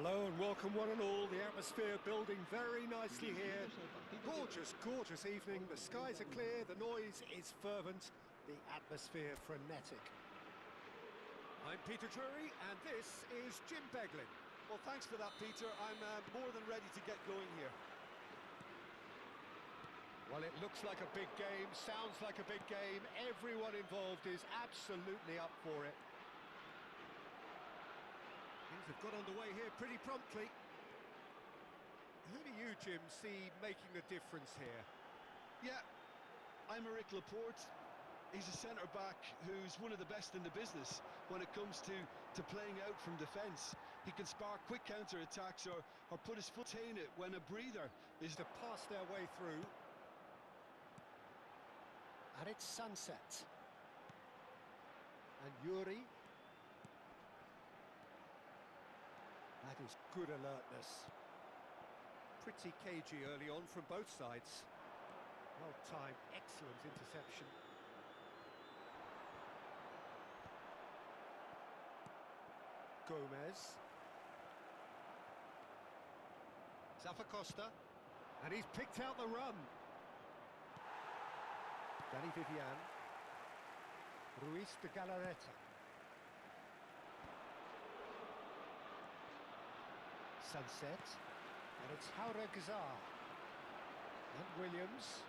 Hello and welcome one and all. The atmosphere building very nicely here. Gorgeous, gorgeous evening. The skies are clear, the noise is fervent, the atmosphere frenetic. I'm Peter Drury and this is Jim Beglin. Well, thanks for that, Peter. I'm more than ready to get going here. Well, it looks like a big game, sounds like a big game. Everyone involved is absolutely up for it. Things have got underway here pretty promptly. Who do you, Jim, see making the difference here? Yeah, I'm Eric Laporte. He's a centre-back who's one of the best in the business when it comes to playing out from defence. He can spark quick counter-attacks or put his foot in it when a breather is to pass their way through. And it's Sunset. And Yuri. That is good alertness. Pretty cagey early on from both sides. Well timed, excellent interception. Gomez. Zafacosta. And he's picked out the run. Danny Vivian. Ruiz de Galarreta. Sunset. And it's Haura Gazar. And Williams.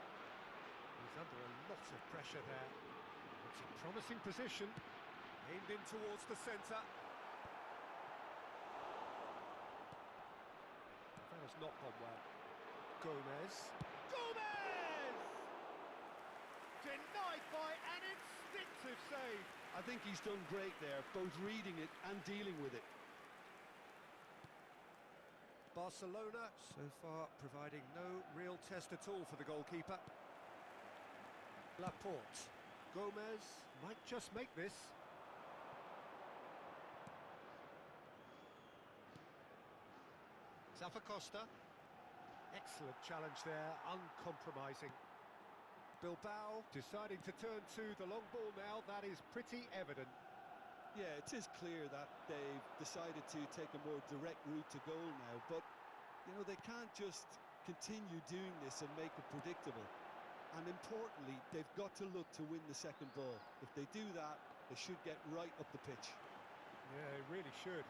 He's under a lot of pressure there. It's a promising position. Aimed in towards the centre. That has not gone well. Gomez. Gomez! Denied by an instinctive save. I think he's done great there, both reading it and dealing with it. Barcelona, so far, providing no real test at all for the goalkeeper. Laporte. Gomez might just make this. Zafacosta. Excellent challenge there, uncompromising. Bilbao deciding to turn to the long ball now, that is pretty evident. Yeah, it is clear that they've decided to take a more direct route to goal now, but, you know, they can't just continue doing this and make it predictable. And importantly, they've got to look to win the second ball. If they do that, they should get right up the pitch. Yeah, they really should.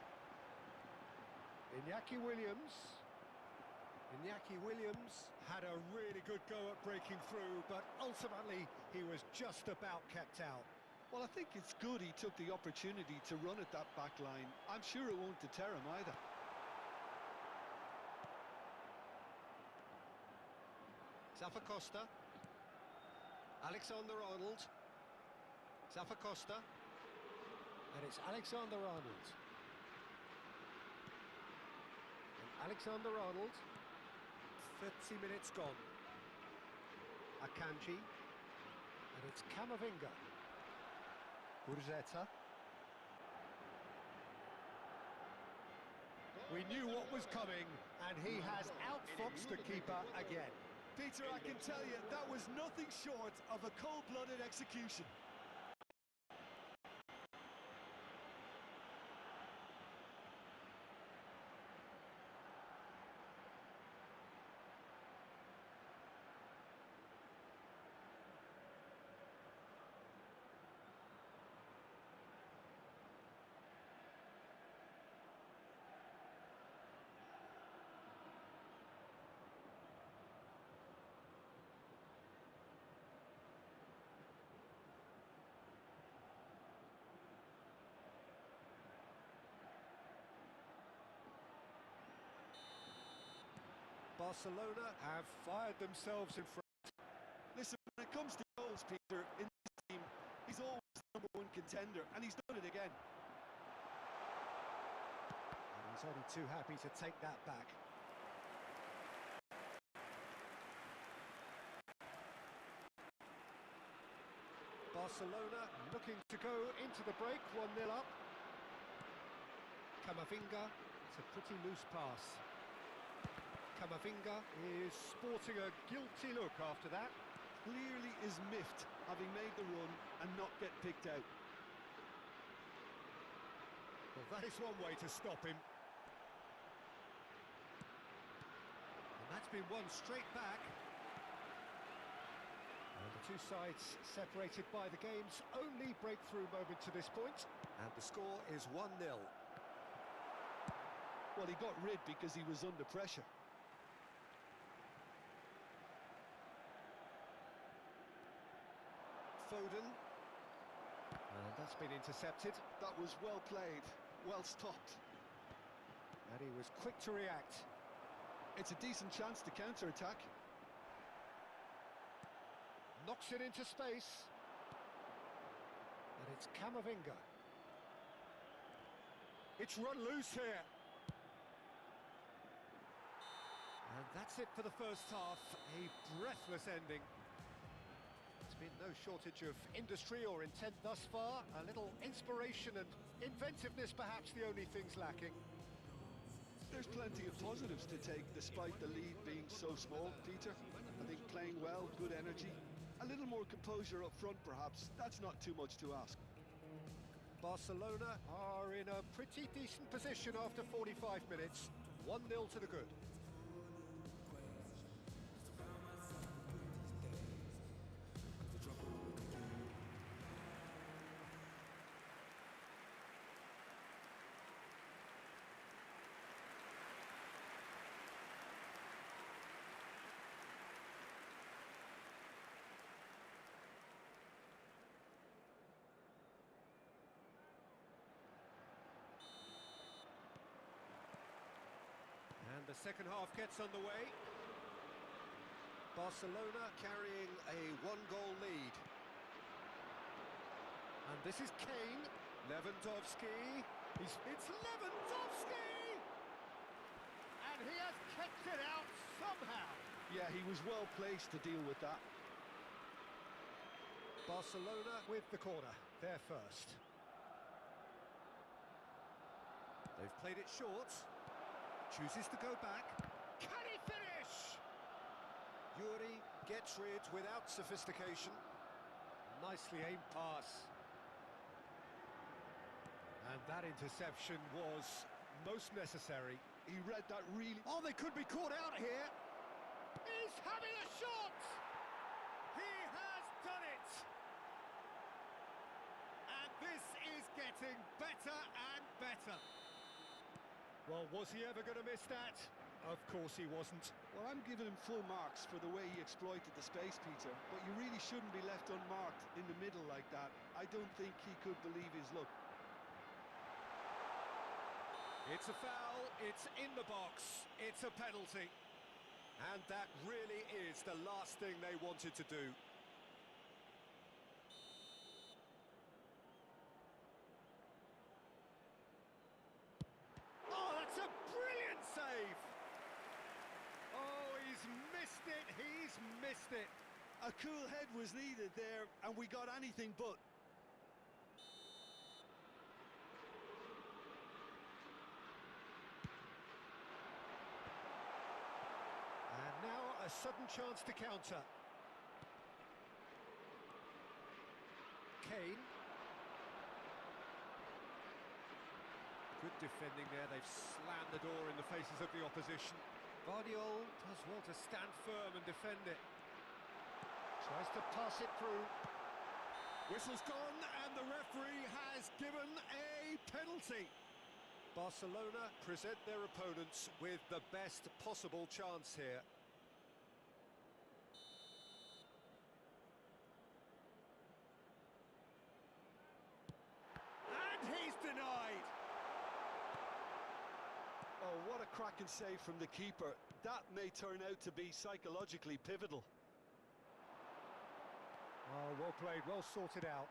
Iñaki Williams had a really good go at breaking through, but ultimately he was just about kept out. Well, I think it's good he took the opportunity to run at that back line. I'm sure it won't deter him either. Zafacosta. Alexander-Arnold. Zafacosta. And it's Alexander-Arnold. And Alexander-Arnold. 30 minutes gone. Akanji. And it's Camavinga. Urzeta. We knew what was coming, and he has outfoxed the keeper again. Peter, I can tell you, that was nothing short of a cold-blooded execution. Barcelona have fired themselves in front. Listen, when it comes to goals, Peter, in this team, he's always the #1 contender, and he's done it again. And he's only too happy to take that back. Barcelona looking to go into the break, 1-0 up. Camavinga, it's a pretty loose pass. Camavinga is sporting a guilty look after that. Clearly is miffed, having made the run and not get picked out. Well, that is one way to stop him. It's been won straight back. And the two sides separated by the game's only breakthrough moment to this point. And the score is 1-0. Well, he got rid because he was under pressure. Foden. And that's been intercepted. That was well played, well stopped. And he was quick to react. It's a decent chance to counter-attack. Knocks it into space. And it's Camavinga. It's run loose here. And that's it for the first half. A breathless ending. There's been no shortage of industry or intent thus far. A little inspiration and inventiveness, perhaps the only things lacking. There's plenty of positives to take despite the lead being so small, Peter. I think playing well, good energy. A little more composure up front, perhaps. That's not too much to ask. Barcelona are in a pretty decent position after 45 minutes. 1-0 to the good. And the second half gets underway. Barcelona carrying a one-goal lead. And this is Kane. Lewandowski. It's Lewandowski! And he has kept it out somehow. Yeah, he was well placed to deal with that. Barcelona with the corner. They're first. They've played it short. Chooses to go back. Can he finish? Yuri gets rid without sophistication. Nicely aimed pass. And that interception was most necessary. He read that really... Oh, they could be caught out here. He's having a shot! He has done it! And this is getting better and better. Well, was he ever going to miss that? Of course he wasn't. Well, I'm giving him full marks for the way he exploited the space, Peter. But you really shouldn't be left unmarked in the middle like that. I don't think he could believe his luck. It's a foul, it's in the box, it's a penalty. And that really is the last thing they wanted to do. Oh, that's a brilliant save! Oh, he's missed it, he's missed it. A cool head was needed there, and we got anything but. And now a sudden chance to counter. Kane. Good defending there, they've slammed the door in the faces of the opposition. Guardiola does well to stand firm and defend it. Tries to pass it through. Whistle's gone and the referee has given a penalty. Barcelona present their opponents with the best possible chance here. And he's denied. Oh, what a cracking save from the keeper. That may turn out to be psychologically pivotal. Oh, well played, well sorted out.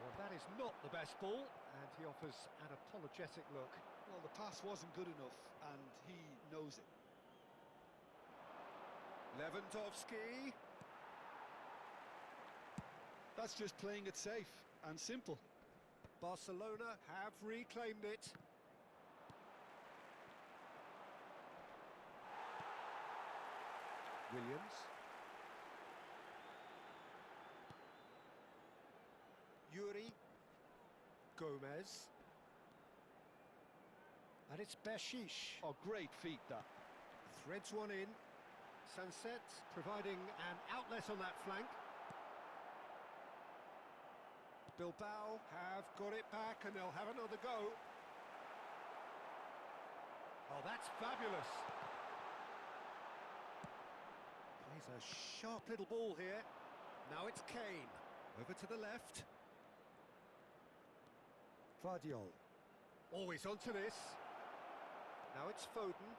Well, that is not the best ball, and he offers an apologetic look. Well, the pass wasn't good enough, and he knows it. Lewandowski. That's just playing it safe and simple. Barcelona have reclaimed it. Williams. Yuri. Gomez. And it's Bershish. Oh, great feat, that. Threads one in. Sunset providing an outlet on that flank. Bilbao have got it back and they'll have another go. Oh, that's fabulous. Plays a sharp little ball here. Now it's Kane. Over to the left. Vardiol. Always onto this. Now it's Foden.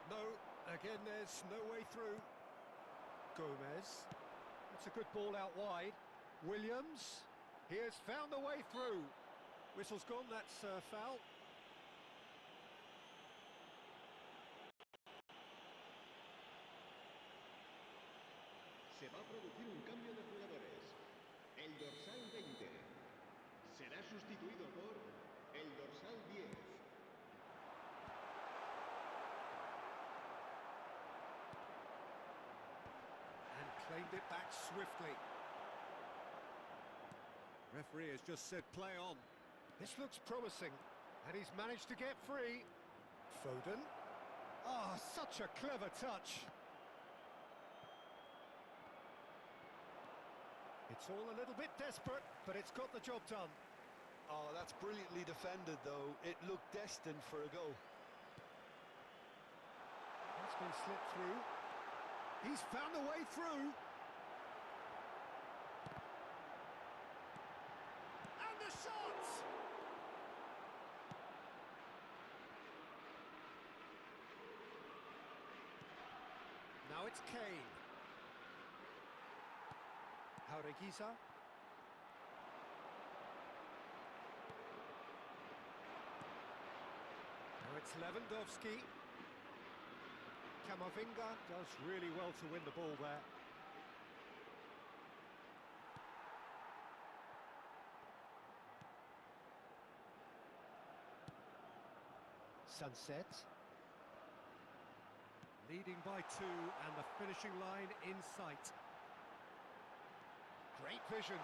No, again there's no way through. Gomez. That's a good ball out wide. Williams. He has found the way through. Whistle's gone, that's foul. Se va a producir un cambio de jugadores. El dorsal 20 será sustituido por el dorsal 10. And claimed it back swiftly. Referee has just said play on. This looks promising, and he's managed to get free. Foden. Ah, such a clever touch. It's all a little bit desperate, but it's got the job done. Oh, that's brilliantly defended, though. It looked destined for a goal. That's been slipped through. He's found a way through. And the shot! Now it's Kane. Jaureguiza. Now it's Lewandowski. Camavinga does really well to win the ball there. Sunset. Leading by 2 and the finishing line in sight. Great vision.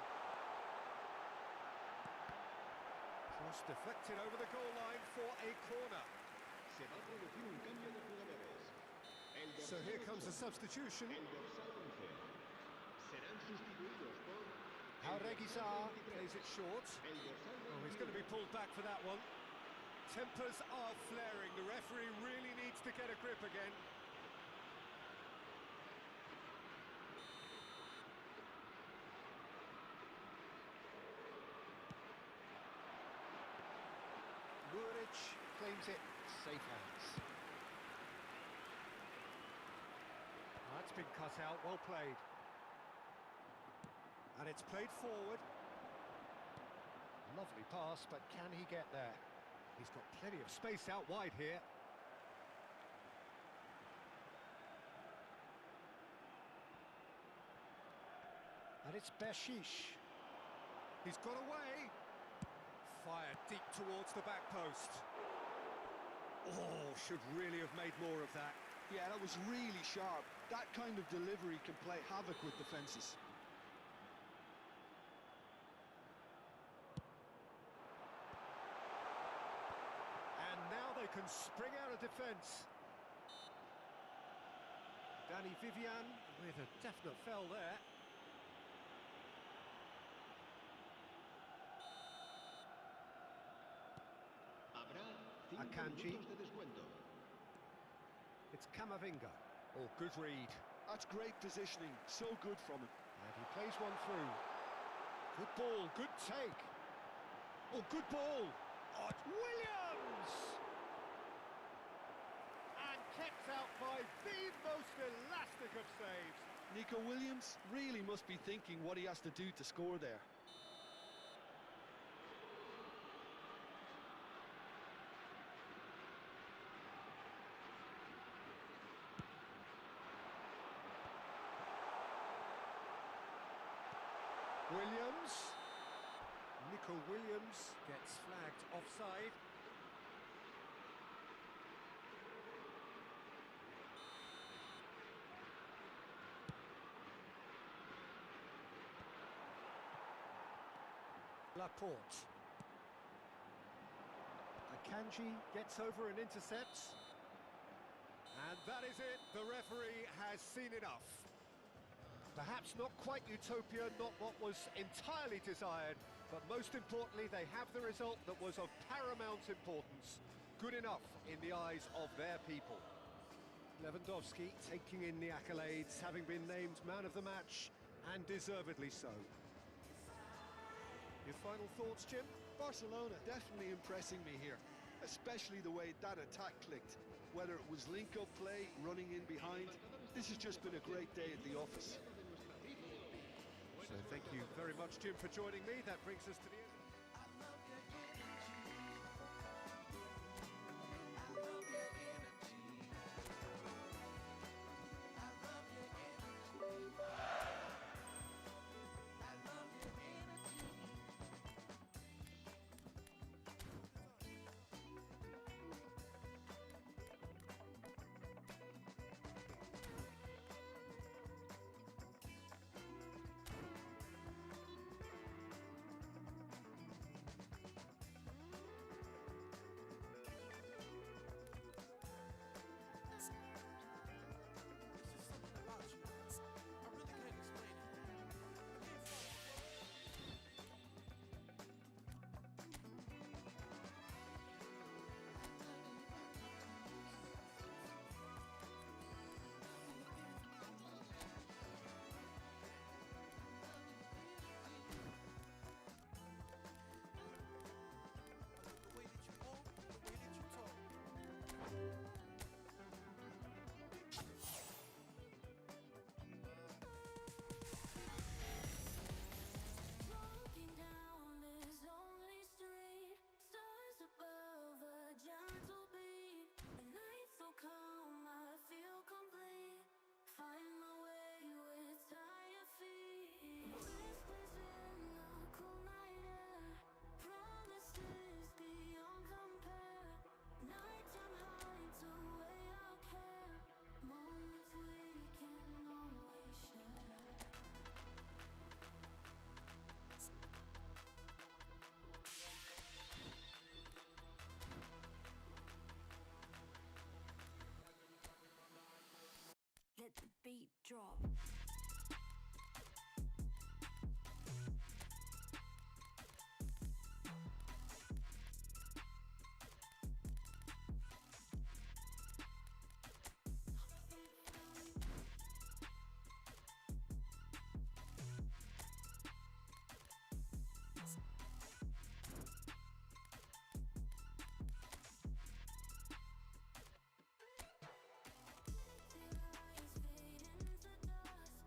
Cross deflected over the goal line for a corner. Se va a producir un cambio de jugadores. El So dorsal here comes 8, a substitution. el dorsal 11 serán sustituidos por Jaureguiza plays it short. el dorsal Oh, he's going to be pulled back for that one. Tempers are flaring. The referee really needs to get a grip again. Muric claims it. Safe hands. That's been cut out. Well played. And it's played forward. Lovely pass, but can he get there? He's got plenty of space out wide here. And it's Beshish. He's got away. Fired deep towards the back post. Oh, should really have made more of that. Yeah, that was really sharp. That kind of delivery can play havoc with defences. And now they can spring out of defence. Danny Vivian with a definite foul there. Habrá 5 Akanji. minutos de descuento. It's Camavinga. Oh, good read. That's great positioning. So good from him. And he plays one through. Good ball, good take. Oh, good ball. Oh, it's Williams! And kept out by the most elastic of saves. Nico Williams really must be thinking what he has to do to score there. Williams. Nico Williams gets flagged offside. Laporte. Kanji gets over and intercepts. And that is it. The referee has seen enough. Perhaps not quite utopia, not what was entirely desired, but most importantly, they have the result that was of paramount importance. Good enough in the eyes of their people. Lewandowski taking in the accolades, having been named man of the match, and deservedly so. Your final thoughts, Jim? Barcelona definitely impressing me here, especially the way that attack clicked. Whether it was link-up play, running in behind, this has just been a great day at the office. So thank you very much, Jim, for joining me. That brings us to the end. Let the beat drop. Till eyes fade into dust.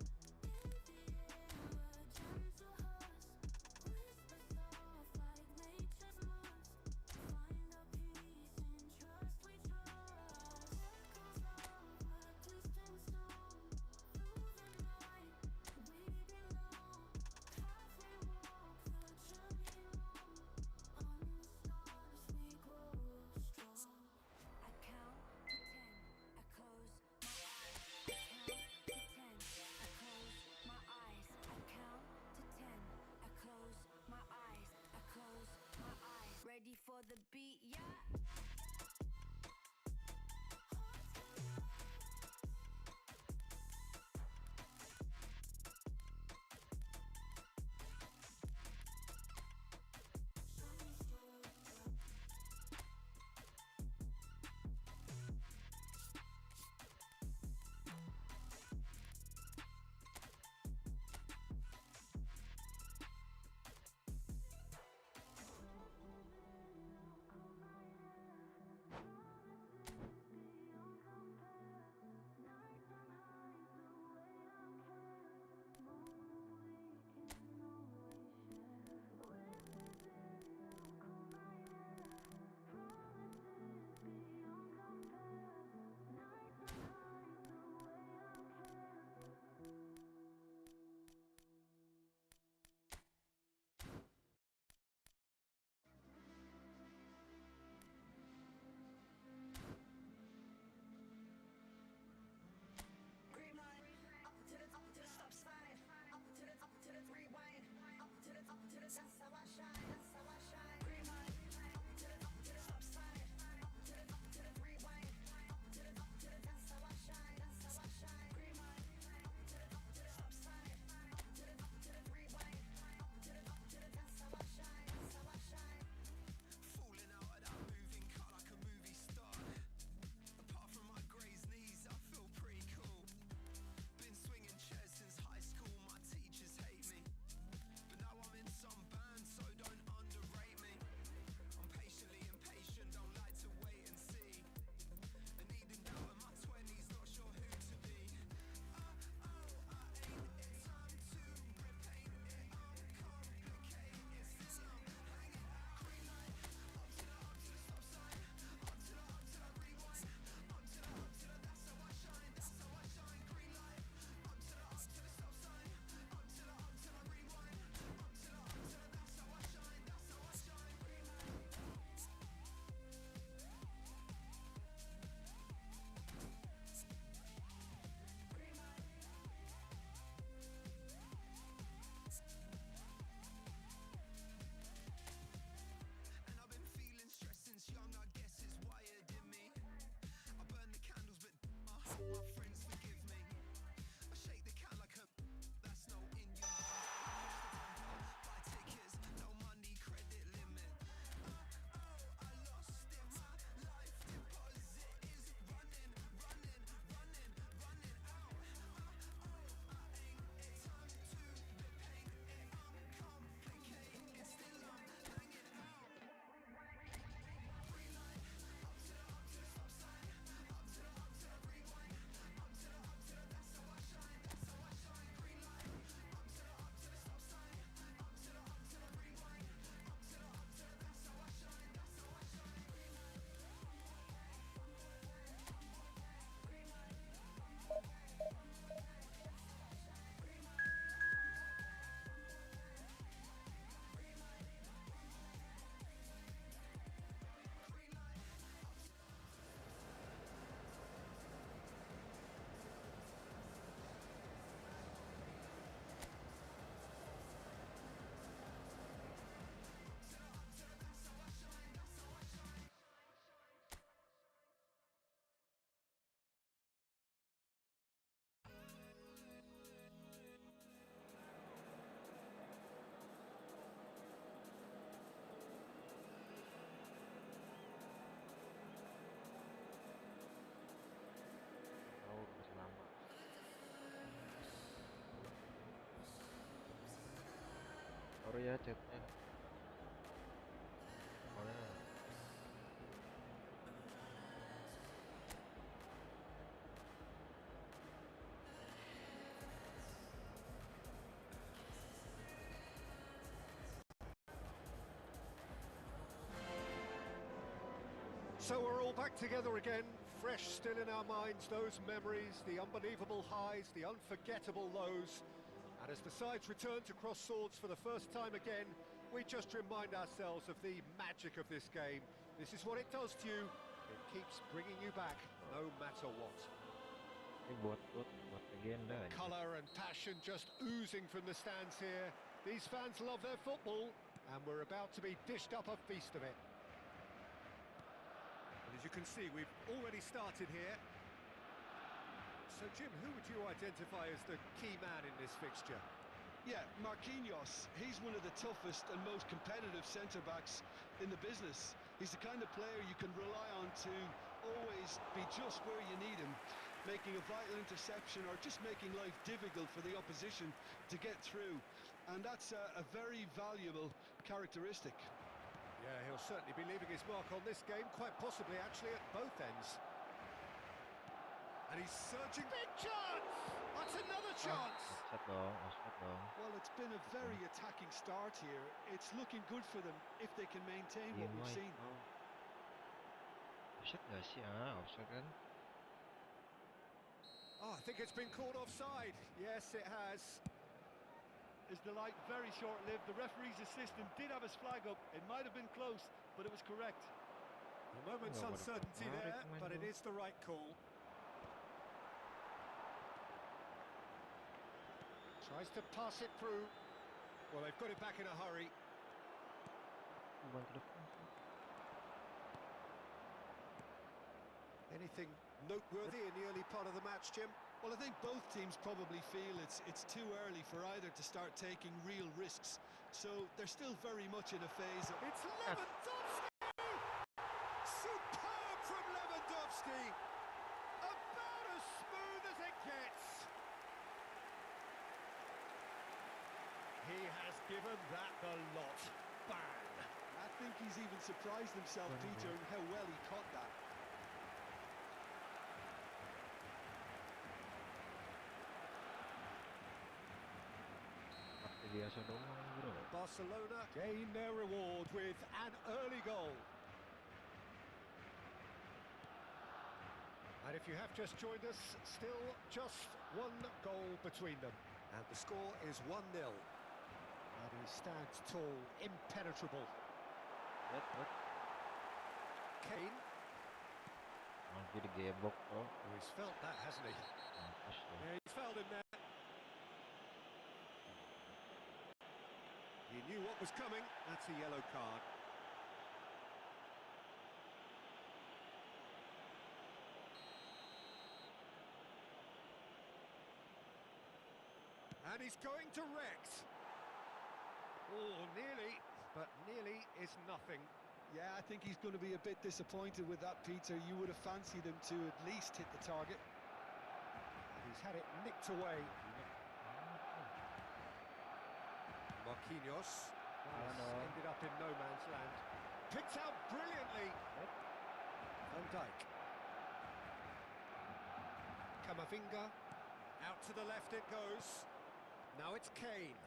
Ada chatnya. Mana? So we're all back together again, fresh still in our minds, those memories, the unbelievable highs, the unforgettable lows. And as the sides return to cross swords for the first time again, we just remind ourselves of the magic of this game. This is what it does to you. It keeps bringing you back, no matter what. Ini buat legenda aja. Colour and passion just oozing from the stands here. These fans love their football, and we're about to be dished up a feast of it. As you can see, we've already started here. So, Jim, who would you identify as the key man in this fixture? Yeah, Marquinhos. He's one of the toughest and most competitive centre-backs in the business. He's the kind of player you can rely on to always be just where you need him, making a vital interception or just making life difficult for the opposition to get through. And that's a very valuable characteristic. Yeah, he'll certainly be leaving his mark on this game, quite possibly actually at both ends. And he's searching. Big chance! That's another chance! Offside dong. Well, it's been a very attacking start here. It's looking good for them if they can maintain what we've seen. Offside nggak sih? Offside kan? Oh, I think it's been called offside. Yes, it has. Is the light very short-lived? The referee's assistant did have his flag up. It might have been close, but it was correct. A moment's Oh, uncertainty what a- there, but it is the right call. Tries to pass it through. Well, they've got it back in a hurry. Bukan ke depan. Anything noteworthy in the early part of the match, Jim? Well, I think both teams probably feel it's too early for either to start taking real risks. So they're still very much in a phase of... It's Lewandowski! Superb from Lewandowski! About as smooth as it gets! He has given that the lot. Bang! I think he's even surprised himself, Peter, in how well he caught that. Biasa doang bro. Barcelona gain their reward with an early goal. And if you have just joined us, still just one goal between them. And the score is 1-0. And he stands tall, impenetrable. What? Kane. Nanti digebok bro. Oh, he's felt that, hasn't he? Mampus tuh. Yeah, he's felt him there. He knew what was coming. That's a yellow card. And he's going direct. Oh, nearly, but nearly is nothing. Yeah, I think he's going to be a bit disappointed with that, Peter. You would have fancied him to at least hit the target. He's had it nicked away. Marquinhos ended up in no man's land. Picked out brilliantly. Van Dijk. Camavinga. Out to the left it goes. Now it's Kane.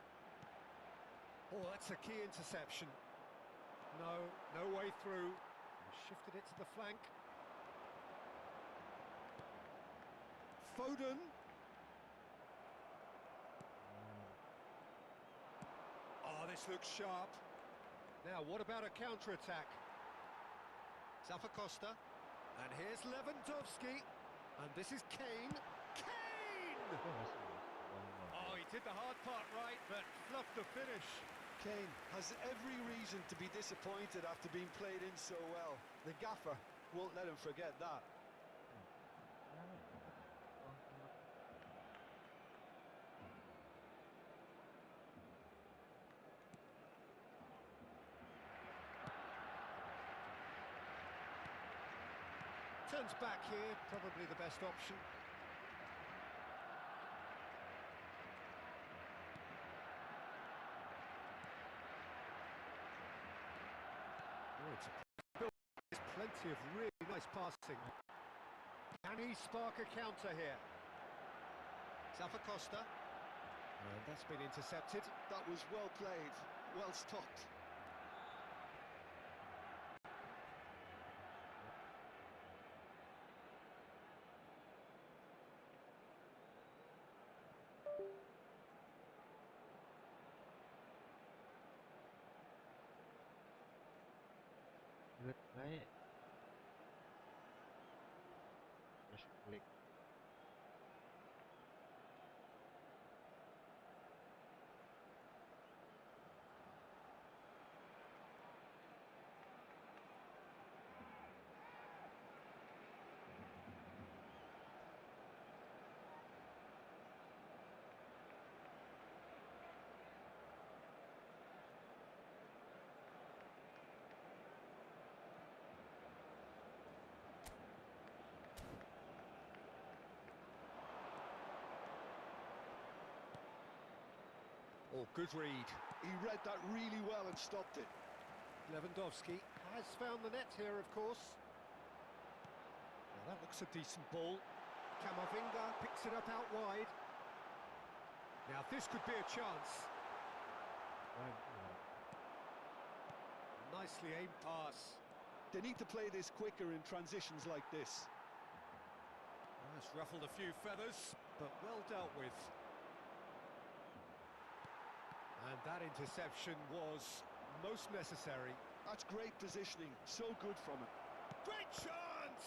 Oh, that's a key interception. No way through. He shifted it to the flank. Foden. Oh, this looks sharp. Now, what about a counter-attack? Zappacosta. And here's Lewandowski. And this is Kane. Kane! Oh, he did the hard part right, but fluffed the finish. Kane has every reason to be disappointed after being played in so well. The gaffer won't let him forget that. Turns back here, probably the best option. variety of really nice passing. Can he spark a counter here? Costa. And that's been intercepted. That was well played, well stopped. Good baik. Terus klik. Oh, good read. He read that really well and stopped it. Lewandowski has found the net here, of course. Well, that looks a decent ball. Camavinga picks it up out wide. Now, this could be a chance. Nicely aimed pass. They need to play this quicker in transitions like this. Well, it's ruffled a few feathers, but well dealt with. And that interception was most necessary. That's great positioning, so good from it. Great chance!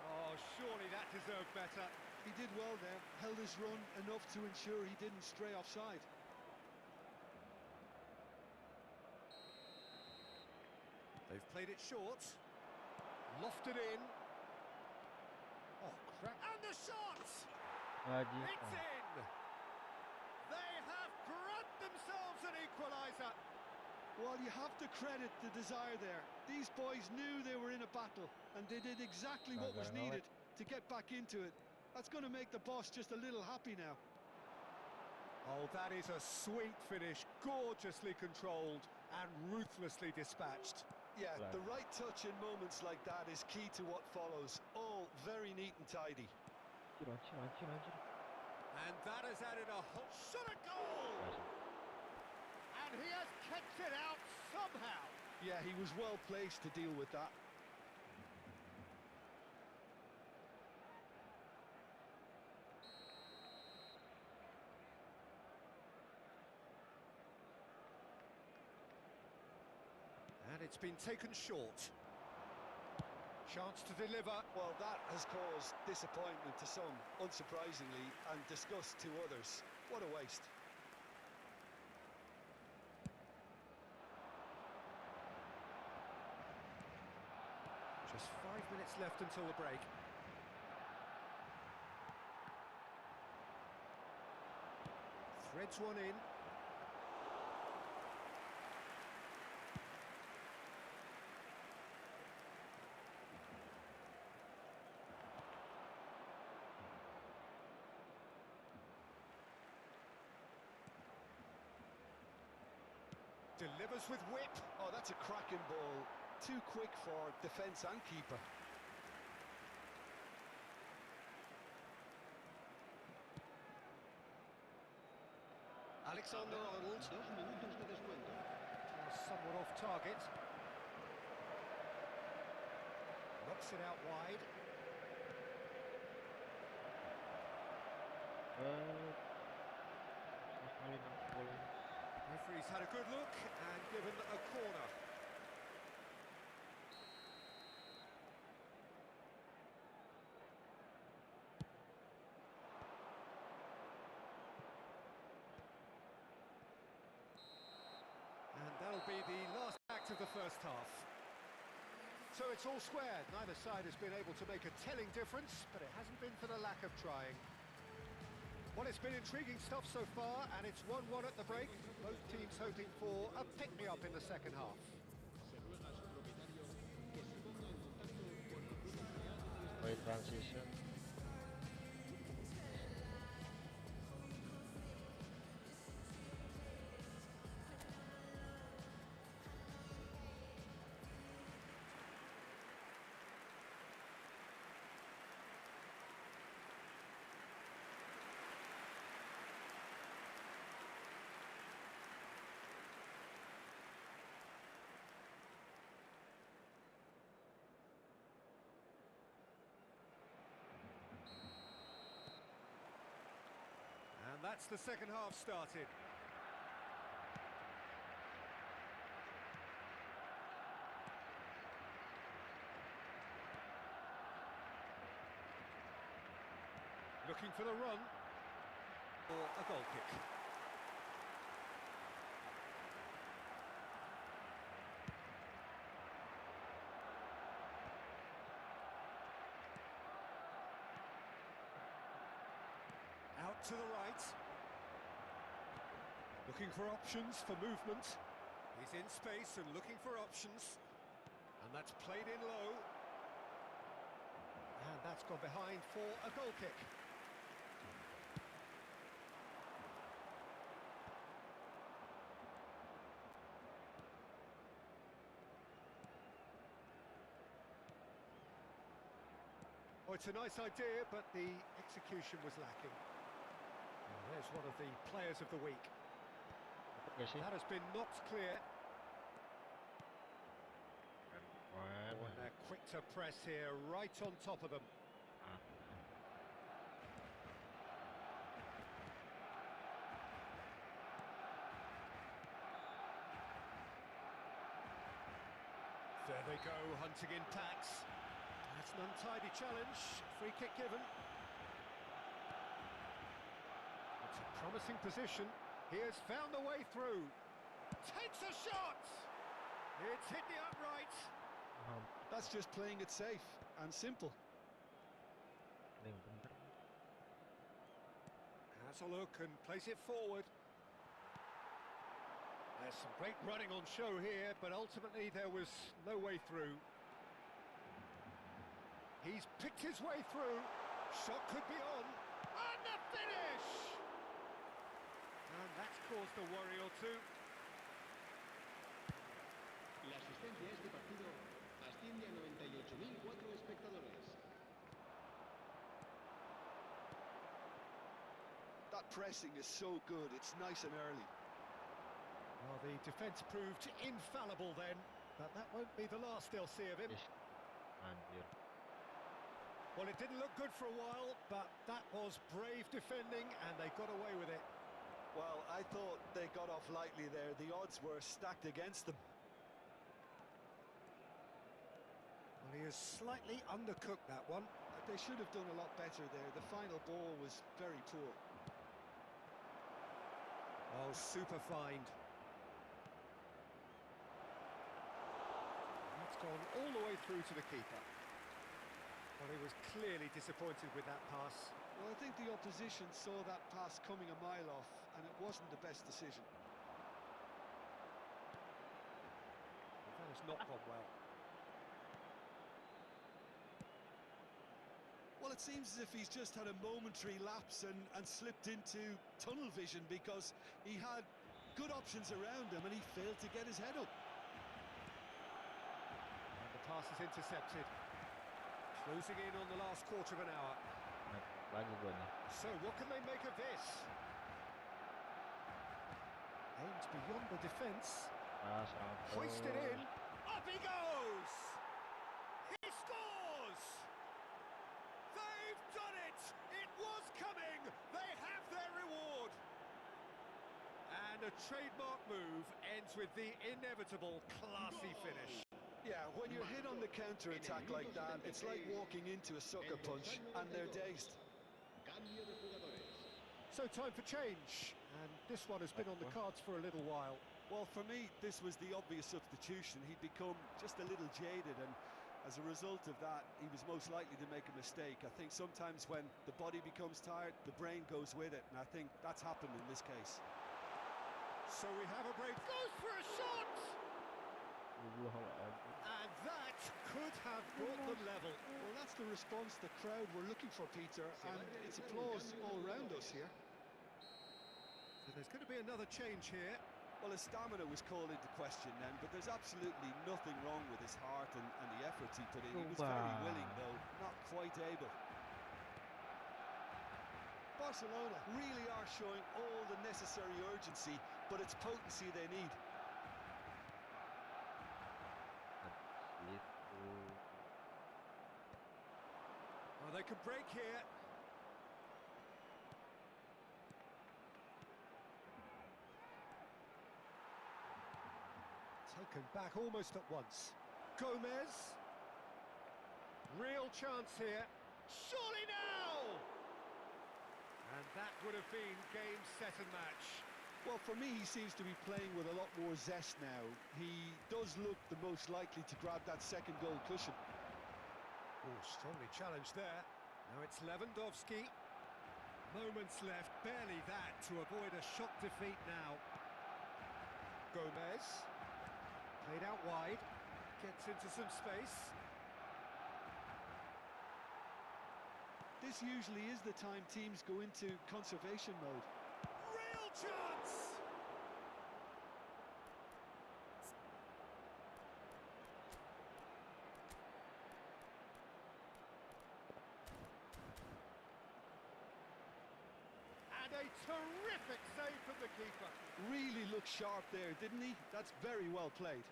Oh, surely that deserved better. He did well there, held his run enough to ensure he didn't stray offside. They've played it short. Lofted in. Oh, crap. And the shot! Haji. It's in! They have grabbed themselves an equaliser. Well, you have to credit the desire there. These boys knew they were in a battle, and they did exactly what was needed to get back into it. That's going to make the boss just a little happy now. Oh, that is a sweet finish, gorgeously controlled and ruthlessly dispatched. Yeah, the right touch in moments like that is key to what follows. All very neat and tidy. And that has added a whole shot at goal! And he has kept it out somehow. Yeah, he was well placed to deal with that. And it's been taken short. Chance to deliver. Well, that has caused disappointment to some, unsurprisingly, and disgust to others. What a waste. Just 5 minutes left until the break. Threads one in. Delivers with whip. Oh, that's a cracking ball. Too quick for defence and keeper. Alexander-Arnold. 2 minutos de descuento. Somewhat off target. Knocks it out wide. Referee's had a good look and given a corner. And that'll be the last act of the first half. So it's all squared. Neither side has been able to make a telling difference, but it hasn't been for the lack of trying. Well, it's been intriguing stuff so far, and it's 1-1 at the break. Both teams hoping for a pick-me-up in the second half. Great transition. that's the second half started. Looking for the run, or a goal kick. Out to the right. Looking for options for movement. He's in space and looking for options. And that's played in low. And that's gone behind for a goal kick. Oh, it's a nice idea, but the execution was lacking. Well, there's one of the players of the week. Ya sih. That has been knocked clear. Keren. Oh, and they're quick to press here, right on top of them. Ah, There they go, hunting in packs. That's an untidy challenge. Free kick given. It's a promising position. He has found the way through. Takes a shot! It's hit the upright. paham. That's just playing it safe and simple. Ini yang bener. Has a look and plays it forward. There's some great running on show here, but ultimately there was no way through. He's picked his way through. Shot could be on. And the finish! And that's caused a worry or two. La asistencia a este partido asciende a 98.004 espectadores. That pressing is so good, it's nice and early. Well, the defence proved infallible then, but that won't be the last they'll see of him. Yes. Anjir. Well, it didn't look good for a while, but that was brave defending, and they got away with it. Well, I thought they got off lightly there. The odds were stacked against them. Well, he has slightly undercooked that one. They should have done a lot better there. The final ball was very poor. Oh, super find. That's gone all the way through to the keeper. Well, he was clearly disappointed with that pass. Well, I think the opposition saw that pass coming a mile off, and it wasn't the best decision. That has not gone well. Well, it seems as if he's just had a momentary lapse and slipped into tunnel vision, because he had good options around him and he failed to get his head up. And the pass is intercepted. Closing in on the last quarter of an hour. Lagi gua nih. So what can they make of this? Aimed beyond the defence. Pas auto. Hoisted in. Up he goes! He scores! They've done it! It was coming! They have their reward! And a trademark move ends with the inevitable classy finish. Yeah, when you're hit on the counter-attack like that, it's like walking into a sucker punch and they're dazed. Cambio de jugadores. So time for change, and this one has been on the cards for a little while. Well, for me, this was the obvious substitution. He'd become just a little jaded, and as a result of that, he was most likely to make a mistake. I think sometimes when the body becomes tired, the brain goes with it, and I think that's happened in this case. So we have a break. Goes for a shot! Allah lagi. And that could have brought them level. Well, that's the response the crowd were looking for, Peter, and it's applause all around us here. So there's going to be another change here. Well, his stamina was called into question then, but there's absolutely nothing wrong with his heart and the efforts he put in. He was very willing, though, not quite able. Barcelona really are showing all the necessary urgency, but it's potency they need. Gitu. Well, they could break here. and back almost at once. Gomez. Real chance here. Surely now! And that would have been game, set and match. Well, for me, he seems to be playing with a lot more zest now. He does look the most likely to grab that second goal cushion. Oh, strongly challenged there. Now it's Lewandowski. Moments left, barely that, to avoid a shock defeat now. Gomez. Played out wide. Gets into some space. This usually is the time teams go into conservation mode. Real chance! And a terrific save from the keeper. Really looked sharp there, didn't he? That's very well played.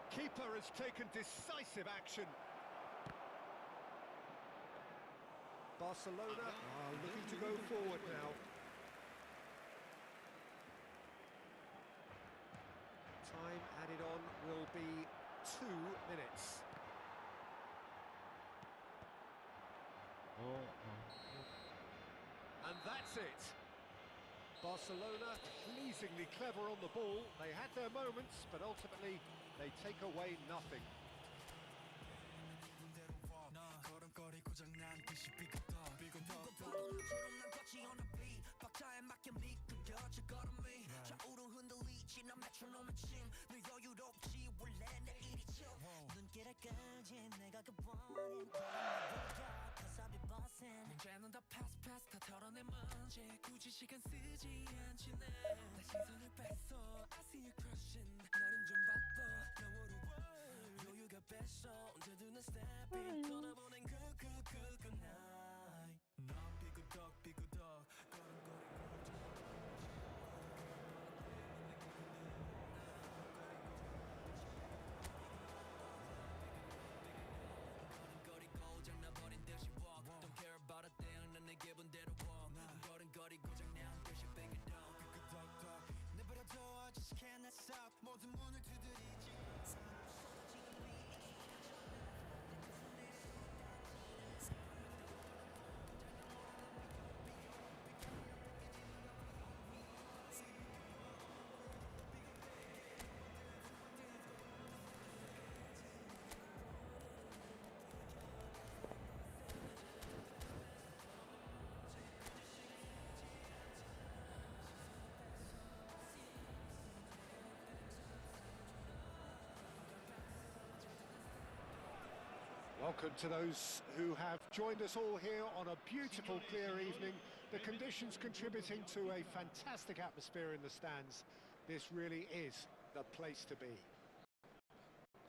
Keeper has taken decisive action. Barcelona are looking to go forward now. Time added on will be 2 minutes. And that's it. Barcelona pleasingly clever on the ball. They had their moments, but ultimately they take away nothing. 문제는 다 패스 다 털어내 먼지 굳이 시간 쓰지 않지 내 시선을 뺐어 I see you crushing 너는 좀 바빠 영어로 여유가 뺐어 언제든 내 스텝인 떠나보낸 good night 너 삐그덕 거리고 장나버린 듯이 walk Don't care about a thing 난 내 기분대로 walk 거리고 장난 듯이 bang it down 삐그덕 내버려둬 I just cannot stop 모든 문을 두드리지 Welcome to those who have joined us all here on a beautiful, clear evening. The conditions contributing to a fantastic atmosphere in the stands. This really is the place to be.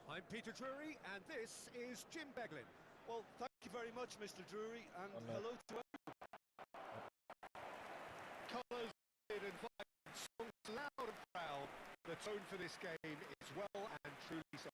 I'm Peter Drury, and this is Jim Beglin. Well, thank you very much, Mr. Drury, and hello to everyone. Colours and vibrant, songs loud and proud. The tone for this game is well and truly set.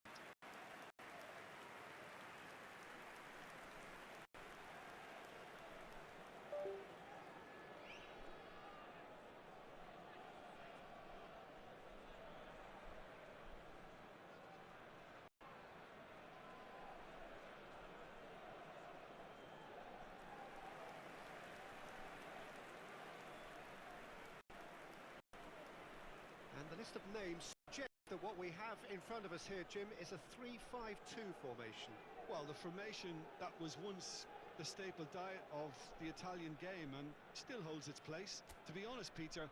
The list of names suggests that what we have in front of us here, Jim, is a 3-5-2 formation. Well, the formation that was once the staple diet of the Italian game and still holds its place. To be honest, Peter,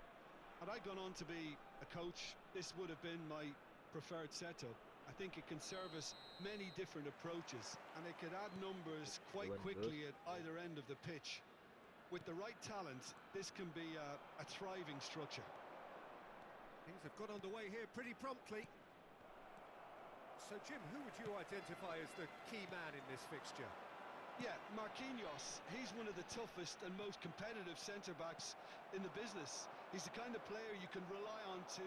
had I gone on to be a coach, this would have been my preferred setup. I think it can service many different approaches and it could add numbers quite quickly at either end of the pitch. With the right talent, this can be a thriving structure. Things have got underway here pretty promptly. So, Jim, who would you identify as the key man in this fixture? Yeah, Marquinhos. He's one of the toughest and most competitive centre-backs in the business. He's the kind of player you can rely on to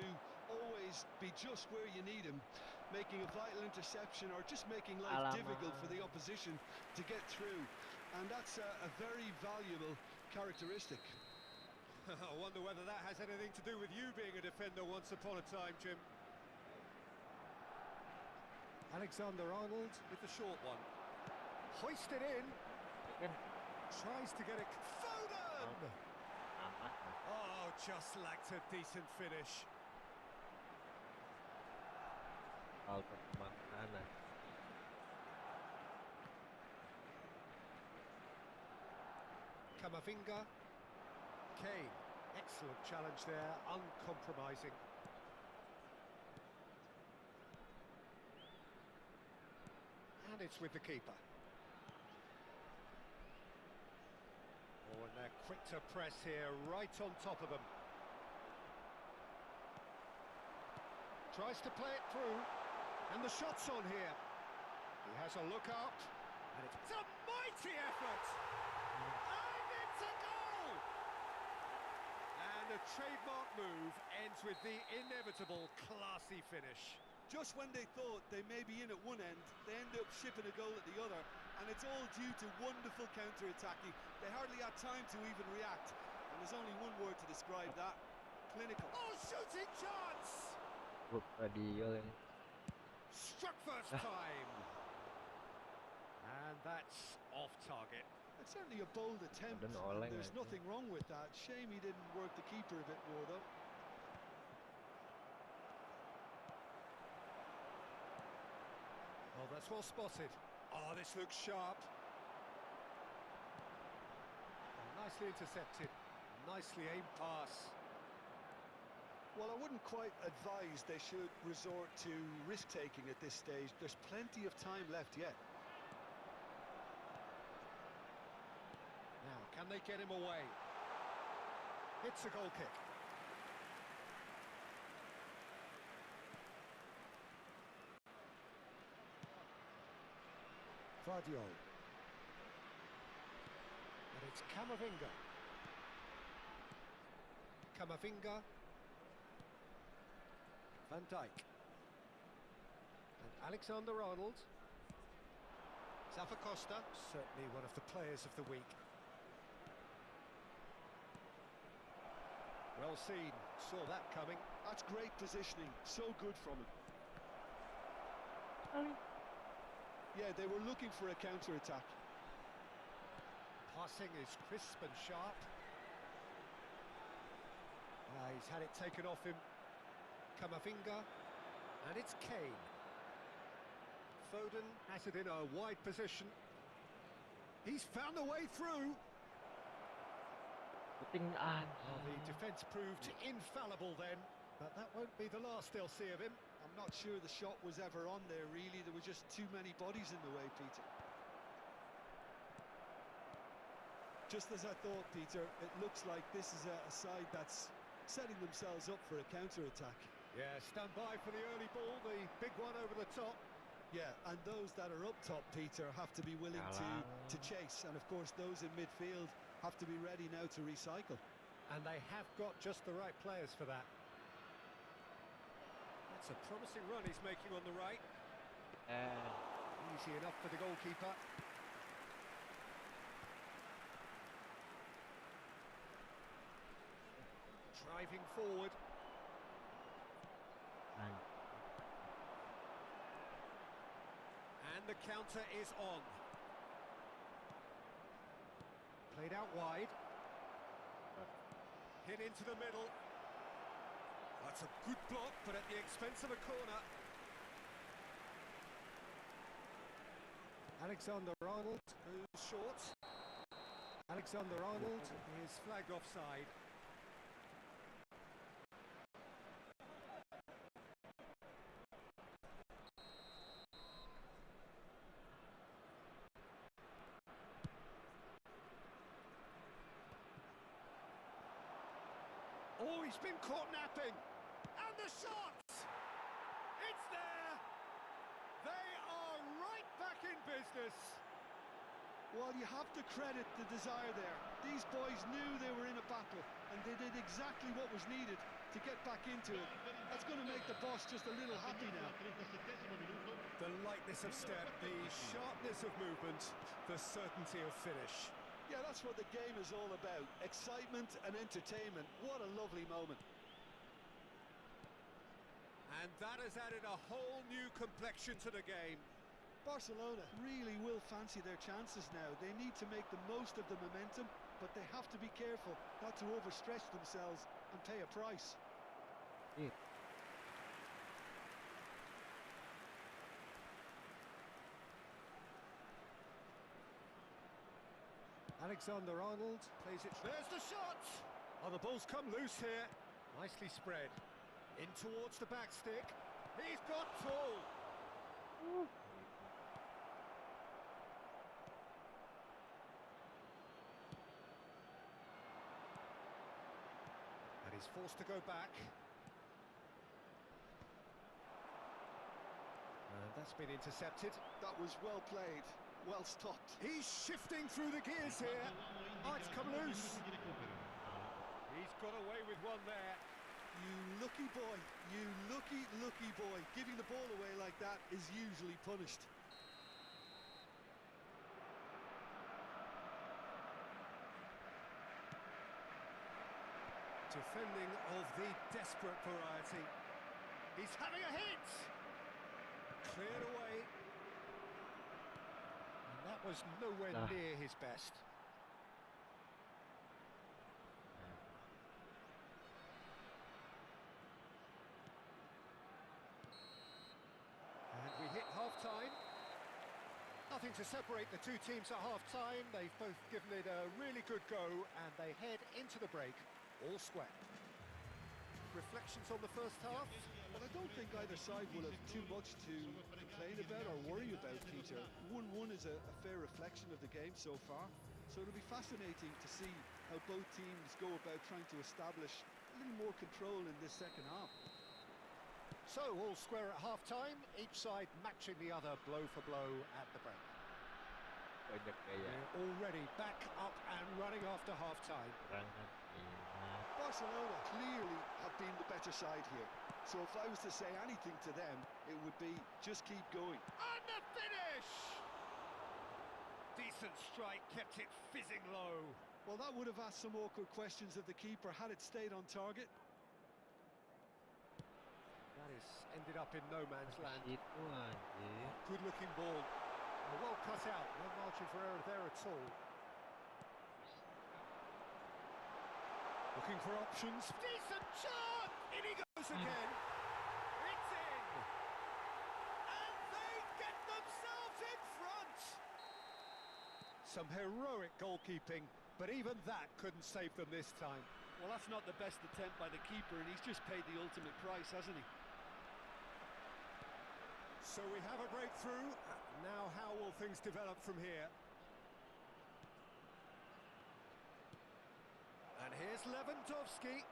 always be just where you need him, making a vital interception or just making life difficult for the opposition to get through. And that's a very valuable characteristic. I wonder whether that has anything to do with you being a defender once upon a time, Jim. Alexander-Arnold with the short one. Hoisted in. Tries to get it. Foden! Oh, just lacked a decent finish. Camavinga. Kane. Excellent challenge there, uncompromising. And it's with the keeper. Oh, and they're quick to press here, right on top of them. Tries to play it through, and the shot's on here. He has a look up, and it's a mighty effort! And it's a goal! And a trademark move ends with the inevitable classy finish. Just when they thought they may be in at one end, they end up shipping a goal at the other, and it's all due to wonderful counter-attacking. They hardly had time to even react, and there's only one word to describe that: clinical. Oh, shooting chance! Struck first time. And that's off target. It's certainly a bold attempt, and there's nothing wrong with that. Shame he didn't work the keeper a bit more, though. Oh, that's well spotted. Oh, this looks sharp. Oh, nicely intercepted. Nicely aimed pass. Well, I wouldn't quite advise they should resort to risk-taking at this stage. There's plenty of time left yet. Now, can they get him away? It's a goal kick. Vardiol. And it's Camavinga. Camavinga. Van Dijk. And Alexander-Arnold. Zappacosta, certainly one of the players of the week. Well seen, saw that coming. That's great positioning, so good from him. Yeah, they were looking for a counter-attack. Passing is crisp and sharp. He's had it taken off him. Camavinga, and it's Kane. Foden has it in a wide position. He's found a way through. Well, the defence proved infallible then, but that won't be the last they'll see of him. I'm not sure the shot was ever on there, really. There were just too many bodies in the way, Peter. Just as I thought, Peter, it looks like this is a side that's setting themselves up for a counter-attack. Yeah, stand by for the early ball, the big one over the top. Yeah, and those that are up top, Peter, have to be willing to chase. And, of course, those in midfield have to be ready now to recycle. And they have got just the right players for that. That's a promising run he's making on the right. Easy enough for the goalkeeper. Driving forward. And the counter is on. Played out wide. Hit into the middle. That's a good block, but at the expense of a corner. Alexander-Arnold goes short. Alexander-Arnold is flagged offside. Oh, he's been caught napping. And the shot! It's there! They are right back in business. Well, you have to credit the desire there. These boys knew they were in a battle, and they did exactly what was needed. to get back into it. That's going to make the boss just a little happy now. The lightness of step, the sharpness of movement, the certainty of finish. Yeah, that's what the game is all about. Excitement and entertainment. What a lovely moment. And that has added a whole new complexion to the game. Barcelona really will fancy their chances now. They need to make the most of the momentum, but they have to be careful not to overstretch themselves and pay a price. Yeah. Alexander-Arnold plays it. There's the shot! Oh, the ball's come loose here. Nicely spread. In towards the back stick. He's got full. And he's forced to go back. And that's been intercepted. That was well played, well stopped. He's shifting through the gears here. Oh, it's come loose. He's got away with one there. You lucky boy, you lucky boy. Giving the ball away like that is usually punished. Defending of the desperate variety. He's having a hit. Cleared away. And that was nowhere near his best. And we hit half-time. Nothing to separate the two teams at half-time. They've both given it a really good go, and they head into the break all square. Reflections on the first half? Well, I don't think either side will have too much to complain about or worry about, Peter. 1-1 is a fair reflection of the game so far, so it'll be fascinating to see how both teams go about trying to establish a little more control in this second half. So, all square at half-time, each side matching the other blow for blow at the break. We're already back up and running after half-time. Barcelona clearly have been the better side here. So if I was to say anything to them, it would be just keep going. And the finish! Decent strike, kept it fizzing low. Well, that would have asked some awkward questions of the keeper had it stayed on target. That has ended up in no man's land. Itu anjir. Good-looking ball. Well cut out, no margin for error there at all. Looking for options. Decent shot! In he goes again. It's in! And they get themselves in front! Some heroic goalkeeping, but even that couldn't save them this time. Well, that's not the best attempt by the keeper, and he's just paid the ultimate price, hasn't he? So we have a breakthrough. Now how will things develop from here? And here's Lewandowski.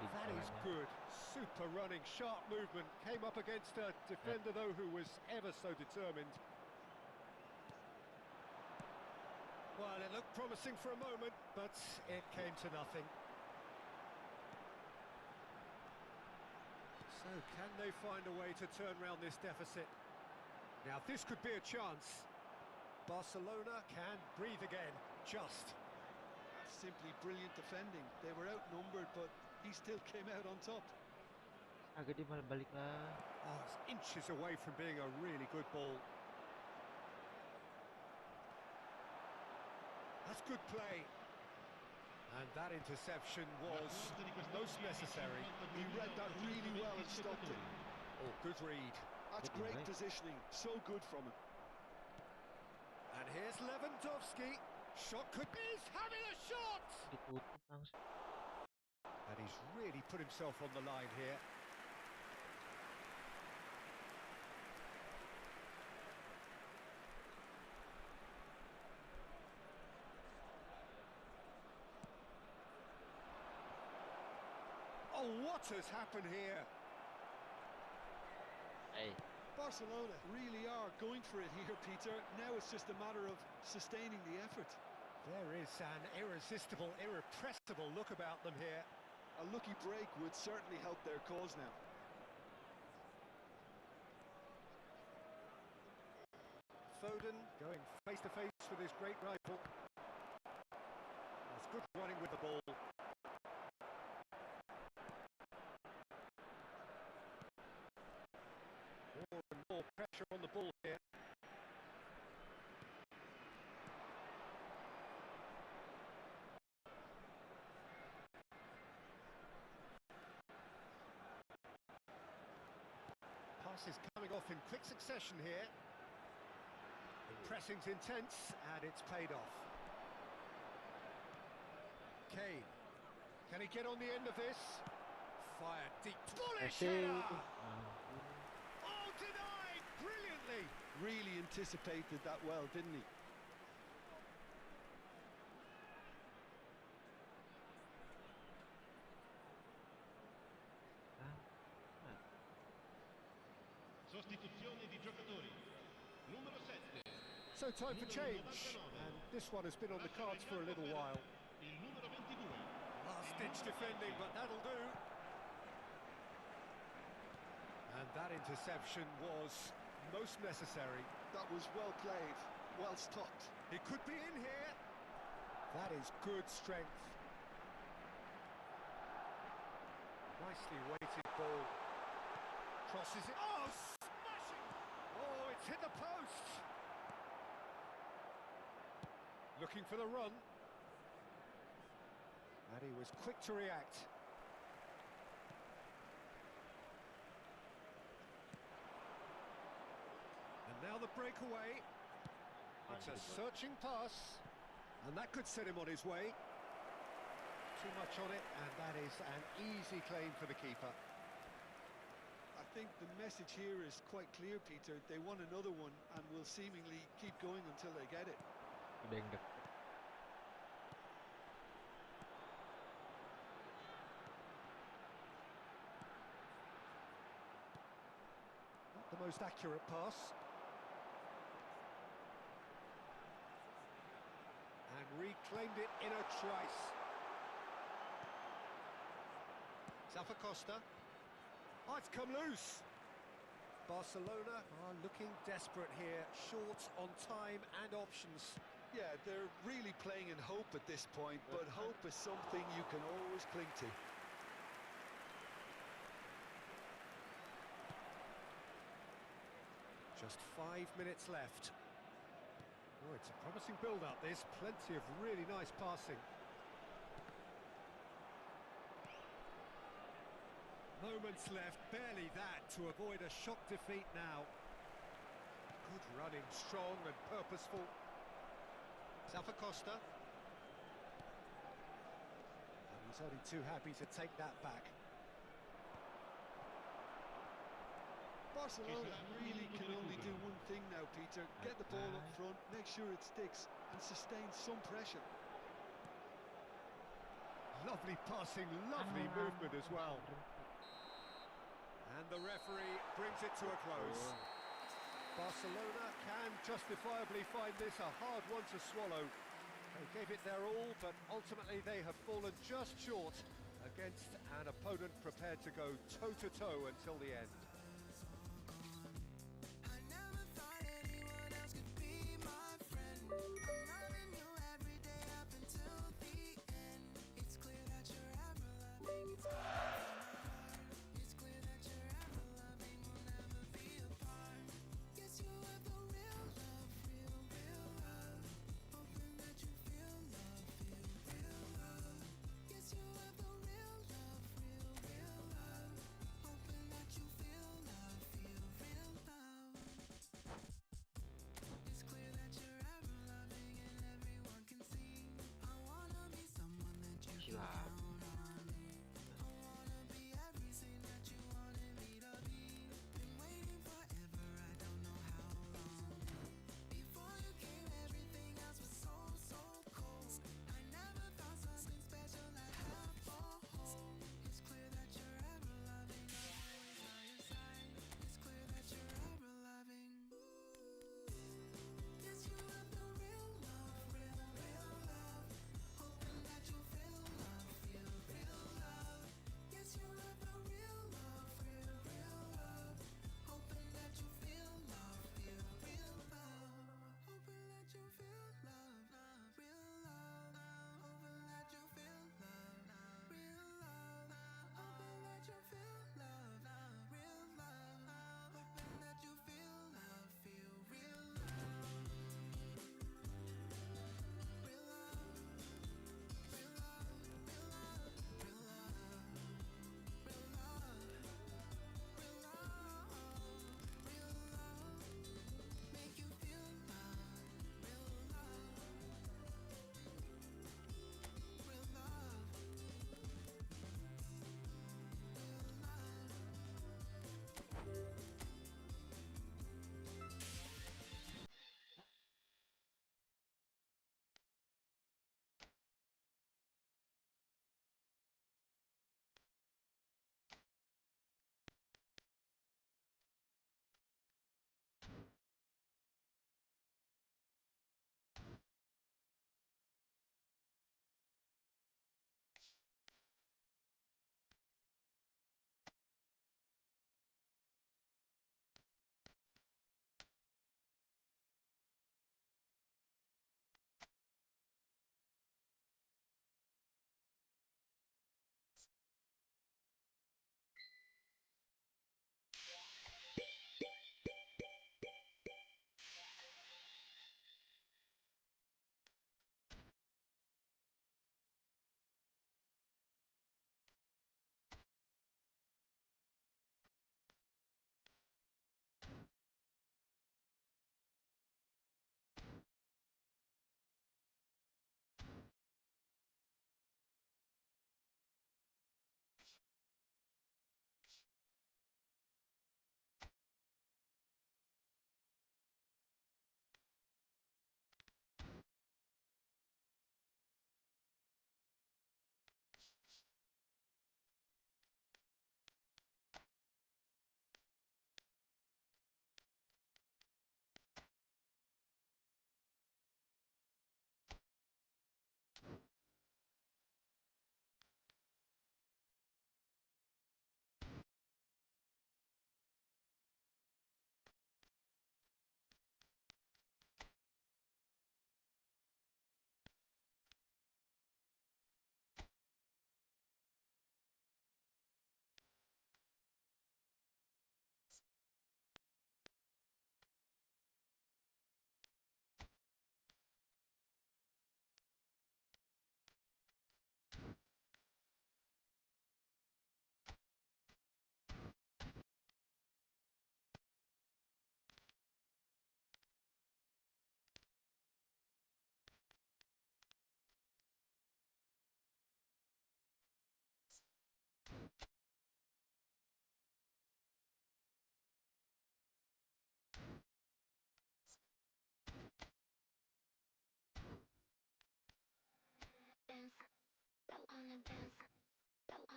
That is good. Super running, sharp movement. Came up against a defender, though, who was ever so determined. Well, it looked promising for a moment, but it came to nothing. So, can they find a way to turn around this deficit? Now, this could be a chance. Barcelona can breathe again, just. Simply brilliant defending. They were outnumbered, but he still came out on top. Agak dia malah balik lah. Oh, it's inches away from being a really good ball. That's good play. And that interception was most necessary. He read that really well and stopped it. Oh, good read. That's great positioning. So good from him. And here's Lewandowski. Shot could be. He's having a shot! Ditutup langsung. And he's really put himself on the line here. Oh, what has happened here? Hey. Barcelona really are going for it here, Peter. Now it's just a matter of sustaining the effort. There is an irresistible, irrepressible look about them here. A lucky break would certainly help their cause now. Foden going face to face with his great rival. That's good running with the ball. More and more pressure on the ball here. Pass is coming off in quick succession here. Pressing's intense, and it's paid off. Kane, can he get on the end of this? Fired deep. Bullish header! Oh, denied! Brilliantly! Really anticipated that well, didn't he? Sostituzione di giocatori. Numero 7. So time for change, and this one has been on the cards for a little while. Il numero 22. Last-ditch defending, but that'll do. And that interception was most necessary. That was well played, well stopped. It could be in here. That is good strength. Nicely weighted ball. Crosses it. Oh, smashing! Oh, it's hit the post. Looking for the run. And he was quick to react. And now the breakaway. It's a searching pass. And that could set him on his way. Too much on it, and that is an easy claim for the keeper. I think the message here is quite clear, Peter. They want another one and will seemingly keep going until they get it. Udah yang deket. Not the most accurate pass. And reclaimed it in a trice. Costa. Oh, it's come loose. Barcelona are looking desperate here, short on time and options. Yeah, they're really playing in hope at this point, but hope is something you can always cling to. Just 5 minutes left. Oh, it's a promising build-up, this. Plenty of really nice passing. Moments left, barely that, to avoid a shock defeat now. Good running, strong and purposeful. Costa. And he's only too happy to take that back. Barcelona really can only do one thing now, Peter. Get the ball up front, make sure it sticks, and sustain some pressure. Lovely passing, lovely movement as well. And the referee brings it to a close. Barcelona can justifiably find this a hard one to swallow. They gave it their all, but ultimately they have fallen just short against an opponent prepared to go toe-to-toe until the end. I never thought anyone else could be my friend. I'm loving you every day up until the end. It's clear that you're ever loving. It's clear that you're ever loving. We'll never be apart. Guess you have the real love, real love. Hoping that you feel love, feel real love. Guess you have the real love, real love. Hoping that you feel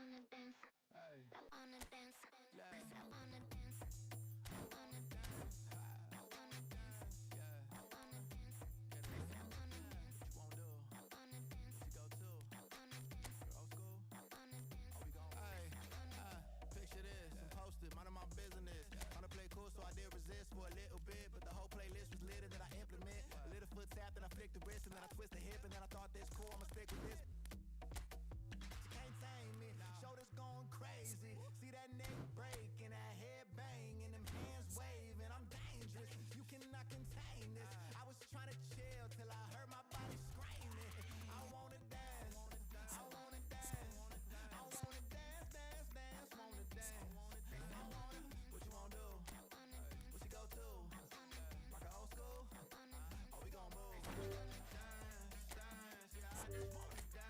wanna dance. Hey. I wanna dance. Yeah. I wanna dance. I wanna dance. I wanna dance. Yeah. I wanna dance. Get it. I wanna dance. What you wanna do? I wanna dance. What you go to? I wanna dance. Old school? I wanna dance. Are we gon' Hey, I wanna picture this, I'm posted, minding my business. Wanna play cool, so I did resist for a little bit, but the whole playlist was lit and then I implement. A little foot tap, then I flick the wrist, and then I twist the hip, and then I thought this cool, I'ma stick with this. She can't tame me, shoulders going crazy. See that neck breaking, that head banging, them hands waving. I'm dangerous, you cannot contain this. I was trying to chill till I heard my body screaming. I wanna dance, I wanna dance, I wanna dance, dance, dance, wanna dance. I wanna, what you wanna do? What you go to? Like an old school? Oh, we gon' move. Dance, dance, yeah, I just wanna dance.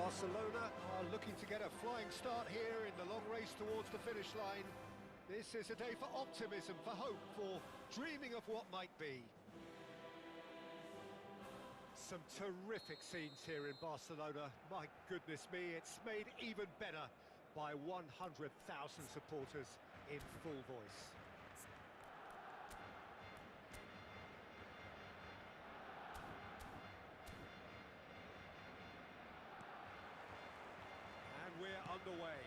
Barcelona are looking to get a flying start here in the long race towards the finish line. This is a day for optimism, for hope, for dreaming of what might be. Some terrific scenes here in Barcelona. My goodness me, it's made even better by 100,000 supporters in full voice. And we're underway.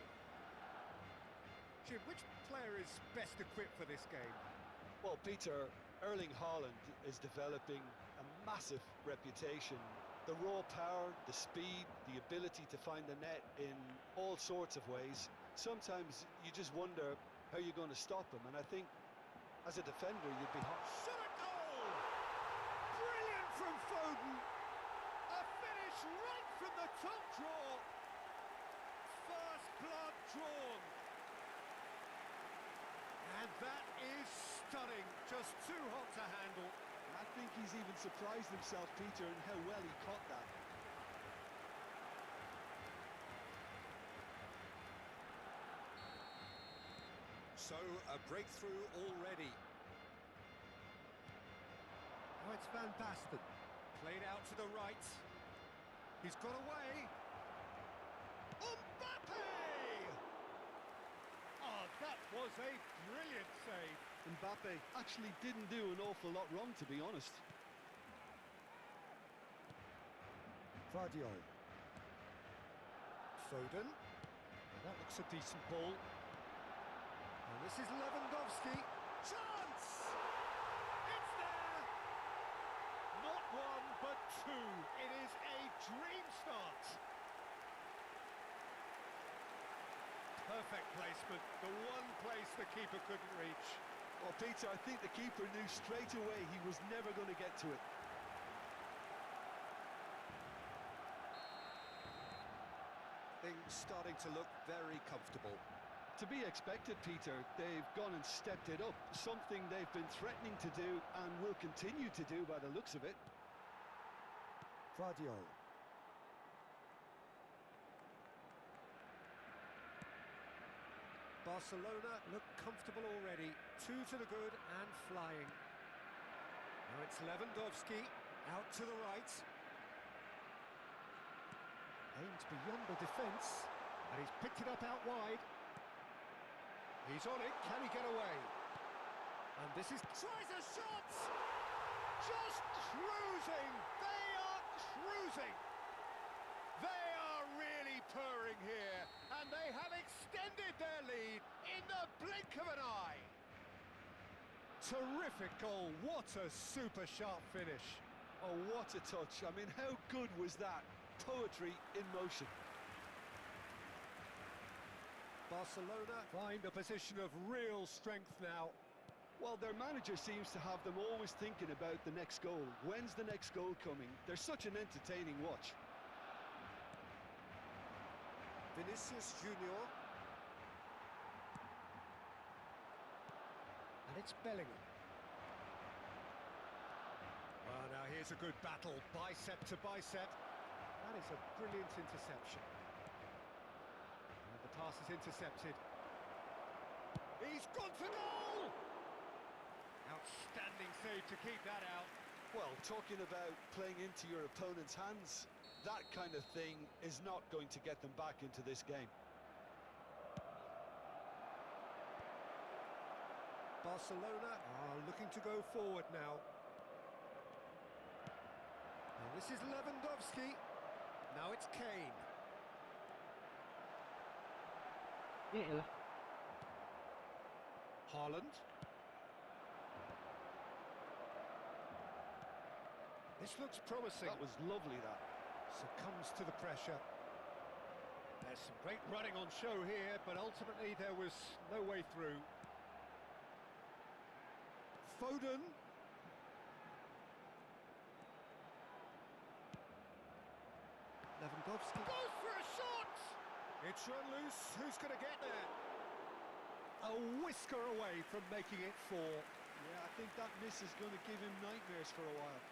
Jim, which player is best equipped for this game? Well, Peter, Erling Haaland is developing a massive reputation. The raw power, the speed, the ability to find the net in all sorts of ways. Sometimes you just wonder how you're going to stop him, and I think as a defender you'd be hot. Shot a goal! Brilliant from Foden! A finish right from the top draw! First blood drawn! And that is stunning, just too hot to handle. I think he's even surprised himself, Peter, in how well he caught that. So, a breakthrough already. Oh, it's Van Basten. Played out to the right. He's got away. Mbappe! Oh, that was a brilliant save. Mbappe actually didn't do an awful lot wrong, to be honest. Vardiol. Foden. That looks a decent ball. And this is Lewandowski. Chance! It's there! Not one, but two. It is a dream start. Perfect placement. The one place the keeper couldn't reach. Well, Peter, I think the keeper knew straight away he was never going to get to it. Things starting to look very comfortable. To be expected, Peter. They've gone and stepped it up, something they've been threatening to do and will continue to do by the looks of it. Vardiol. Barcelona look comfortable already. Two to the good and flying. Now it's Lewandowski out to the right. Aimed beyond the defence, and he's picked it up out wide. He's on it. Can he get away? And this is tries a shot. Just cruising. They are cruising. They are really purring here, and they have extended their lead in the blink of an eye. Terrific goal. What a super sharp finish. Oh, what a touch. I mean, how good was that? Poetry in motion. Barcelona find a position of real strength now. Well, their manager seems to have them always thinking about the next goal. When's the next goal coming? They're such an entertaining watch. Vinicius Junior. And it's Bellingham. Oh, now here's a good battle, bicep to bicep. That is a brilliant interception. And the pass is intercepted. He's gone for goal! Outstanding save to keep that out. Well, talking about playing into your opponent's hands, that kind of thing is not going to get them back into this game. Barcelona are looking to go forward now. And this is Lewandowski. Now it's Kane. Ya elah. Haaland. This looks promising. That was lovely, that. Succumbs to the pressure. There's some great running on show here, but ultimately there was no way through. Foden. Lewandowski goes for a shot! It's run loose. Who's going to get there? A whisker away from making it four. Yeah, I think that miss is going to give him nightmares for a while.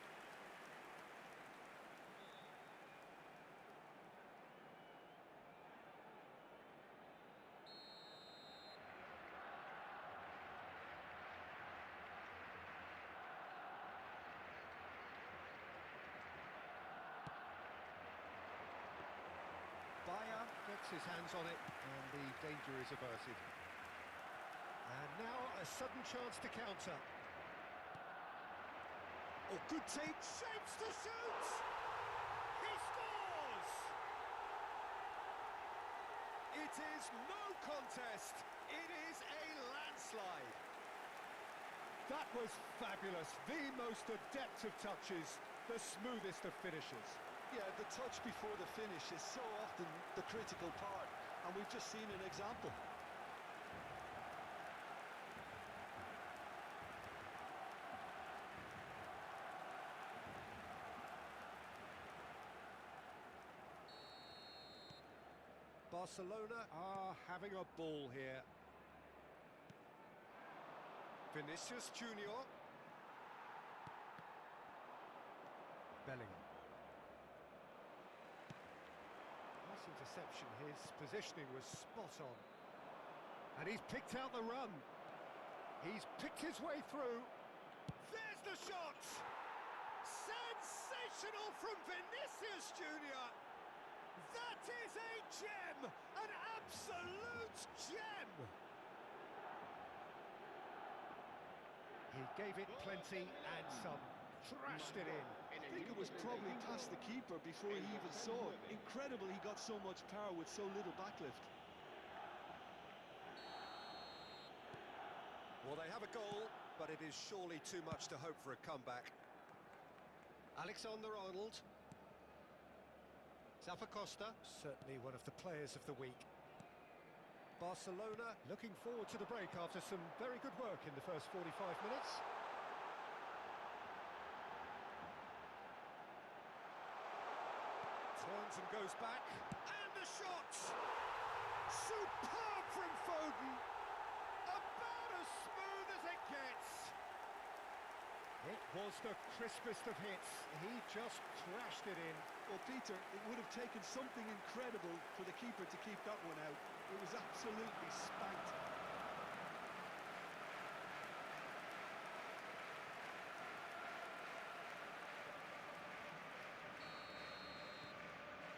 his hands on it, and the danger is averted. And now a sudden chance to counter. Oh, good take, shapes to shoot! He scores! It is no contest, it is a landslide. That was fabulous, the most adept of touches, the smoothest of finishes. Yeah, the touch before the finish is so often the critical part, and we've just seen an example. Barcelona are having a ball here. Vinicius Junior. Bellingham. Nice interception, his positioning was spot on. And he's picked out the run. He's picked his way through. There's the shot! Sensational from Vinicius Junior! That is a gem! An absolute gem! He gave it plenty and some. Trashed it in. I think it was probably past the keeper before he even saw it. Incredible he got so much power with so little backlift. Well, they have a goal, but it is surely too much to hope for a comeback. Alexander-Arnold. Zappacosta, certainly one of the players of the week. Barcelona looking forward to the break after some very good work in the first 45 minutes. Turns and goes back, and the shot! Superb from Foden! About as smooth as it gets! It was the crispest of hits. He just crashed it in. Well, Peter, it would have taken something incredible for the keeper to keep that one out. It was absolutely spanked.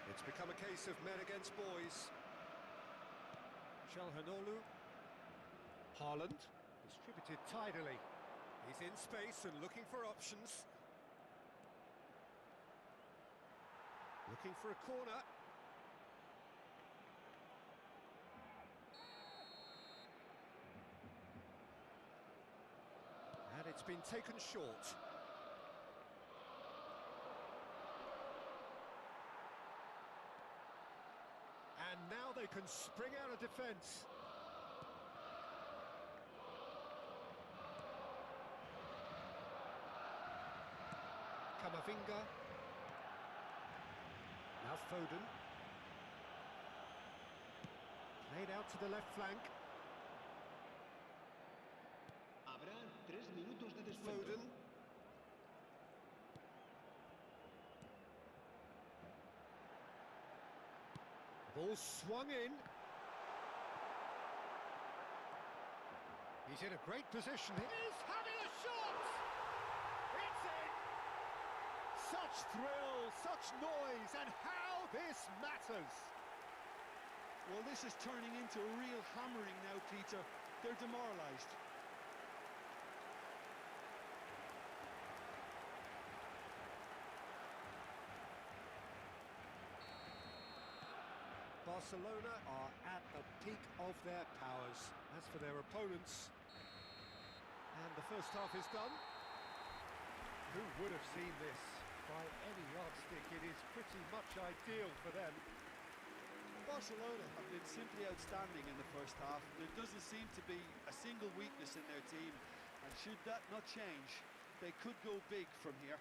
It's become a case of men against boys. Çalhanoğlu. Haaland, distributed tidily. He's in space and looking for options. Looking for a corner. And it's been taken short. And now they can spring out of defence. Camavinga. Now Foden. Played out to the left flank. Habrá 3 minutos de descuento. Foden. Ball swung in. He's in a great position. He's having a shot! It's in! Such thrill, such noise, and how this matters! Well, this is turning into a real hammering now, Peter. They're demoralised. Barcelona are at the peak of their powers. As for their opponents, and the first half is done. Who would have seen this? By any yardstick, it is pretty much ideal for them. Barcelona have been simply outstanding in the first half. There doesn't seem to be a single weakness in their team, and should that not change, they could go big from here.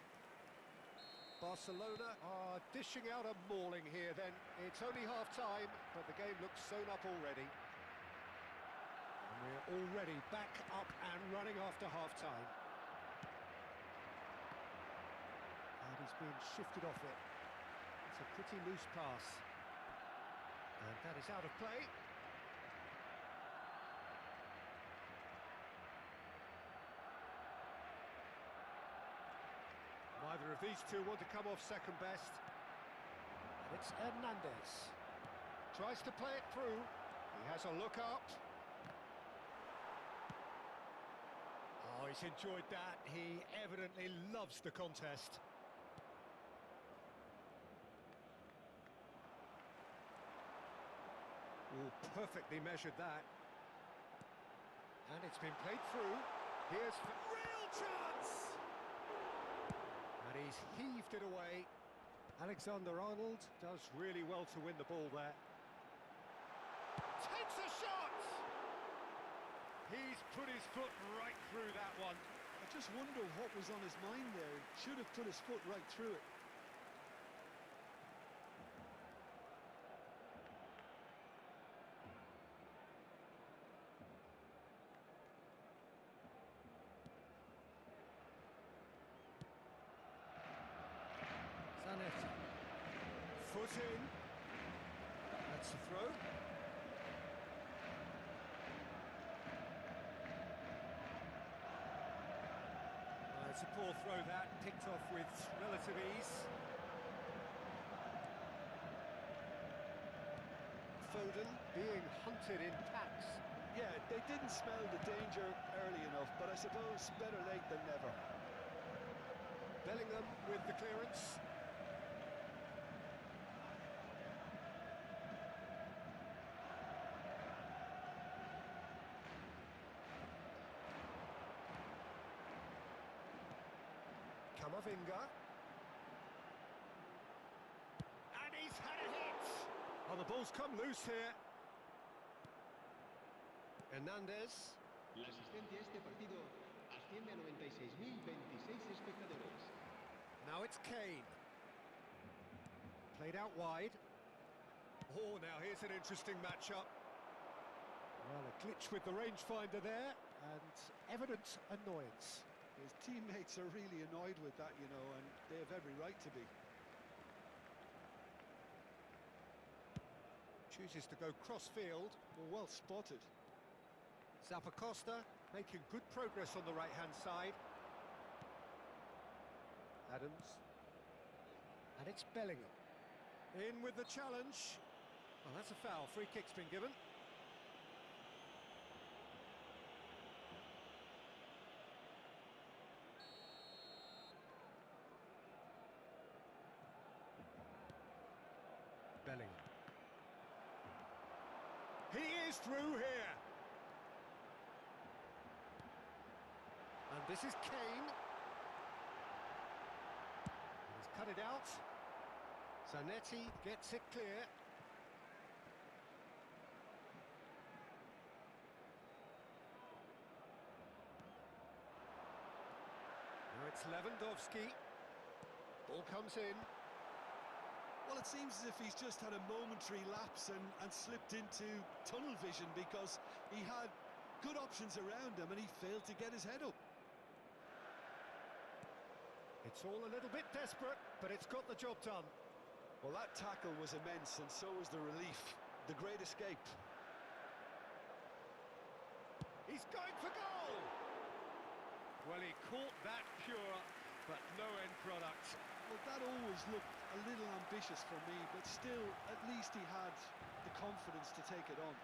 Barcelona are dishing out a mauling here then. It's only half-time, but the game looks sewn up already. And we're already back up and running after half-time. And he's been shifted off it. It's a pretty loose pass. And that is out of play. Neither of these two want to come off second best. And it's Hernandez. tries to play it through. He has a look up. Oh, he's enjoyed that. He evidently loves the contest. Oh, perfectly measured that. And it's been played through. Here's real chance! And he's heaved it away. Alexander-Arnold does really well to win the ball there. Takes a shot! He's put his foot right through that one. I just wonder what was on his mind there. Should have put his foot right through it. Foot in. That's a throw. It's a poor throw that, picked off with relative ease. Foden being hunted in packs. Yeah, they didn't smell the danger early enough, but I suppose better late than never. Bellingham with the clearance. Kamavinga. And he's had a hit! Oh, the ball's come loose here. Hernandez. La asistencia a este partido asciende a 96.026 espectadores. Now it's Kane. Played out wide. Oh, now here's an interesting matchup. Well, a glitch with the rangefinder there, and evident annoyance. His teammates are really annoyed with that, you know, and they have every right to be. Chooses to go cross-field. Well spotted. Zappacosta making good progress on the right-hand side. Adams. And it's Bellingham. In with the challenge. Well, that's a foul. Free kick's been given. Bellingham. He is through here. And this is Kane. He's cut it out. Zanetti gets it clear. Now it's Lewandowski. Ball comes in. Well, it seems as if he's just had a momentary lapse and slipped into tunnel vision because he had good options around him and he failed to get his head up. It's all a little bit desperate, but it's got the job done. Well, that tackle was immense, and so was the relief. The great escape. He's going for goal! Well, he caught that pure, but no end product. Well, that always looked a little ambitious for me, but still, at least he had the confidence to take it on.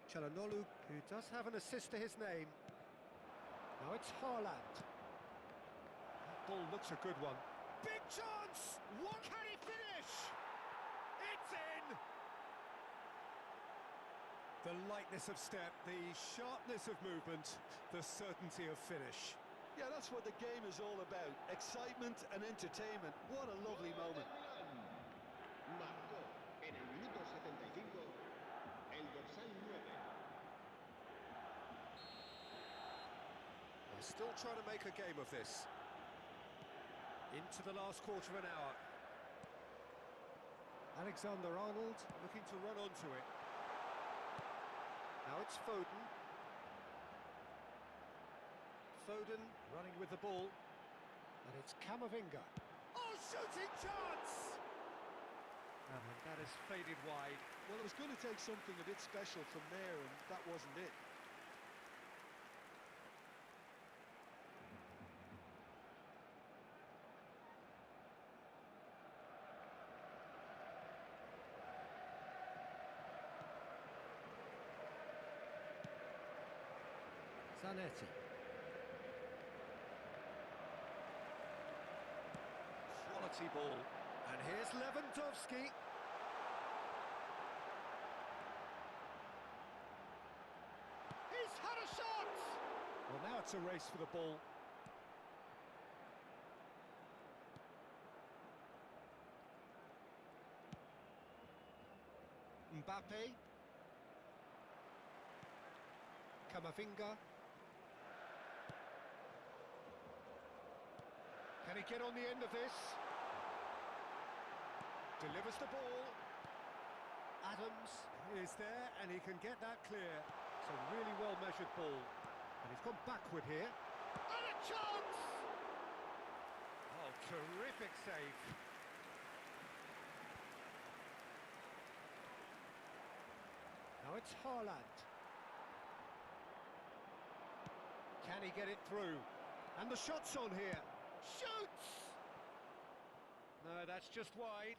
Çalhanoğlu, who does have an assist to his name. Now it's Haaland. That ball looks a good one. Big chance! What can he finish? It's in! The lightness of step, the sharpness of movement, the certainty of finish. Yeah, that's what the game is all about. Excitement and entertainment. What a lovely moment. Marcó en el minuto 75 el dorsal 9. They're still trying to make a game of this. Into the last quarter of an hour. Alexander-Arnold looking to run onto it. Now it's Foden. Foden running with the ball. And it's Kamavinga. Oh, shooting chance! that has faded wide. Well, it was going to take something a bit special from there, and that wasn't it. Zanetti. Quality ball. And here's Lewandowski. He's had a shot! Well, now it's a race for the ball. Mbappe. Camavinga. Can he get on the end of this? Delivers the ball. Adams is there and he can get that clear. It's a really well-measured ball. And he's gone backward here. And a chance! Oh, terrific save. Now it's Haaland. Can he get it through? And the shot's on here. Shoots! No, that's just wide.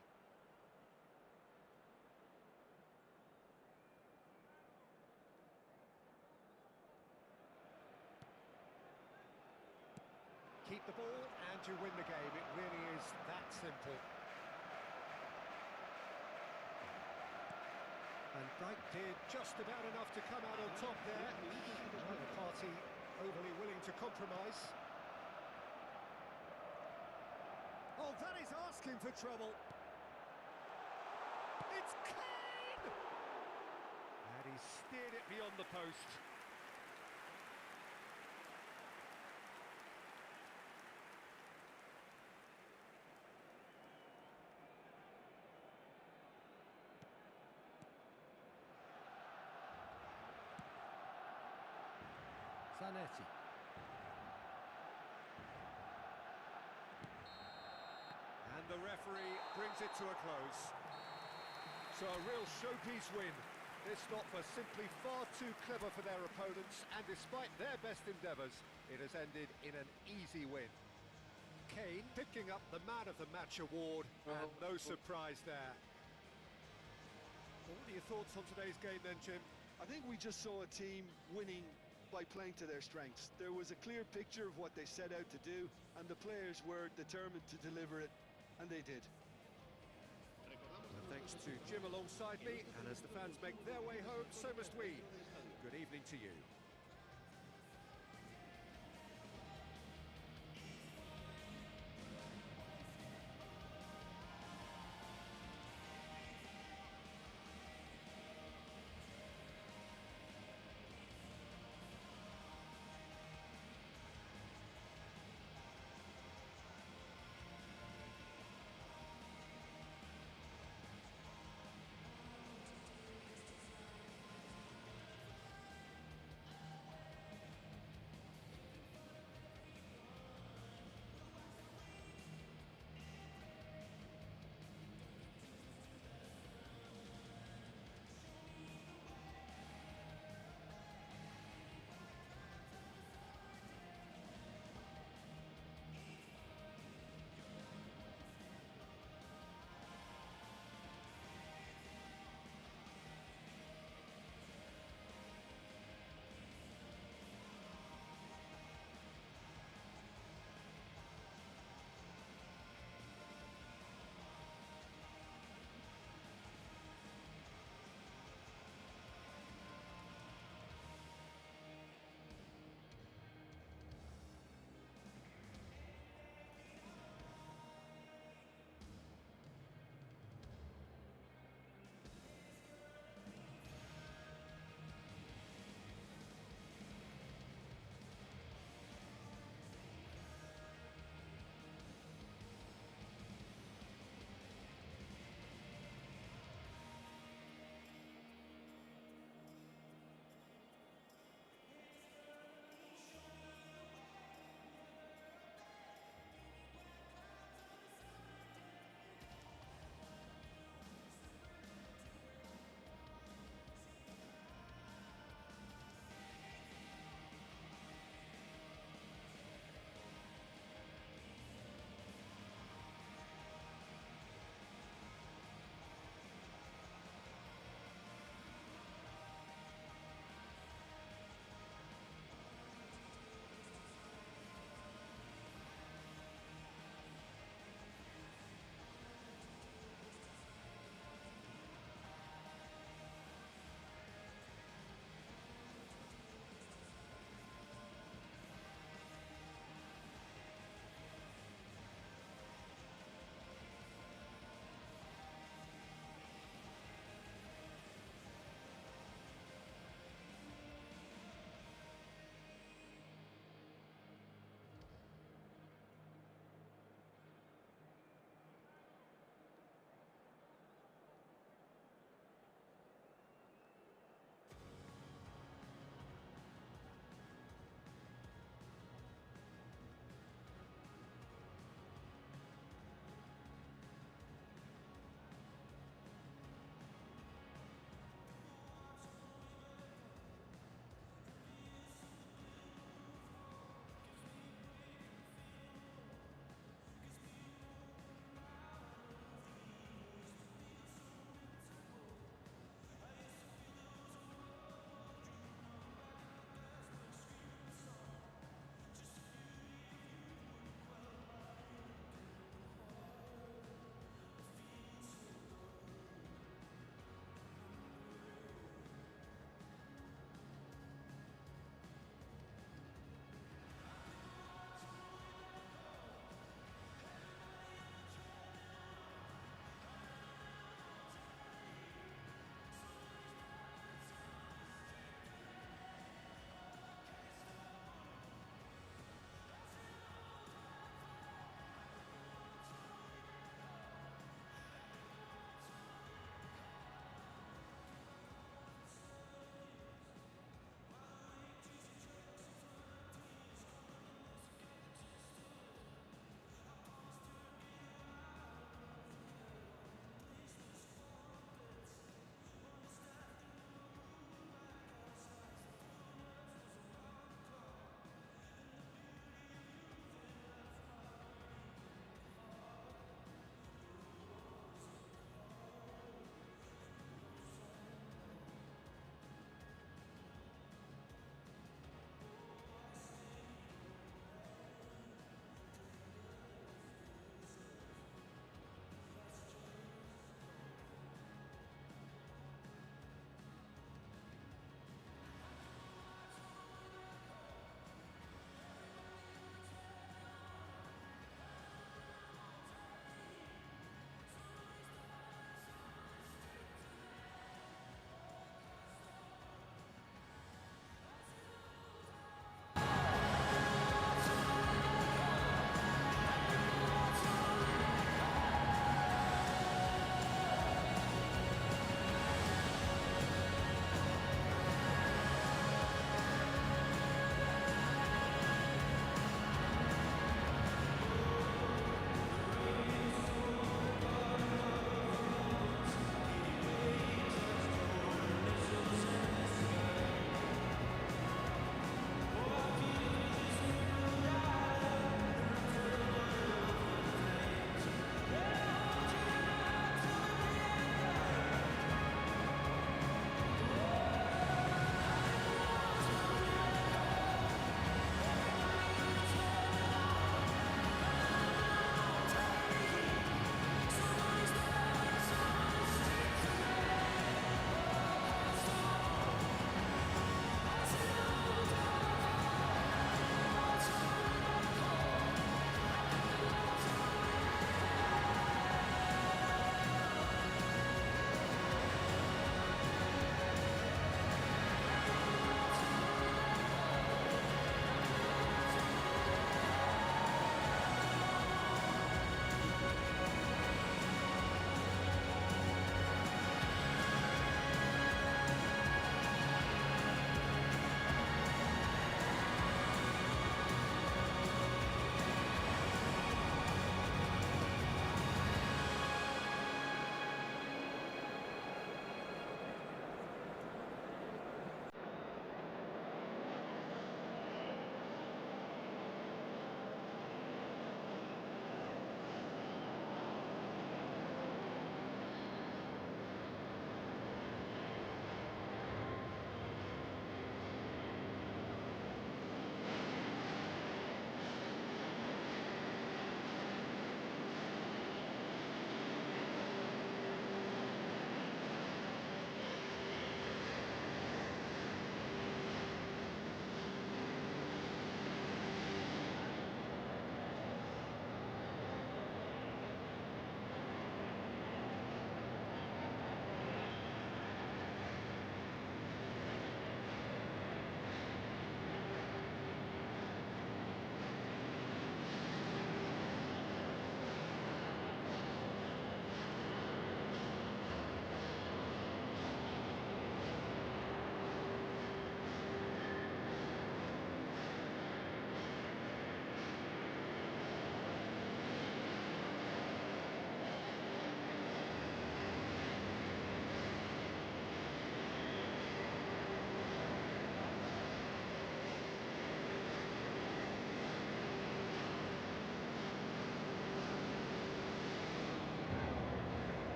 Keep the ball and you win the game. It really is that simple. And Brighton did just about enough to come out on top there. Neither party overly willing to compromise. Oh, that is asking for trouble. It's Kane! And he steered it beyond the post. Zanetti. And the referee brings it to a close. So a real showpiece win. This not for simply far too clever for their opponents, and despite their best endeavours, it has ended in an easy win. Kane picking up the Man of the Match award, and no surprise there. Well, what are your thoughts on today's game then, Jim? I think we just saw a team winning by playing to their strengths. There was a clear picture of what they set out to do, and the players were determined to deliver it, and they did. And thanks to Jim alongside me, and as the fans make their way home, so must we. Good evening to you.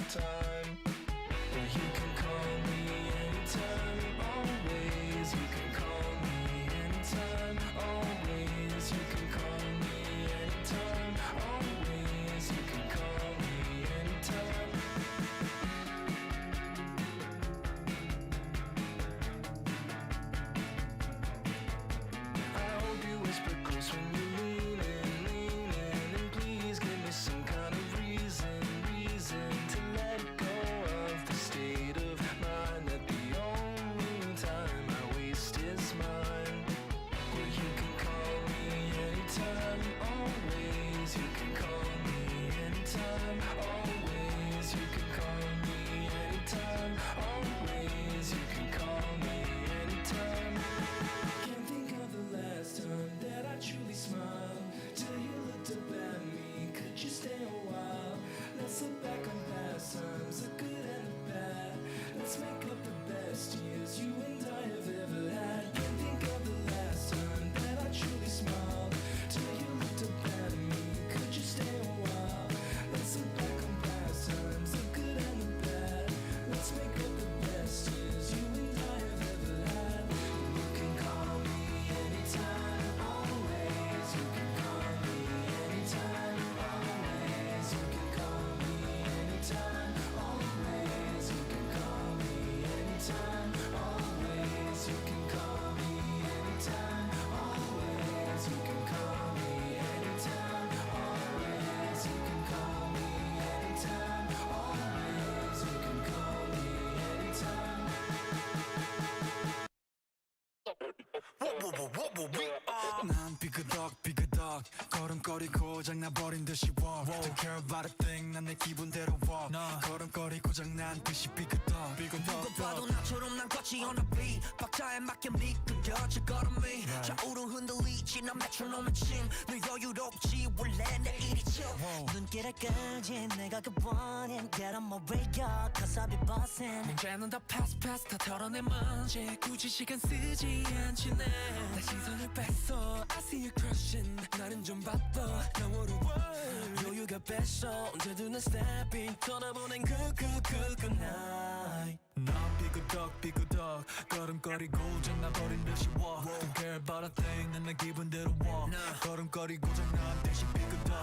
time. But you can call me anytime, always. You can call me anytime, always. You can call me anytime, always. You can call me anytime. I hope you whisper close when you lean in, and please give me some kind of reason to let go of the state of mind that the only time I waste is mine. Well, you can call me anytime, always. You can call me anytime, always. You can call me anytime, always. You can call me anytime. Can't think of the last time that I truly smiled till you looked up at me. Could you stay a while? Let's look back on past times, the good and the bad. Let's make up the best years you and I have ever had. Can't think of the last time that I truly smiled till you looked up at me. Could you stay a while? Let's look back on past times, the good and the bad. Let's make up the best years you and I have ever had. You can call me anytime, always. You can call me anytime, always. You can call me anytime, always. You can call me anytime, always. You can call me anytime, always. You can call me anytime, always. You can call me anytime, always. You can call me anytime. 난 삐그덕 걸음걸이 고장나버린 듯이 walk Don't care about a thing 난 내 기분대로 walk 걸음걸이 고장난 듯이 삐그덕 누가 봐도 나처럼 난 걷지 on a beat 박자에 맞게 미끄러질 걸음이 좌우로 흔들리지 난 메트로놈의 침늘 여유롭지 원래 내 일이 chill 눈길을 끌지 내가 그 원인 Get on my radar cause I be bossing 문제는 다 pass 다 털어내만지 굳이 시간 쓰지 않지 내 시선을 뺐어 I see you crushing 나는 좀 바빠 Now what a world 여유가 뺐어 언제든 난 stepping 떠나보낸 good night 난 삐그덕 걸음걸이 고장나버린 듯이 walk Don't care about a thing 난 내 기분대로 walk 걸음걸이 고장난 듯이 삐그덕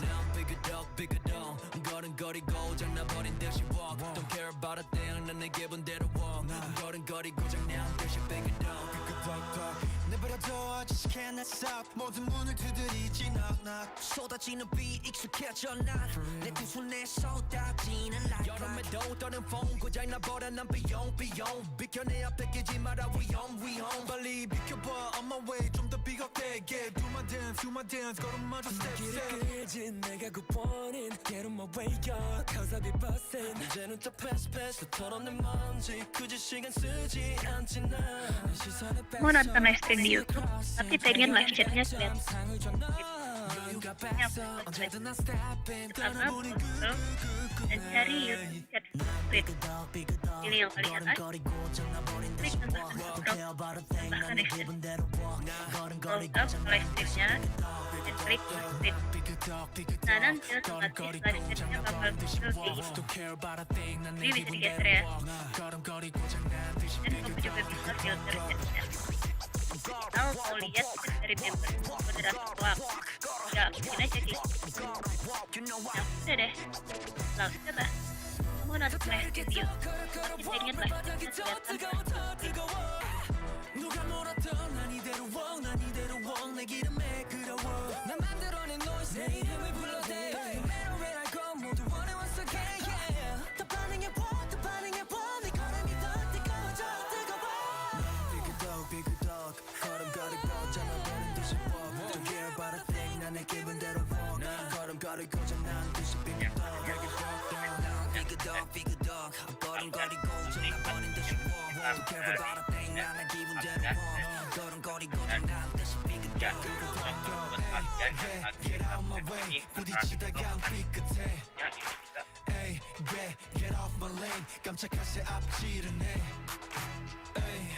난 삐그덕 걸음걸이 고장나버린 듯이 walk Don't care about a thing 난 내 기분대로 walk 걸음걸이 고장난 듯이 삐그덕 내버려둬 아저씨게 날 stop 모든 문을 두드리지 knock 쏟아지는 비 익숙해져 난내 두 손에 쏟아지는 light 여름에도 떠는 폰 고장나버려 난 비용 비켜내 앞에 끼지 마라 위험 빨리 비켜봐 on my way 좀 더 비겁되게 Do my dance 걸음마저 step 끌지 내가 구원인 Get on my way up cause I be bustin' 이제는 또 pass 다 털어낸 먼지 굳이 시간 쓰지 않지 난 시선을 Mau nonton live stream di YouTube, tapi pengen live chatnya lihat dan cari YouTube chat stream. Pilih yang paling atas, klik tentang tambahkan extension. Scroll up live streamnya dan klik stream. Nah nanti otomatis live chatnya bakal muncul kayak gitu. Jadi bisa digeser ya. Dan kamu juga bisa filter chatnya. Kalau mau lihat dari member moderator doang, ya mungkin aja gitu. Nah udah deh, lalu coba mau nonton live video, kita ingin live video 누가 몰았던 난 이대로 walk 난 이대로 walk 내 기름에 그려워 난 만들어낸 noise 내 이름을 불러대 Where I go 모두 원해 once again yeah 더 반응해봐 네 걸음이 더 뜨거워져 삐그덕 걸음걸이 고장나버린 듯이 walk Don't care about a thing 난 내 기분대로 walk 걸음걸이 고장난 듯이 삐그덕 걸음걸이 고장나버린 듯이 walk Don't care about a thing 난 내 기분대로 walk 걸음걸이 고장난 듯이 삐그덕 Get out my way 부딪히다가 삐끗해 Ay, get off my lane 깜짝할 새 앞지르네 Ay,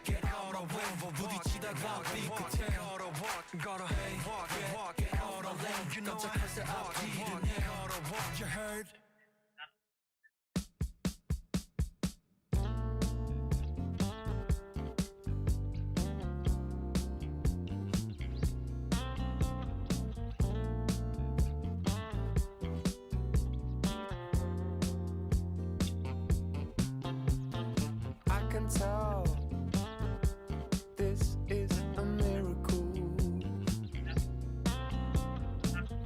get out of way 부딪히다가 삐끗해 Get out of lane 깜짝할 새 앞지르네 You heard can tell this is a miracle.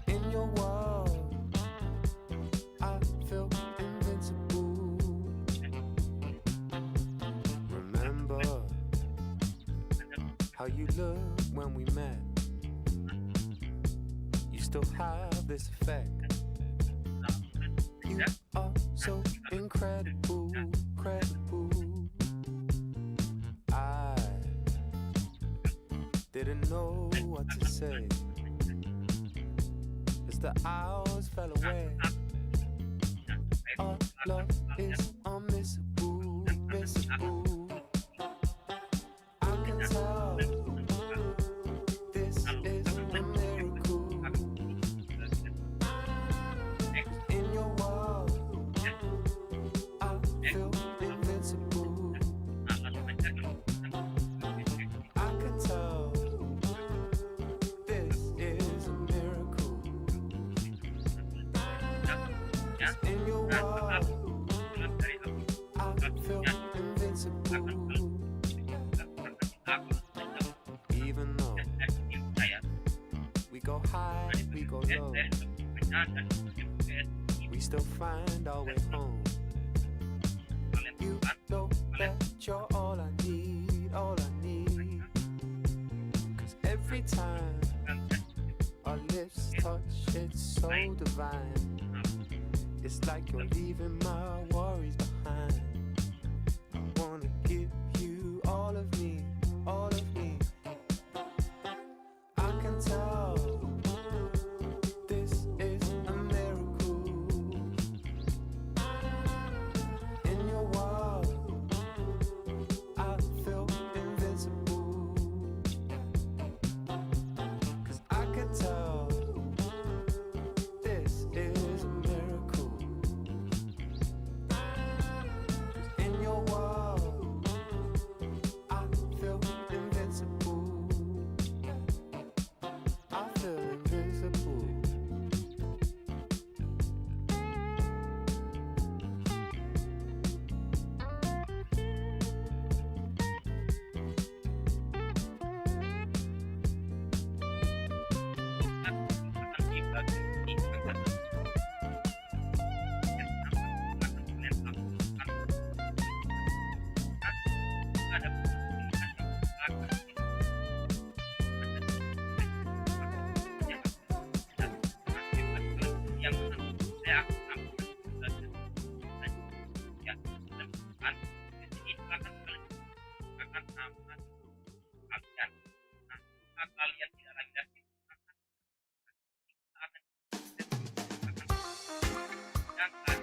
In your world, I feel invincible. Remember how you looked when we met. You still have this effect. You are so incredible, credible. I didn't know what to say as the hours fell away. Our love is unmissable, missable. I can tell this is a miracle. In your world, I feel invincible. I can tell this is a miracle. In your world, I feel invincible. Even though we go high, we go low, we still find our way home. You know that you're all I need, all I need. 'Cause every time our lips touch, it's so divine. It's like you're leaving my worries behind. I wanna give you all of me, all of me. I can tell this is a miracle. In your world, I feel invincible. 'Cause I can tell this is a miracle. 'Cause in your world, I feel invincible. I feel invisible.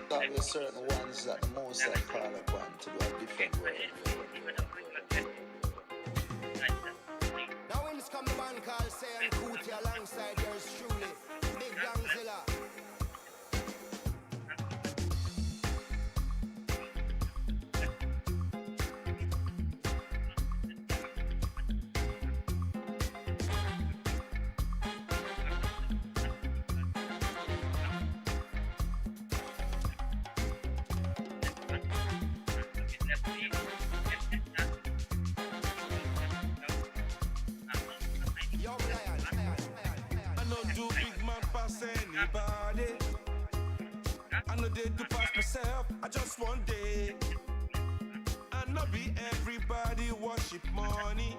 There are certain ones that the most I call upon to do a different work. Now in this come the man called Sayan Kuti alongside yours truly, Big Gangzilla. I know do big man pass anybody. I know they do pass myself. I just one day. I know be everybody worship money.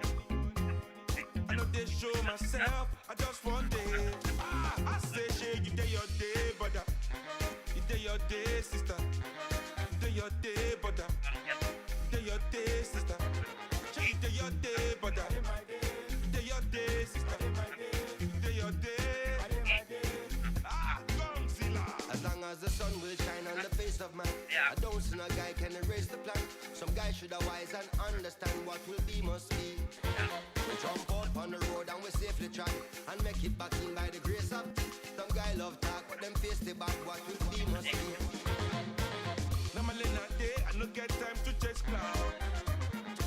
I know they show myself. I just one day. I say, shey, you day your day, brother. You day your day, sister. You day your day, brother. You day your day, sister. Shey, you day your day, brother. You day your day, sister. You day your day. As long as the sun will shine on the face of man, I don't see no guy can erase the plan. Some guy should have wise and understand what will be must be. We jump out on the road and we safely track and make it back in by the grace of. Some guy love talk, but them face the back what will be must be. Now my late night day, I no get time to chase cloud.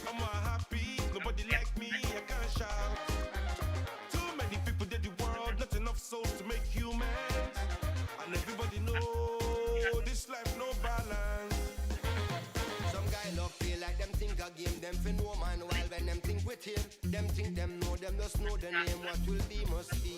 I'm more happy, nobody like me, I can't shout. Too many people did the world, not enough souls to make humans. And everybody know this life no balance. Some guy love feel like them think again. game, them fi know man while when them think with him. Them think them know, them just know the name. What will be must be.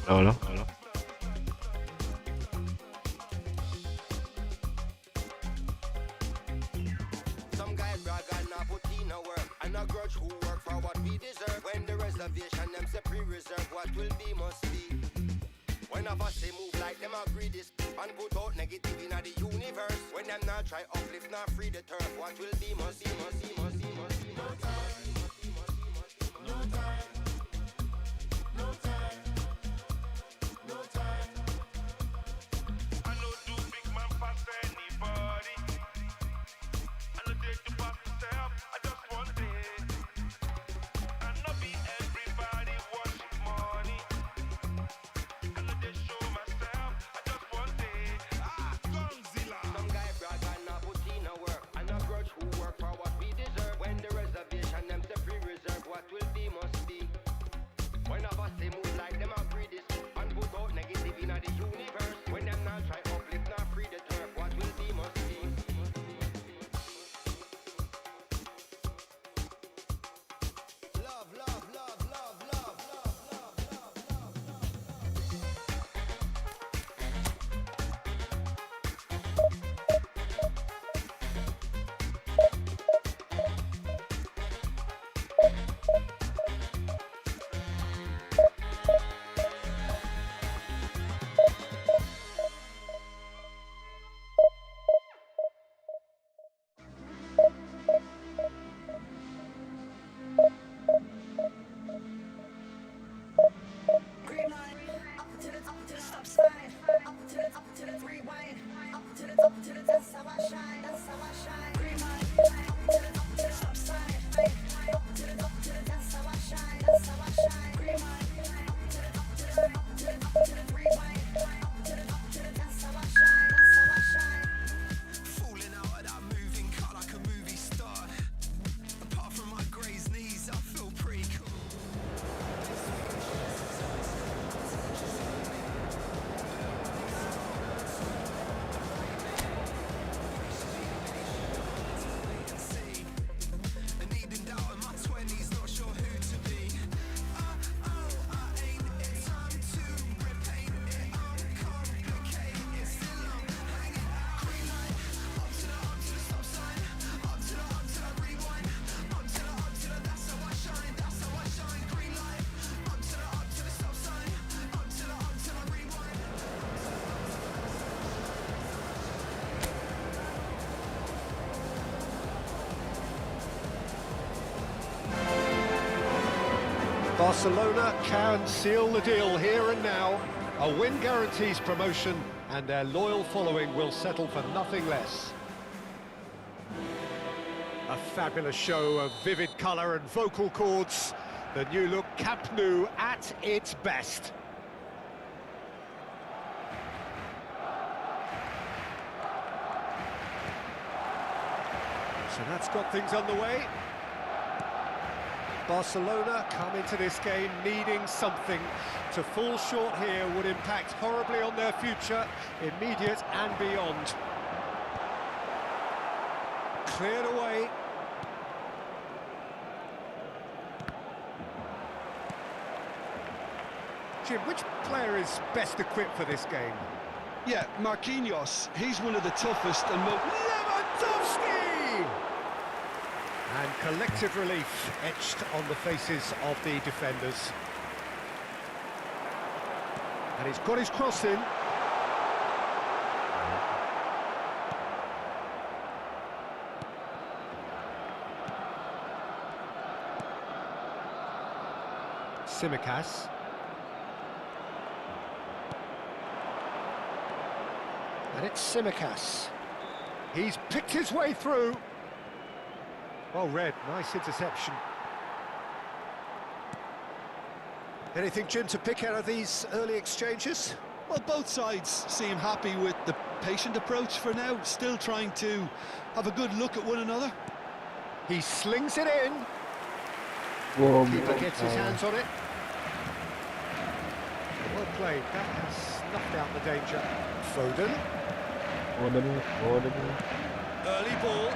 Hola. Some guy brag and not put in a work, and a grudge who work for what we deserve. When the reservation them say pre-reserve, what will be must be. When of us say move like them agree this, and put out negative in the universe. When them not try uplift, not free the turf, what will be must be, must be, must be, must be. No time, no time, no time, no time. I know do big man pass anybody. I know they to pass myself. I just want it. I know be everybody worship money. I know they show myself. I just want it. Gonzilla. Some guy brag and not put in a work, and a grudge who work for what we deserve. When the reservation them say pre-reserve, what will be must be. When of us say move like them agree this, and put out negative in the universe. When them not try uplift, not free the turf, what will be must be. Love, love, love, love, love, love, love, love, love. Green line, up to the stop sign, up to the rewind, up to the that's how I shine, that's how I shine. Green line, up to the stop sign, up to the that's how I shine, that's how I shine. Green line, up to the rewind, up to the that's how I shine, that's how I shine. Falling out of that moving car like a movie star. Apart from my grazed knees, I feel pretty cool. And even doubt in my 20s, not sure who to be. I ain't it time to repaint it, uncomplicate it. Still I'm hanging green light, up to the stop sign, up to the rewind, up to the that's how I shine, that's how I shine. Green light, up to the stop sign, up to the rewind. Barcelona can seal the deal here and now. A win guarantees promotion, and their loyal following will settle for nothing less. A fabulous show of vivid colour and vocal cords. The new look Camp Nou at its best. So that's got things underway. Barcelona come into this game needing something. To fall short here would impact horribly on their future, immediate and beyond. Cleared away. Jim, which player is best equipped for this game? Yeah, Marquinhos. He's one of the toughest and most... Lewandowski! And collective relief etched on the faces of the defenders. And he's got his cross in. Tsimikas. And it's Tsimikas. He's picked his way through. Well read, nice interception. Anything, Jim, to pick out of these early exchanges? Well, both sides seem happy with the patient approach for now, still trying to have a good look at one another. He slings it in. Whoa, Keeper gets his hands on it. Well played, that has snuffed out the danger. Foden. Early ball.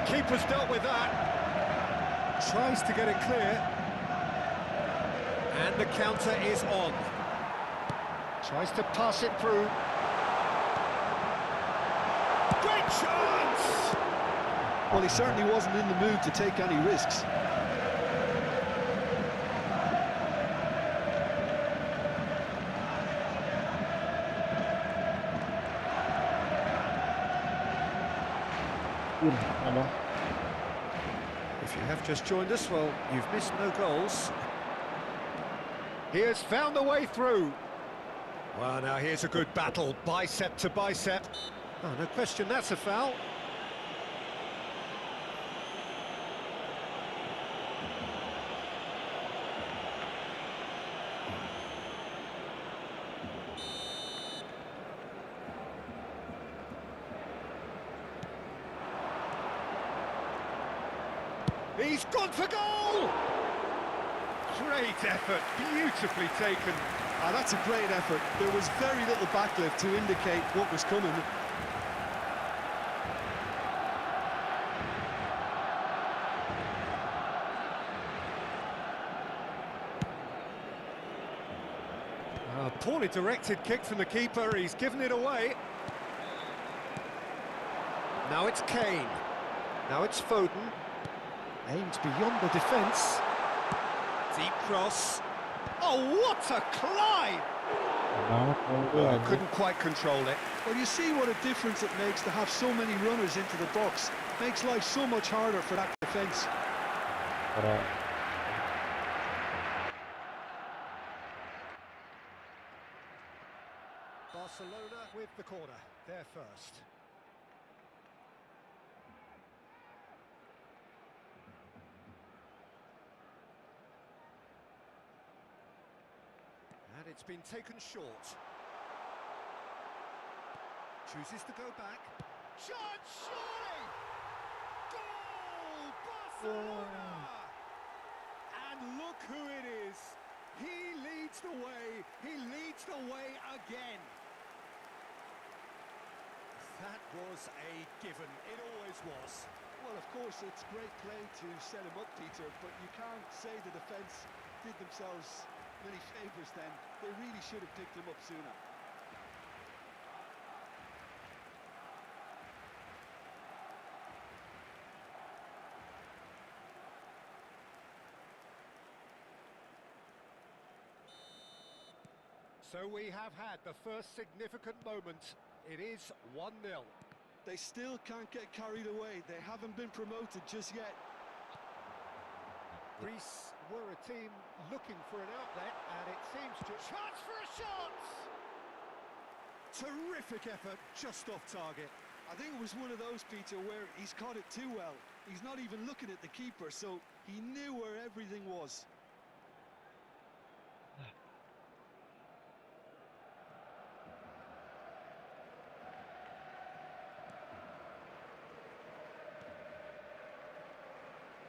Keeper's dealt with that. Tries to get it clear. And the counter is on. Tries to pass it through. Great chance! Well, he certainly wasn't in the mood to take any risks. If you have just joined us, well, you've missed no goals. He has found the way through. Well, now here's a good battle, bicep to bicep. Oh, no question, that's a foul. He's gone for goal! Great effort, beautifully taken. Ah, that's a great effort. There was very little backlift to indicate what was coming. A poorly directed kick from the keeper, he's given it away. Now it's Kane. Now it's Foden. Aimed beyond the defence. Deep cross. Oh, what a climb! Couldn't quite control it. Well, you see what a difference it makes to have so many runners into the box. Makes life so much harder for that defence. Barcelona with the corner, they're first. And it's been taken short. Chooses to go back. Chance, surely! Goal! Barcelona! And look who it is. He leads the way. He leads the way again. That was a given. It always was. Well, of course, it's great play to set him up, Peter, but you can't say the defence did themselves many favours then. They really should have picked him up sooner. So we have had the first significant moment. It is 1-0. They still can't get carried away. They haven't been promoted just yet. Greece were a team looking for an outlet, and it seems to... Chance for a shot! Terrific effort, just off target. I think it was one of those, Peter, where he's caught it too well. He's not even looking at the keeper, so he knew where everything was.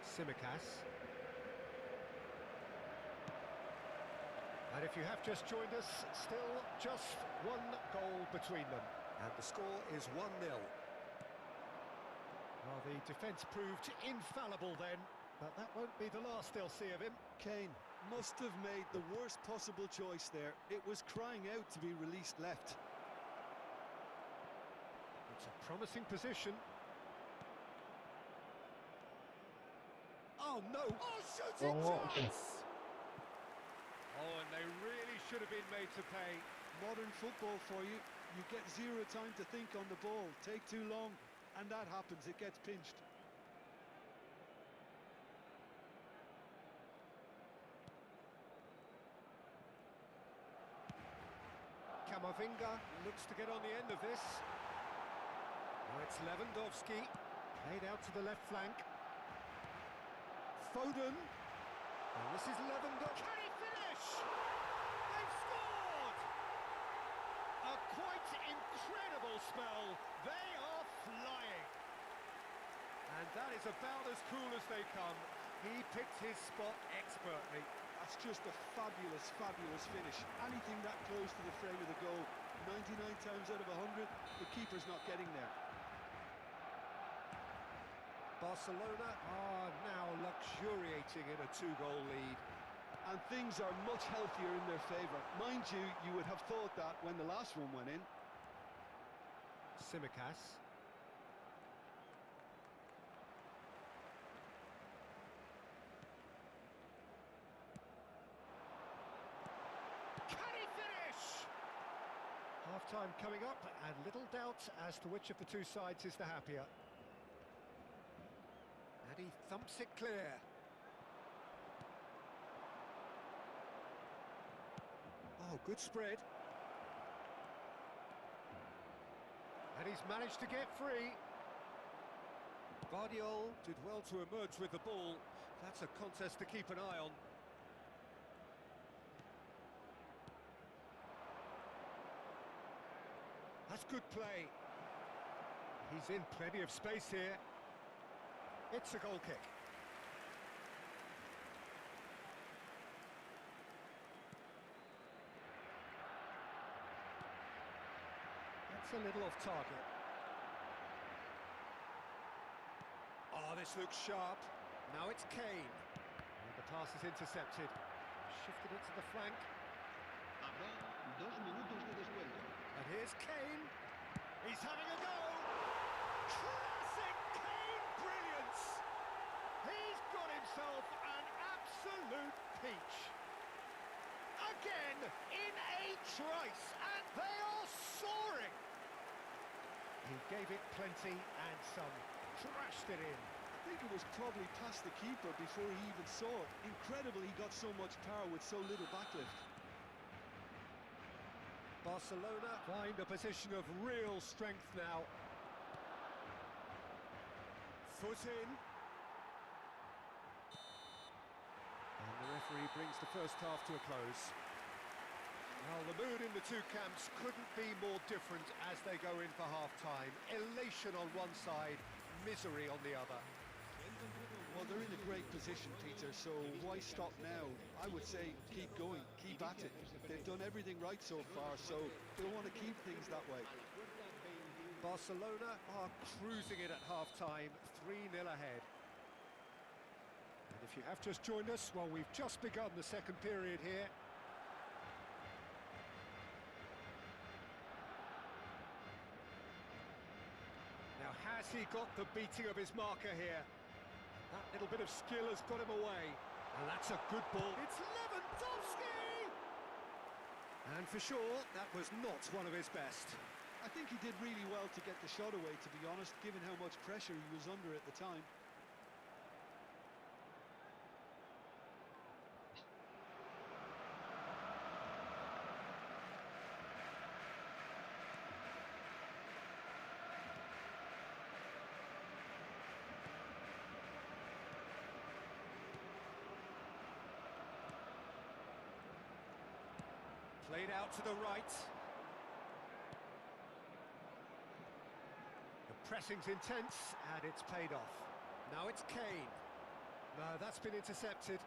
Tsimikas. And if you have just joined us, still just one goal between them. And the score is 1-0. Well, the defence proved infallible then, but that won't be the last they'll see of him. Kane must have made the worst possible choice there. It was crying out to be released left. It's a promising position. Oh, no! Oh, shooting chance! Oh, and they really should have been made to pay. Modern football for you. You get zero time to think on the ball. Take too long, and that happens. It gets pinched. Camavinga looks to get on the end of this. Now it's Lewandowski, played out to the left flank. Foden, and this is Lewandowski. Can he finish? They've scored! A quite incredible spell. They are flying. And that is about as cool as they come. He picked his spot expertly. That's just a fabulous, fabulous finish. Anything that close to the frame of the goal, 99 times out of 100, the keeper's not getting there. Barcelona are now luxuriating in a 2-goal lead. And things are much healthier in their favour. Mind you, you would have thought that when the last one went in. Tsimikas. Can he finish? Half-time coming up, and little doubt as to which of the two sides is the happier. And he thumps it clear. Oh, good spread. And he's managed to get free. Guardiola did well to emerge with the ball. That's a contest to keep an eye on. That's good play. He's in plenty of space here. It's a goal kick. That's a little off target. Oh, this looks sharp. Now it's Kane. And the pass is intercepted. Shifted it to the flank. And here's Kane. He's having a go. Classic Kane brilliance. He's got himself an absolute peach. Again, in a trice, and they are soaring. He gave it plenty and some. Trashed it in. I think it was probably past the keeper before he even saw it. Incredible he got so much power with so little backlift. Barcelona find a position of real strength now. Foot in. And the referee brings the first half to a close. Well, the mood in the two camps couldn't be more different as they go in for half-time. Elation on one side, misery on the other. Well, they're in a great position, Peter, so why stop now? I would say keep going, keep at it. They've done everything right so far, so they'll want to keep things that way. Barcelona are cruising it at half-time, 3-0 ahead. And if you have just joined us, well, we've just begun the second period here. Now, has he got the beating of his marker here? That little bit of skill has got him away. And that's a good ball. It's Lewandowski! And for sure, that was not one of his best. I think he did really well to get the shot away, to be honest, given how much pressure he was under at the time. Played out to the right. The pressing's intense, and it's paid off. Now it's Kane. No, that's been intercepted.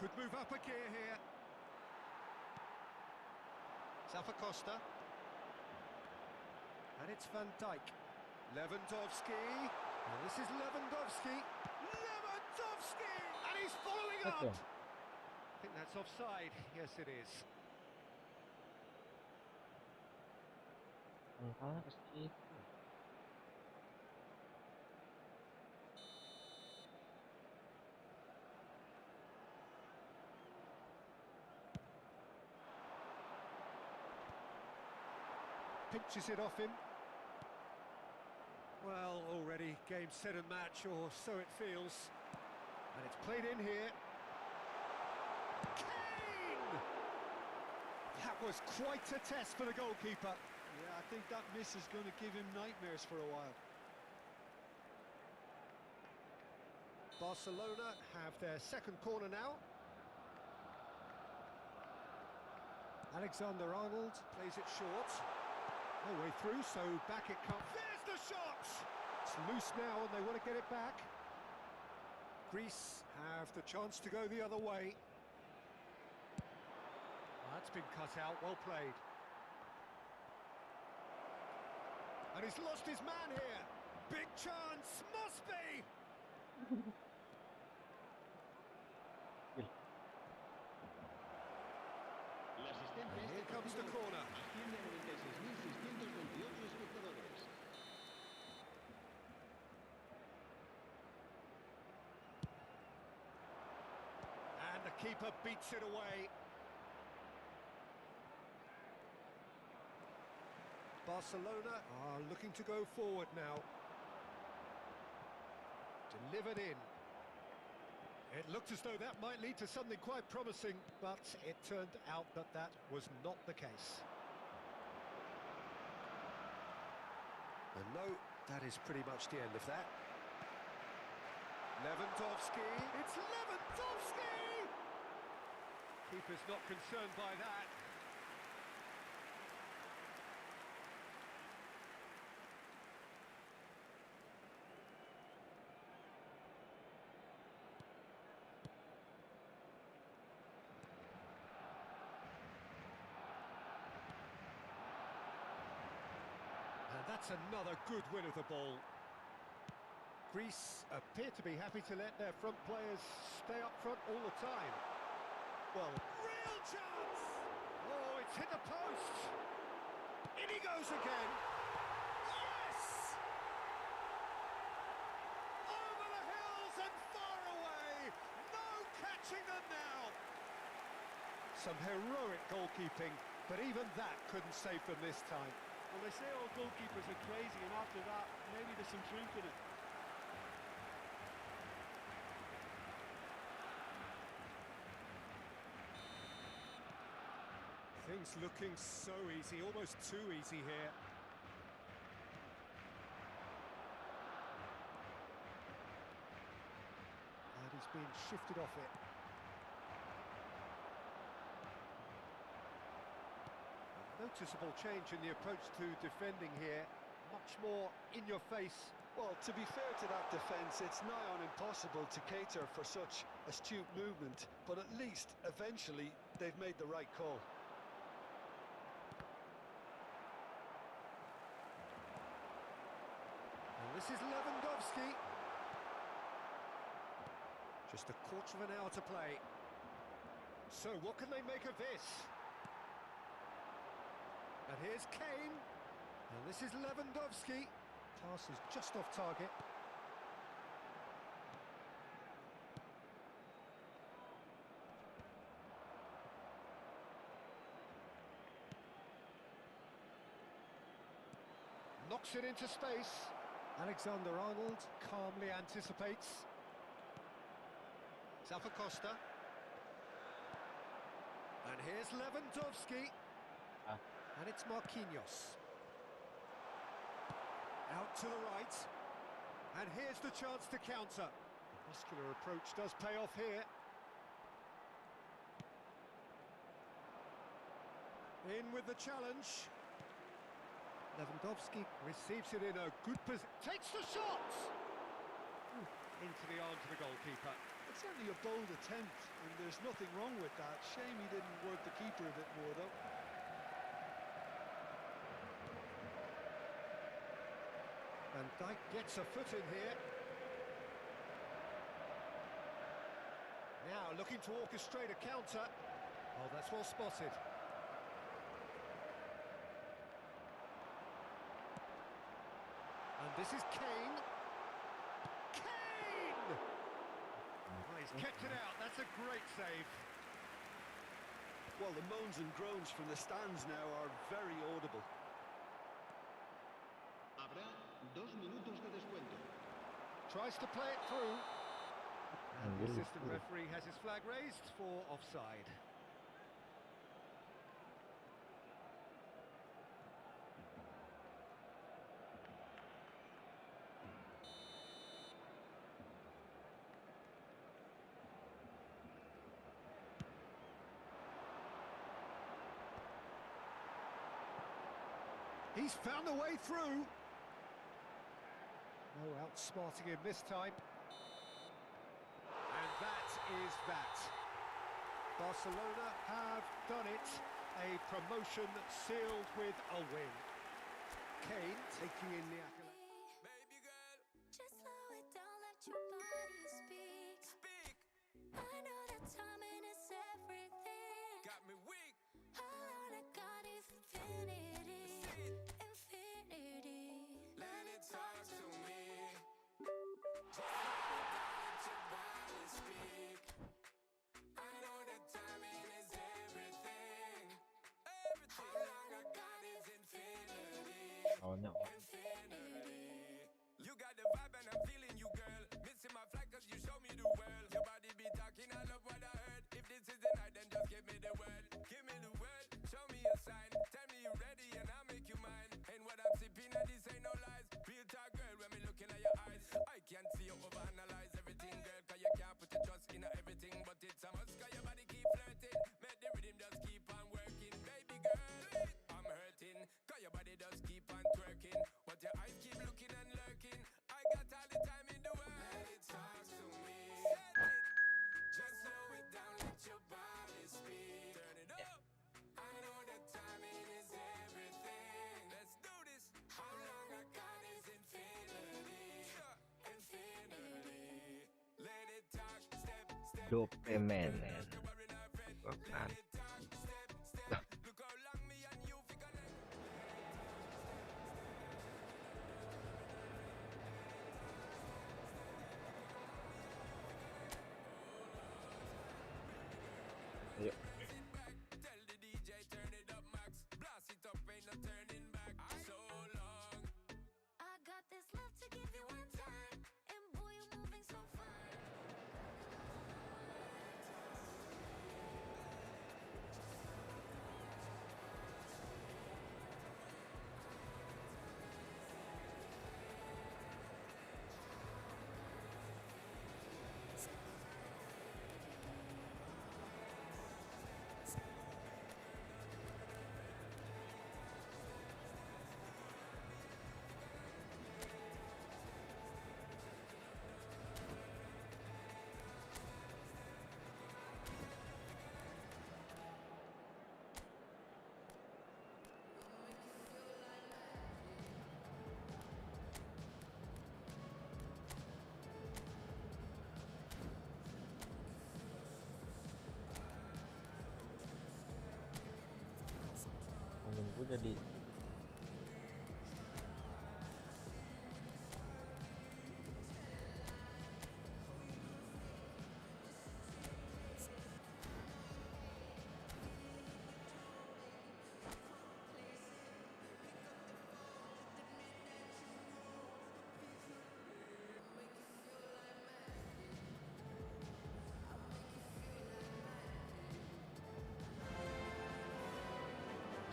Could move up a gear here. Zappacosta. And it's Van Dijk. Lewandowski. And this is Lewandowski. Lewandowski! And he's following up! Okay. I think that's offside. Yes, it is. Harus gitu. Pinches it off him. Well, already game, set and match, or so it feels. And it's played in here. Kane! That That was quite a test for the goalkeeper. Yeah, I think that miss is going to give him nightmares for a while. Barcelona have their second corner now. Alexander-Arnold plays it short. No way through, so back it comes. There's the shot! It's loose now and they want to get it back. Greece have the chance to go the other way. That's been cut out, well played. And he's lost his man here. Big chance, must be! And here comes the corner. And the keeper beats it away. Barcelona are looking to go forward now. Delivered in. It looked as though that might lead to something quite promising, but it turned out that that was not the case. And no, that is pretty much the end of that. Lewandowski, it's Lewandowski! Keeper's not concerned by that. That's another good win of the ball. Greece appear to be happy to let their front players stay up front all the time. Well, real chance! Oh, it's hit the post! In he goes again! Yes! Over the hills and far away! No catching them now! Some heroic goalkeeping, but even that couldn't save them this time. Well, they say all goalkeepers are crazy, and after that, maybe there's some truth in it. Things looking so easy, almost too easy here. And he's been shifted off it. Noticeable change in the approach to defending here, much more in your face. Well, to be fair to that defence, it's nigh on impossible to cater for such astute movement, but at least, eventually, they've made the right call. And this is Lewandowski. Just a quarter of an hour to play. So, what can they make of this? And here's Kane, and this is Lewandowski. Pass is just off target. Knocks it into space. Alexander-Arnold calmly anticipates. Costa. And here's Lewandowski. And it's Marquinhos. Out to the right. And here's the chance to counter. The muscular approach does pay off here. In with the challenge. Lewandowski receives it in a good position. Takes the shot! Into the arms of the goalkeeper. It's certainly a bold attempt, and there's nothing wrong with that. Shame he didn't work the keeper a bit more, though. And Dijk gets a foot in here. Now looking to orchestrate a counter. Oh, that's well spotted. And this is Kane. Kane! Oh, he's kept it out. That's a great save. Well, the moans and groans from the stands now are very audible. Tries to play it through. And the assistant referee has his flag raised for offside. He's found a way through. No outsmarting him this time. And that is that. Barcelona have done it. A promotion sealed with a win. Kane taking in the accolade. Baby girl, Just slow it down, let your body speak. speak. I know that timing is everything. Got me weak. All I got is infinity. Infinity. Let it talk to me. Just slow it down, let your body speak. I know that timing is everything. Everything. All I got is infinity. Infinity. You got the vibe and I'm feeling you, girl. Missing my flight cause you show me the world. Your body be talking, I love what I heard. If this is the night, then just give me the word. Give me the word, show me a sign. Tell me you're ready and I'll make you mine. And what I'm sipping and this ain't no lies. Real talk, girl, when me looking at your eyes. I can't see you overanalyze everything, girl. Cause you can't put your trust in everything. But it's a must cause your body keep flirting. Make the rhythm just keep on working. Baby girl, I'm hurting. Cause your body just keep on twerking. But your eyes keep looking and lurking. I got all the time in the world. Let it talk to me. Just slow it down, let your body speak. Turn it up. I know that timing is everything. Let's do this. How long I got is infinity. Infinity. Let it talk, step, step. รูปเป็นแมน Let it talk, step, step. Look how long me and you fi connect. เยอะ Tell the DJ turn it up max. Blast it up, ain't no turning back. So long. I got this love to give you one time. And boy, you're moving so fine. Menunggu jadi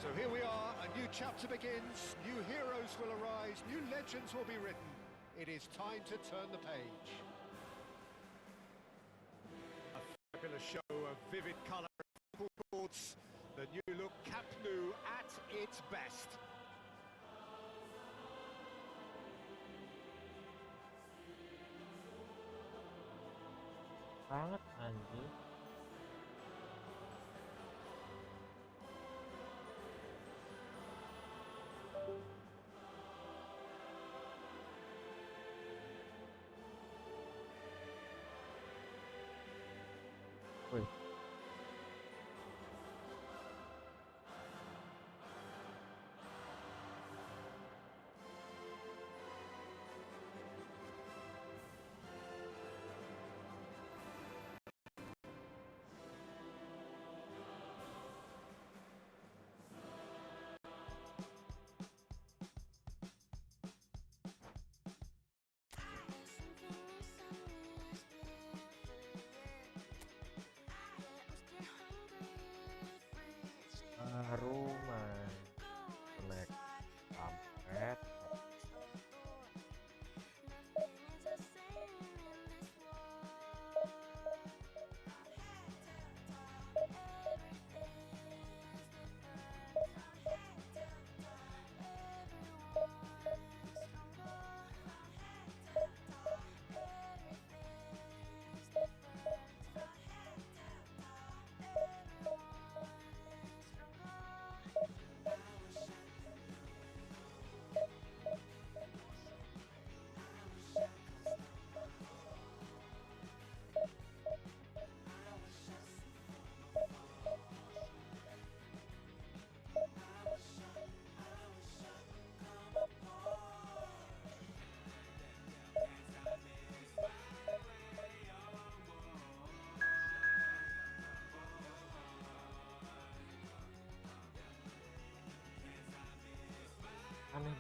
So here we are, a new chapter begins, new heroes will arise, new legends will be written. It is time to turn the page. A fabulous show of vivid colour and football courts, the new look Camp Nou at its best. banget anjir. Wih.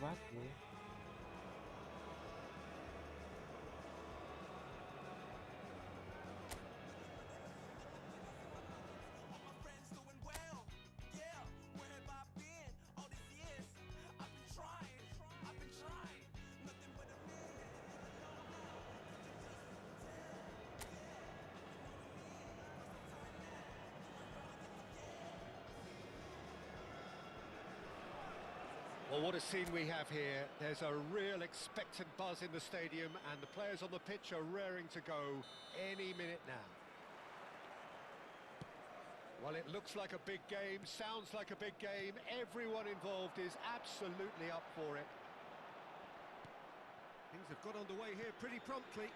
banget nih. Well, what a scene we have here. There's a real expectant buzz in the stadium, and the players on the pitch are raring to go any minute now. Well, it looks like a big game, sounds like a big game. Everyone involved is absolutely up for it. Things have got underway here pretty promptly.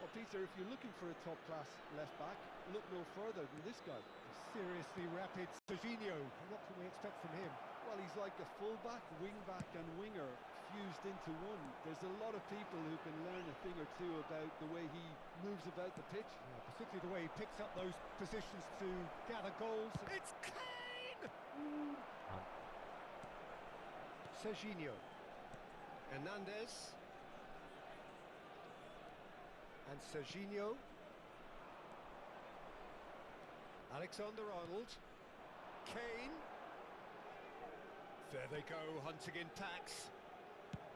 Well, Peter, if you're looking for a top-class left-back, look no further than this guy. Seriously rapid Serginho. What can we expect from him? Well, he's like a full-back, wing-back and winger fused into one. There's a lot of people who can learn a thing or two about the way he moves about the pitch. Yeah, particularly the way he picks up those positions to gather goals. It's Kane! Serginho. Hernandez. And Serginho. Alexander-Arnold. Kane. There they go, hunting in packs.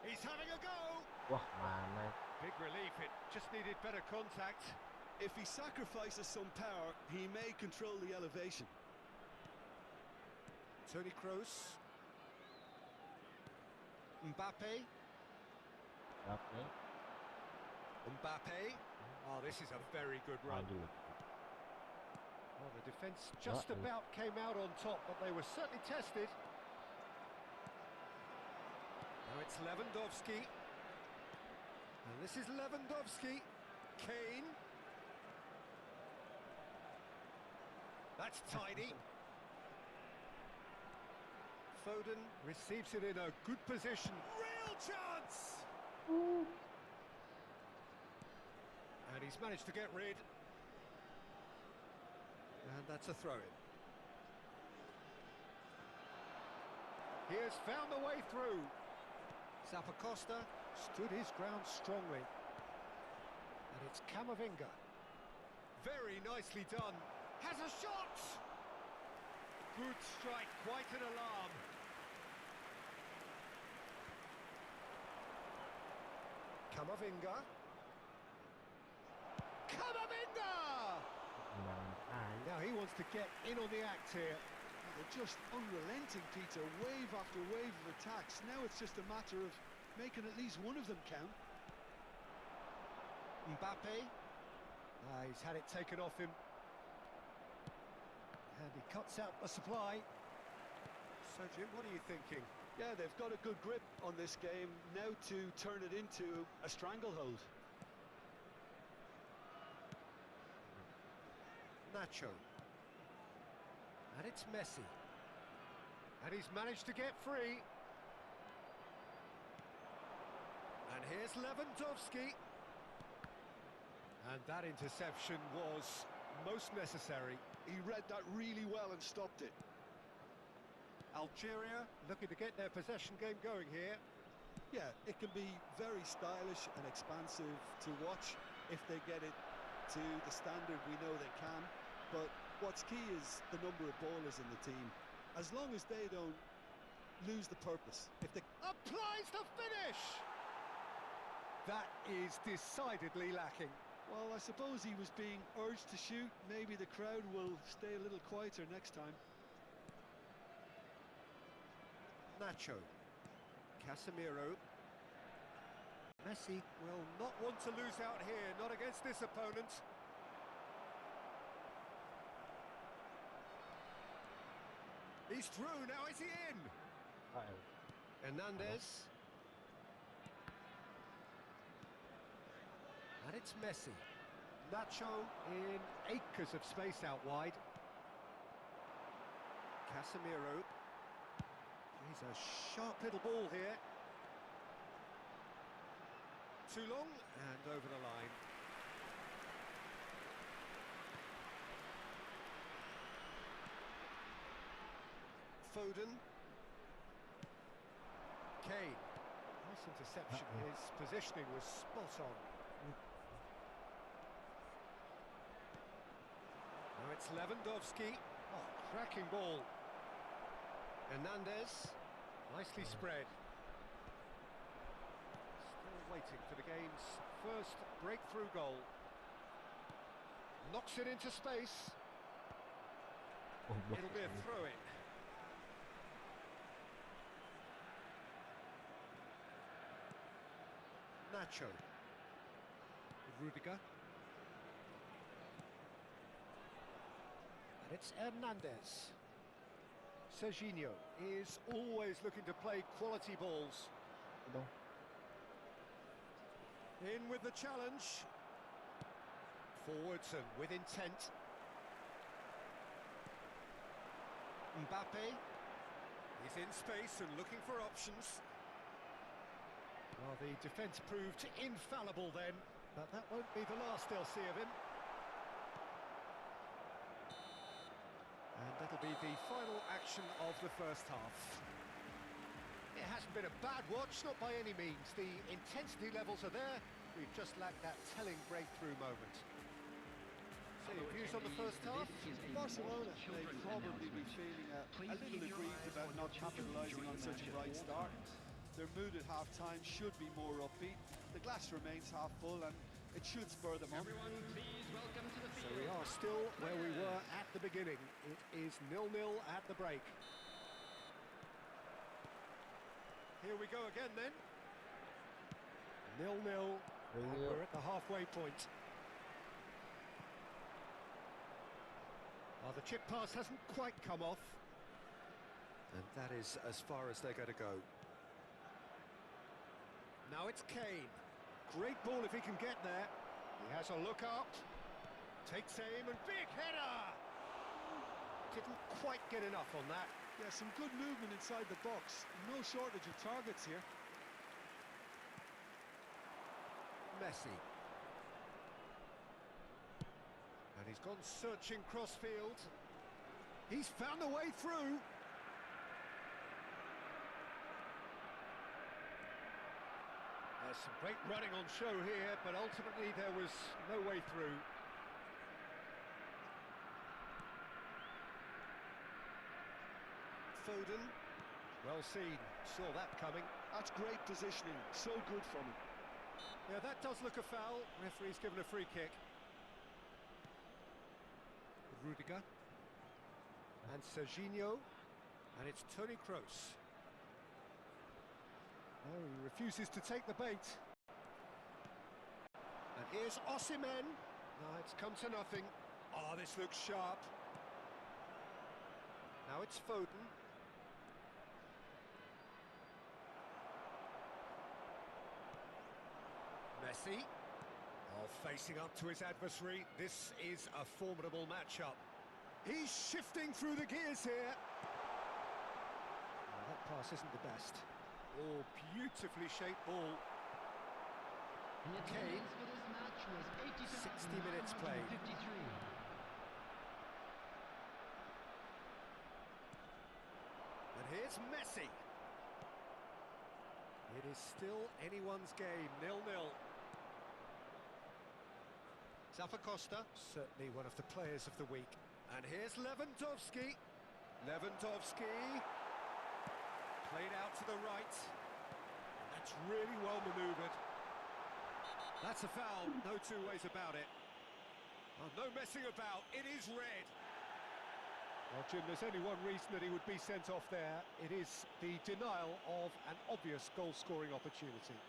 He's having a go! Wah, mana. Big relief, it just needed better contact. If he sacrifices some power, he may control the elevation. Toni Kroos. Mbappe. Okay. Mbappe. Oh, this is a very good run. Aduh. Well, the defence just Uh-oh. about came out on top, but they were certainly tested. Now it's Lewandowski. And this is Lewandowski. Kane. That's tidy. Foden receives it in a good position. Real chance! And he's managed to get rid. And that's a throw-in. He has found the way through. Zappacosta stood his ground strongly. And it's Camavinga. Very nicely done. Has a shot! Good strike, quite an alarm. Camavinga. Camavinga! Now he wants to get in on the act here. They're just unrelenting, Peter. Wave after wave of attacks. Now it's just a matter of making at least one of them count. Mbappe. He's had it taken off him. And he cuts out the supply. So, Jim, what are you thinking? Yeah, they've got a good grip on this game now to turn it into a stranglehold. Nacho. And it's Messi. And he's managed to get free. And here's Lewandowski. And that interception was most necessary. He read that really well and stopped it. Algeria looking to get their possession game going here. Yeah, it can be very stylish and expansive to watch if they get it to the standard we know they can. But what's key is the number of ballers in the team. As long as they don't lose the purpose. If they applies the finish! That is decidedly lacking. Well, I suppose he was being urged to shoot. Maybe the crowd will stay a little quieter next time. Nacho. Casemiro. Messi will not want to lose out here, not against this opponent. He's through, now is he in? Hernandez. And it's Messi. Nacho in acres of space out wide. Casemiro. He's a sharp little ball here. Too long and over the line. Foden. Kane. Nice interception. His positioning was spot on. Now it's Lewandowski. Oh, cracking ball. Hernandez. Nicely spread. Still waiting for the game's first breakthrough goal. Knocks it into space. It'll be a throw-in. Nacho. Rudiger. And it's Hernandez. Serginho is always looking to play quality balls. No. In with the challenge. Forwards and with intent. Mbappe. He's in space and looking for options. Well, the defence proved infallible then, but that won't be the last they'll see of him. And that'll be the final action of the first half. It hasn't been a bad watch, not by any means. The intensity levels are there. We've just lacked that telling breakthrough moment. So your views on the first half? Barcelona may probably be feeling a little aggrieved about not capitalising on such a bright start. Their mood at half-time should be more upbeat. The glass remains half full and it should spur them on. So we are still where we were at the beginning. It is 0-0 at the break. Here we go again then. 0-0, and we're at the halfway point. Well, the chip pass hasn't quite come off. And that is as far as they're going to go. Now it's Kane. Great ball if he can get there. He has a look up. Takes aim and big header! Didn't quite get enough on that. Yeah, some good movement inside the box. No shortage of targets here. Messi. And he's gone searching crossfield. He's found a way through. There's some great running on show here, but ultimately there was no way through. Foden, well seen, saw that coming. That's great positioning, so good from him. Yeah, that does look a foul. Referee's given a free kick. Rudiger. And Serginho. And it's Toni Kroos. No, he refuses to take the bait. And here's Osimhen. No, it's come to nothing. Oh, this looks sharp. Now it's Foden. Messi. Oh, facing up to his adversary. This is a formidable matchup. He's shifting through the gears here. Oh, that pass isn't the best. Oh, beautifully shaped ball. Kane. 60 minutes played. And here's Messi. It is still anyone's game, 0-0. Zappacosta, certainly one of the players of the week. And here's Lewandowski. Lewandowski. Played out to the right. That's really well manoeuvred. That's a foul, no two ways about it. Oh, no messing about, it is red. Well, Jim, there's only one reason that he would be sent off there. It is the denial of an obvious goal-scoring opportunity.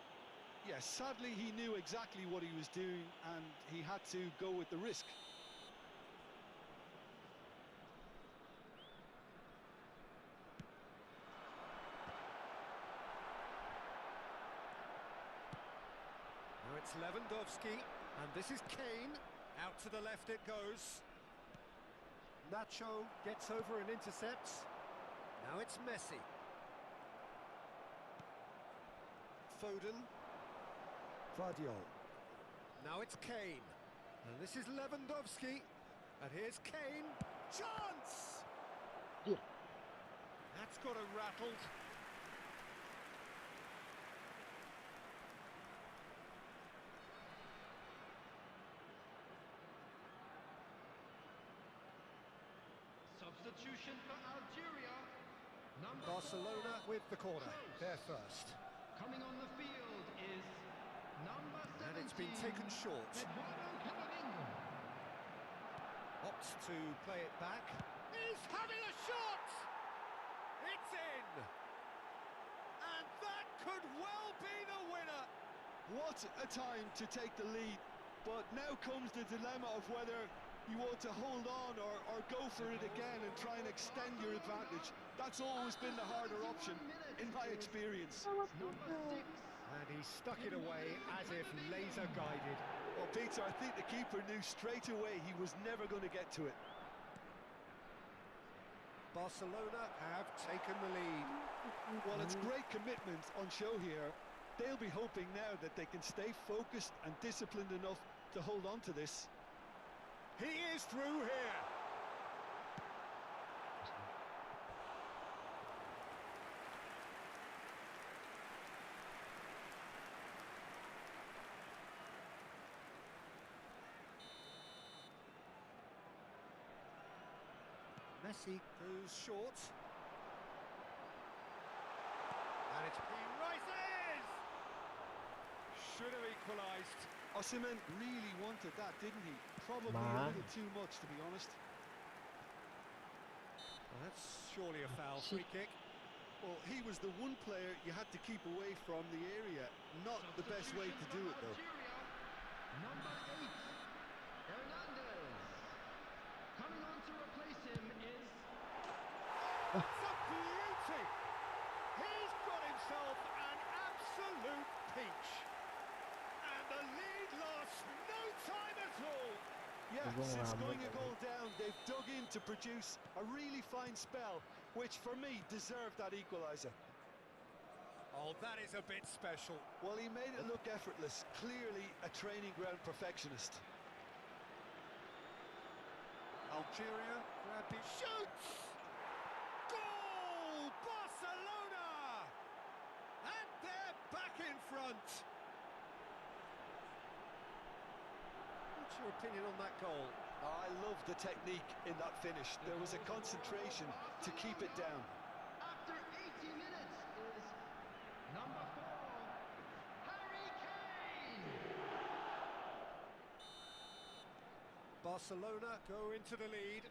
Yes, sadly he knew exactly what he was doing and he had to go with the risk. Now it's Lewandowski, and this is Kane. Out to the left it goes. Nacho gets over and intercepts. Now it's Messi. Foden. Guardiola. Now it's Kane. And this is Lewandowski. And here's Kane. Chance! Yeah. That's got him rattled. substitution for Algeria. Number Barcelona 4, with the corner, they're first. coming on the field is number 17. And it's been taken short. Opts to play it back. He's having a shot! It's in! And that could well be the winner! What a time to take the lead, but now comes the dilemma of whether you want to hold on or go for it again and try and extend your advantage. That's always been the harder option, in my experience. And he stuck it away as if laser guided. Well, Peter, I think the keeper knew straight away he was never going to get to it. Barcelona have taken the lead. Well, it's great commitment on show here. They'll be hoping now that they can stay focused and disciplined enough to hold on to this. He is through here. Messi goes short. And it's he rises! Should have equalised. Osimhen really wanted that, didn't he? Probably a Man. little too much, to be honest. Well, that's surely a foul free kick. Well, he was the one player you had to keep away from the area. Not the best way to do it, though. Number 8, Hernandez. Coming on to replace him is... It's a beauty! He's got himself an absolute peach. And the lead lost no time at all. Yeah, We're going since around going a looking. goal down, they've dug in to produce a really fine spell, which for me deserved that equaliser. Oh, that is a bit special. Well, he made it look effortless, clearly a training ground perfectionist. Algeria grab it, shoots! Goal! Barcelona! And they're back in front. What's your opinion on that goal? I love the technique in that finish. There was a concentration to keep it down. After 80 minutes is number 4, Harry Kane. Barcelona go into the lead.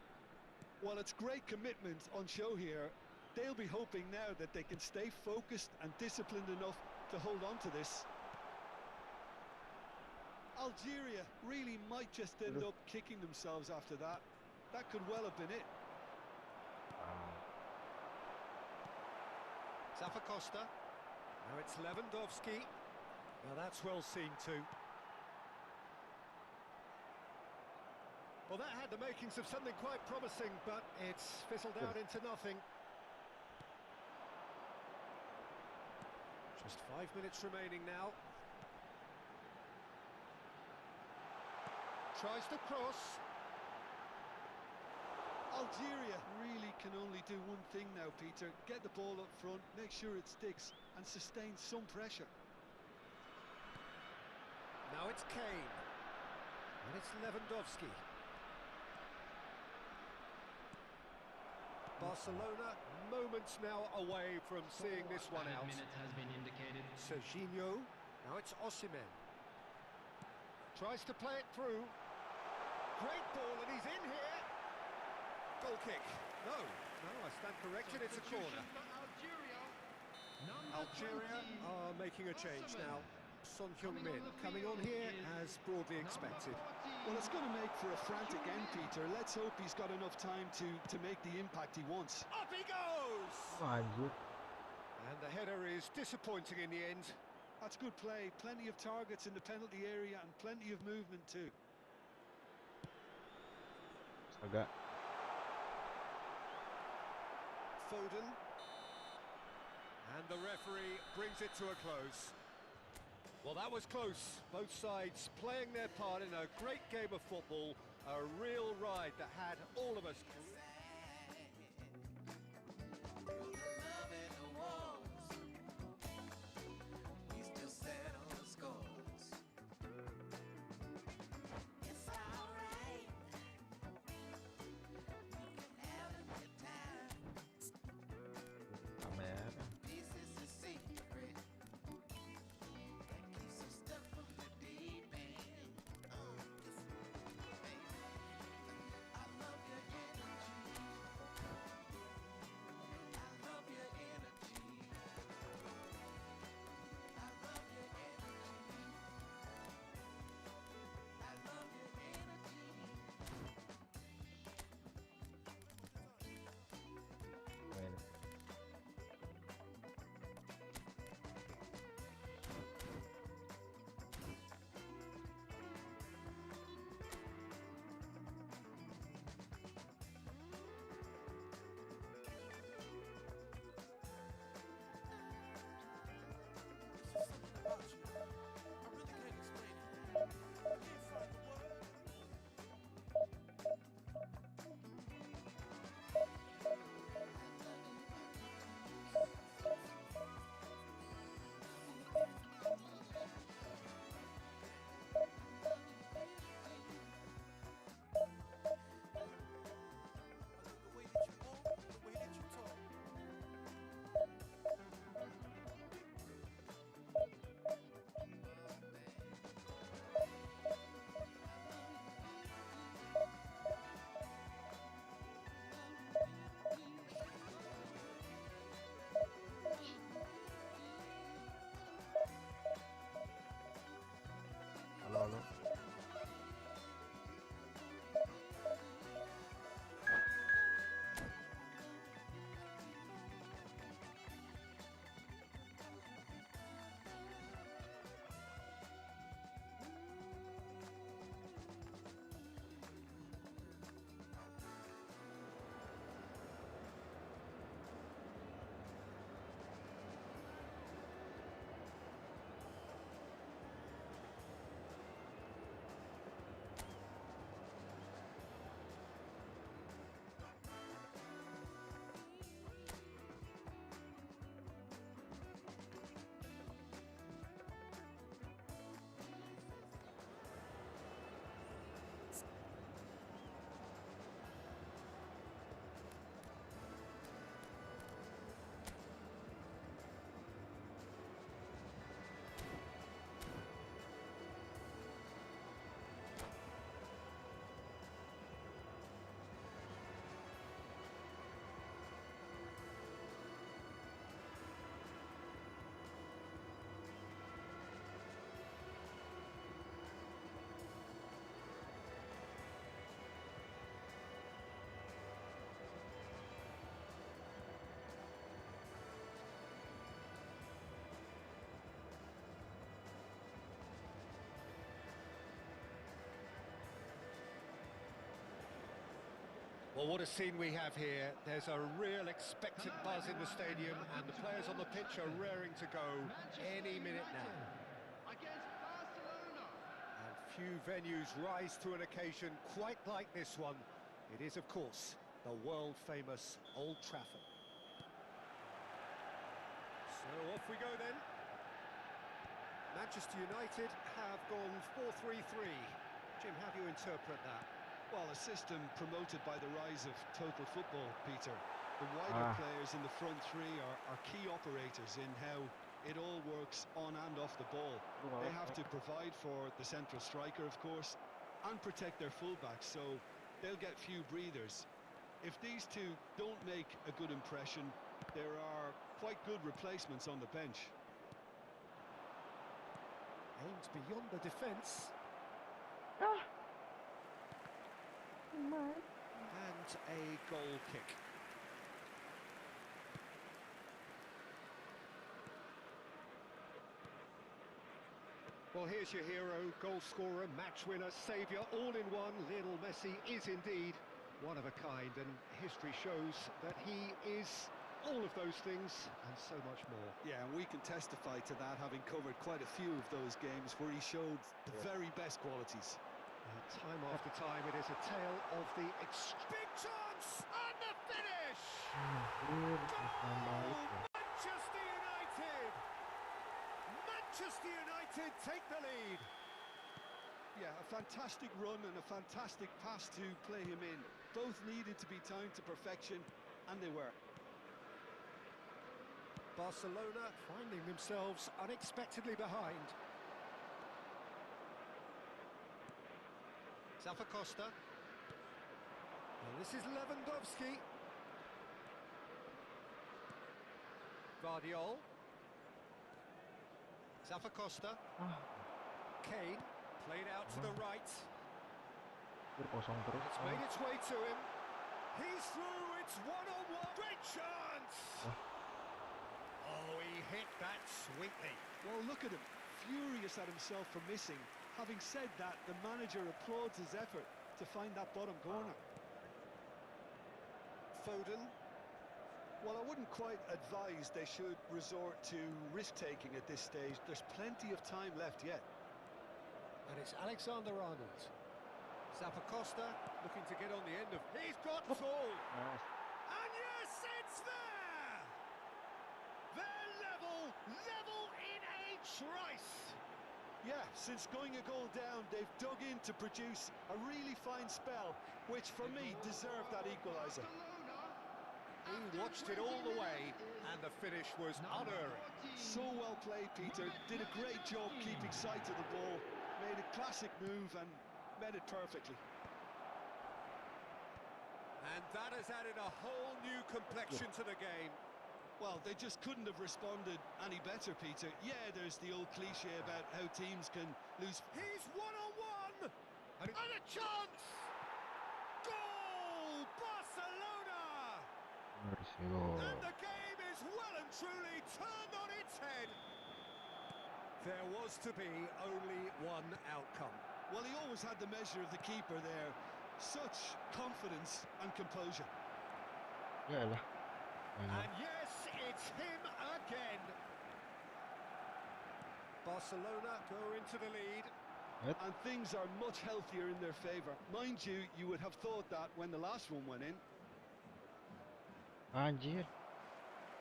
Well, it's great commitment on show here. They'll be hoping now that they can stay focused and disciplined enough to hold on to this. Algeria really might just end up kicking themselves after that. That could well have been it. Zappacosta. Now it's Lewandowski. Now that's well seen too. Well, that had the makings of something quite promising, but it's fizzled out into nothing. Just 5 minutes remaining now. Tries to cross. Algeria really can only do one thing now, Peter. Get the ball up front, make sure it sticks, and sustain some pressure. Now it's Kane. And it's Lewandowski. Barcelona moments now away from seeing this one out. Minutes has been indicated. Serginho. Now it's Osimhen. Tries to play it through. Great ball, and he's in here. Goal kick. No, I stand corrected. It's a corner. Algeria are making a change now. Son Heung-min coming on here as broadly expected. Well, it's going to make for a frantic end, Peter. Let's hope he's got enough time to make the impact he wants. Up he goes! And the header is disappointing in the end. That's good play. Plenty of targets in the penalty area and plenty of movement too. Okay. Foden. And the referee brings it to a close. Well, that was close. Both sides playing their part in a great game of football. A real ride that had all of us. Well, what a scene we have here. There's a real expectant buzz in the stadium, and the players on the pitch are raring to go any minute now. And few venues rise to an occasion quite like this one. It is, of course, the world-famous Old Trafford. So off we go then. Manchester United have gone 4-3-3. Jim, how do you interpret that? Well, a system promoted by the rise of total football, Peter. The wider players in the front three are key operators in how it all works on and off the ball. They have to provide for the central striker, of course, and protect their fullbacks, so they'll get few breathers. If these two don't make a good impression, there are quite good replacements on the bench. Aimed beyond the defence. And a goal kick. Well, here's your hero, goal scorer, match winner, saviour, all in one. Lionel Messi is indeed one of a kind, and history shows that he is all of those things and so much more. Yeah, and we can testify to that, having covered quite a few of those games where he showed the very best qualities. Time after time, it is a tale of the big chance and the finish! Goal! Manchester United! Manchester United take the lead! Yeah, a fantastic run and a fantastic pass to play him in. Both needed to be timed to perfection, and they were. Barcelona finding themselves unexpectedly behind. Zappacosta. And this is Lewandowski. Guardiola. Zappacosta. Kane played out to the right. It's made its way to him. He's through, it's one-on-one. Great chance! Oh, he hit that sweetly. Well, look at him, furious at himself for missing. Having said that, the manager applauds his effort to find that bottom corner. Foden. Well, I wouldn't quite advise they should resort to risk-taking at this stage. There's plenty of time left yet. And it's Alexander-Arnold. Zappacosta looking to get on the end of... He's got goal! And yes, it's there! They're level in a trice! Yeah, since going a goal down, they've dug in to produce a really fine spell, which for me deserved that equaliser. He watched it all the way, and the finish was unerring. So well played, Peter. Did a great job keeping sight of the ball, made a classic move and met it perfectly. And that has added a whole new complexion to the game. Well, they just couldn't have responded any better, Peter. Yeah, there's the old cliche about how teams can lose. He's one-on-one! And a chance! Goal! Barcelona! And the game is well and truly turned on its head. There was to be only one outcome. Well, he always had the measure of the keeper there. Such confidence and composure. And yes, it's him again. Barcelona go into the lead. And things are much healthier in their favour. Mind you, you would have thought that when the last one went in.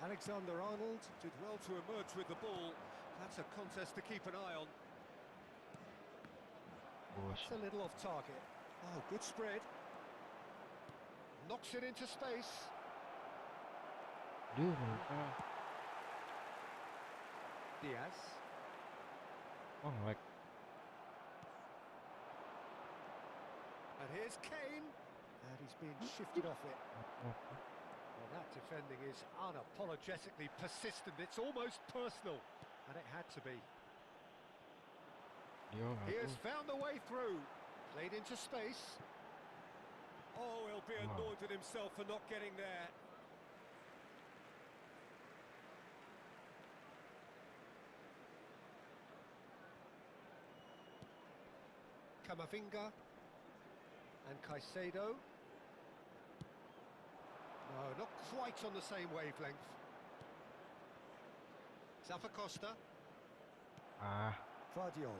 Alexander-Arnold did well to emerge with the ball. That's a contest to keep an eye on. It's a little off target. Oh, good spread. Knocks it into space. Diaz. And here's Kane. And he's being shifted off it. Well, that defending is unapologetically persistent. It's almost personal. And it had to be. He has found the way through. Played into space. Oh, he'll be annoyed with himself for not getting there. Camavinga and Caicedo. They're not quite on the same wavelength. Costa. Vardiol.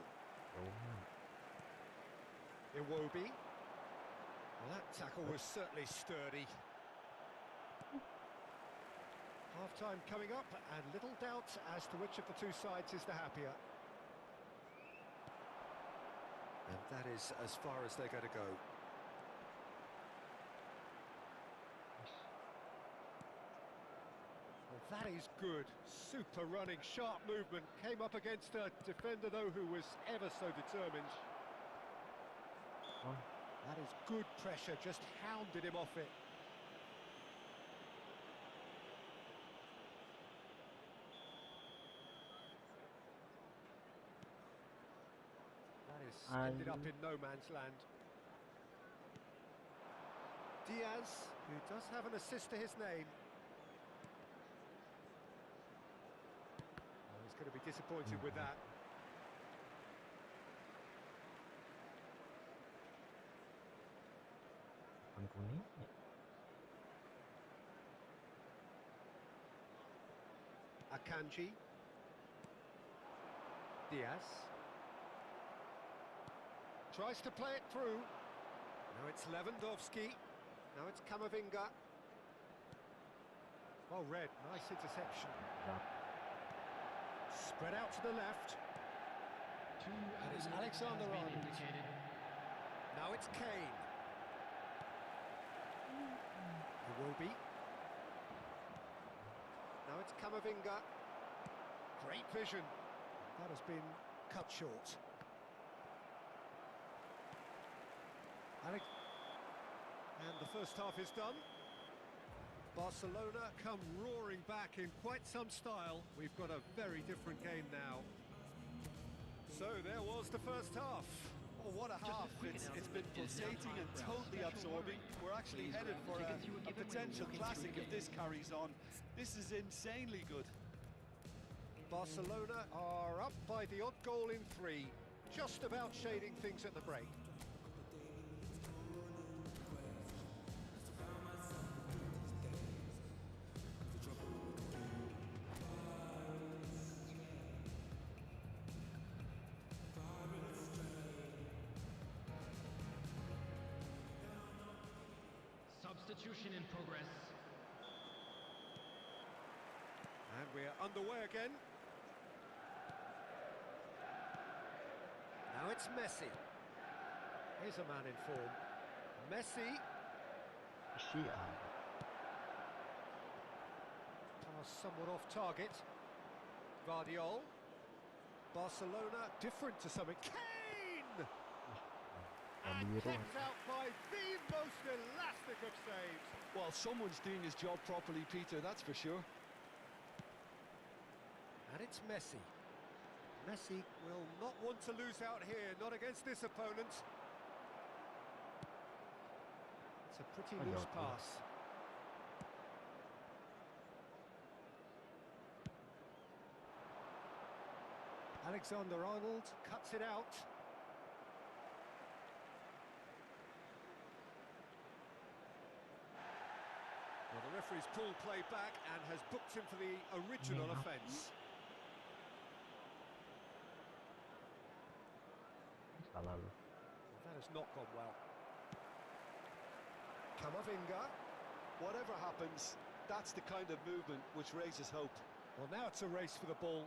Iwobi. Well, that tackle was certainly sturdy. Half-time coming up, and little doubt as to which of the two sides is the happier. And that is as far as they're going to go. Well, that is good. Super running, sharp movement. Came up against a defender, though, who was ever so determined. That is good pressure, just hounded him off it. That is ended up in no man's land. Diaz, who does have an assist to his name. Oh, he's going to be disappointed with that. Akanji. Diaz. Tries to play it through. Now it's Lewandowski. Now it's Camavinga. Well read, nice interception. Spread out to the left. And it's Alexander-Arnold. Now it's Kane. Iwobi. Now it's Camavinga. Great vision. That has been cut short. And the first half is done. Barcelona come roaring back in quite some style. We've got a very different game now. So there was the first half. Oh, what a half. It's been pulsating and totally absorbing. We're actually headed for a potential classic if this carries on. This is insanely good. Barcelona are up by the odd goal in 3, just about shading things at the break. Substitution in progress. And we're underway again. Now it's Messi. Here's a man in form. Messi. Pass somewhat off target. Vardiol. Barcelona different to something. Kane! And kept out by the most elastic of saves. Well, someone's doing his job properly, Peter, that's for sure. And it's Messi. Messi will not want to lose out here, not against this opponent. It's a pretty loose pass. Alexander-Arnold cuts it out. Well, the referee's pulled play back and has booked him for the original offence. That has not gone well. Camavinga. Whatever happens, that's the kind of movement which raises hope. Well, now it's a race for the ball.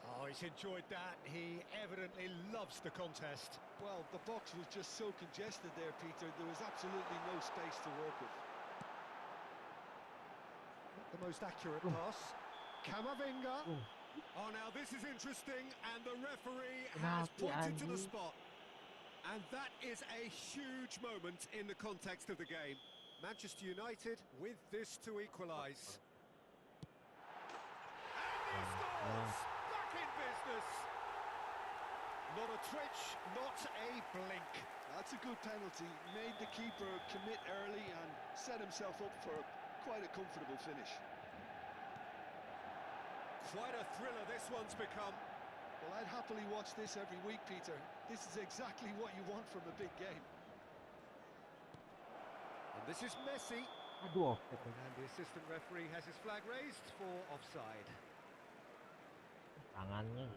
Oh, he's enjoyed that. He evidently loves the contest. Well, the box was just so congested there, Peter. There was absolutely no space to work with. Not the most accurate pass. Camavinga. Oh, now this is interesting, and the referee has pointed to the spot. And that is a huge moment in the context of the game. Manchester United with this to equalise. And he scores! Back in business! Not a twitch, not a blink. That's a good penalty. Made the keeper commit early and set himself up for quite a comfortable finish. Quite a thriller this one's become. Well, I'd happily watch this every week, Peter. This is exactly what you want from a big game. And this is Messi. Aduh, offset. And the assistant referee has his flag raised for offside. Tangannya.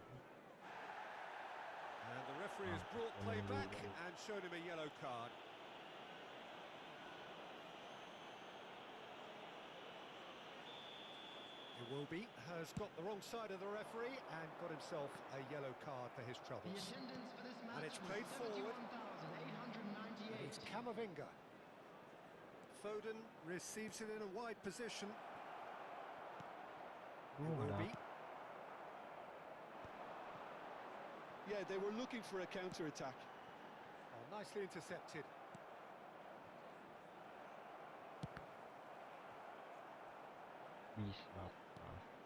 And the referee has brought play back and shown him a yellow card. Iwobi has got the wrong side of the referee and got himself a yellow card for his troubles. And it's played forward. And it's Camavinga. Foden receives it in a wide position. Iwobi. Yeah, they were looking for a counter-attack. Oh, nicely intercepted.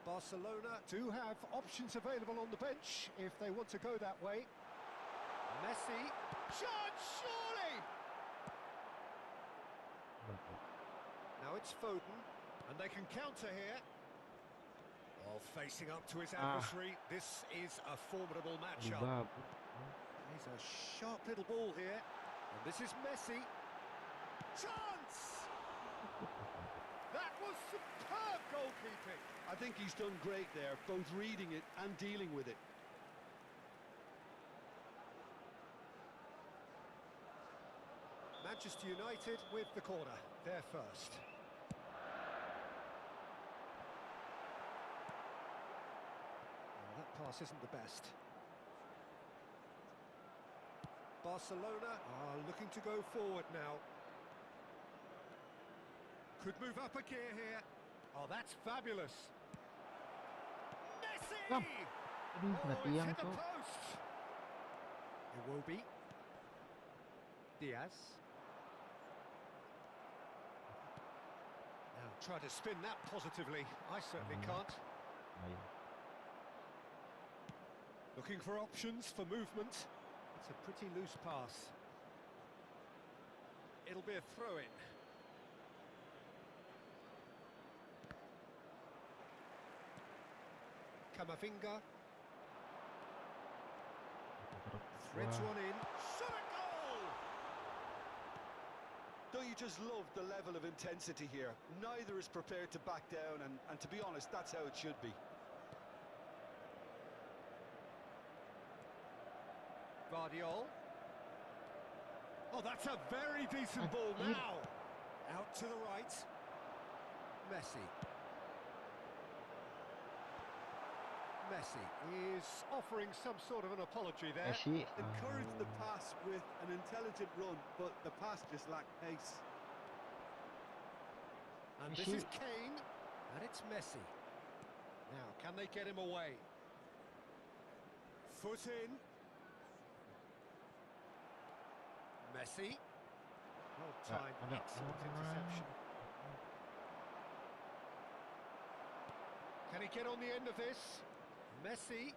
Barcelona do have options available on the bench if they want to go that way. Messi, shot, surely! Now it's Foden, and they can counter here. While facing up to his adversary, this is a formidable matchup. He's a sharp little ball here, and this is Messi. Chance! That was superb goalkeeping. I think he's done great there, both reading it and dealing with it. Manchester United with the corner, they're first. Well, that pass isn't the best. Barcelona are looking to go forward now. Could move up a gear here. Oh, that's fabulous. Messi! Oh, he's hit the post. Iwobi. Diaz. Now try to spin that positively. I certainly can't. Looking for options for movement. It's a pretty loose pass. It'll be a throw-in. Camavinga. Threads one in. Shot a goal! Don't you just love the level of intensity here? Neither is prepared to back down, and to be honest, that's how it should be. Guardiola. Oh, that's a very decent ball now. Out to the right. Messi. Messi is offering some sort of an apology there. Encouraged the pass with an intelligent run, but the pass just lacked pace. And this is Kane, and it's Messi. Now, can they get him away? Foot in. Messi. Well timed, excellent interception. Can he get on the end of this? Messi.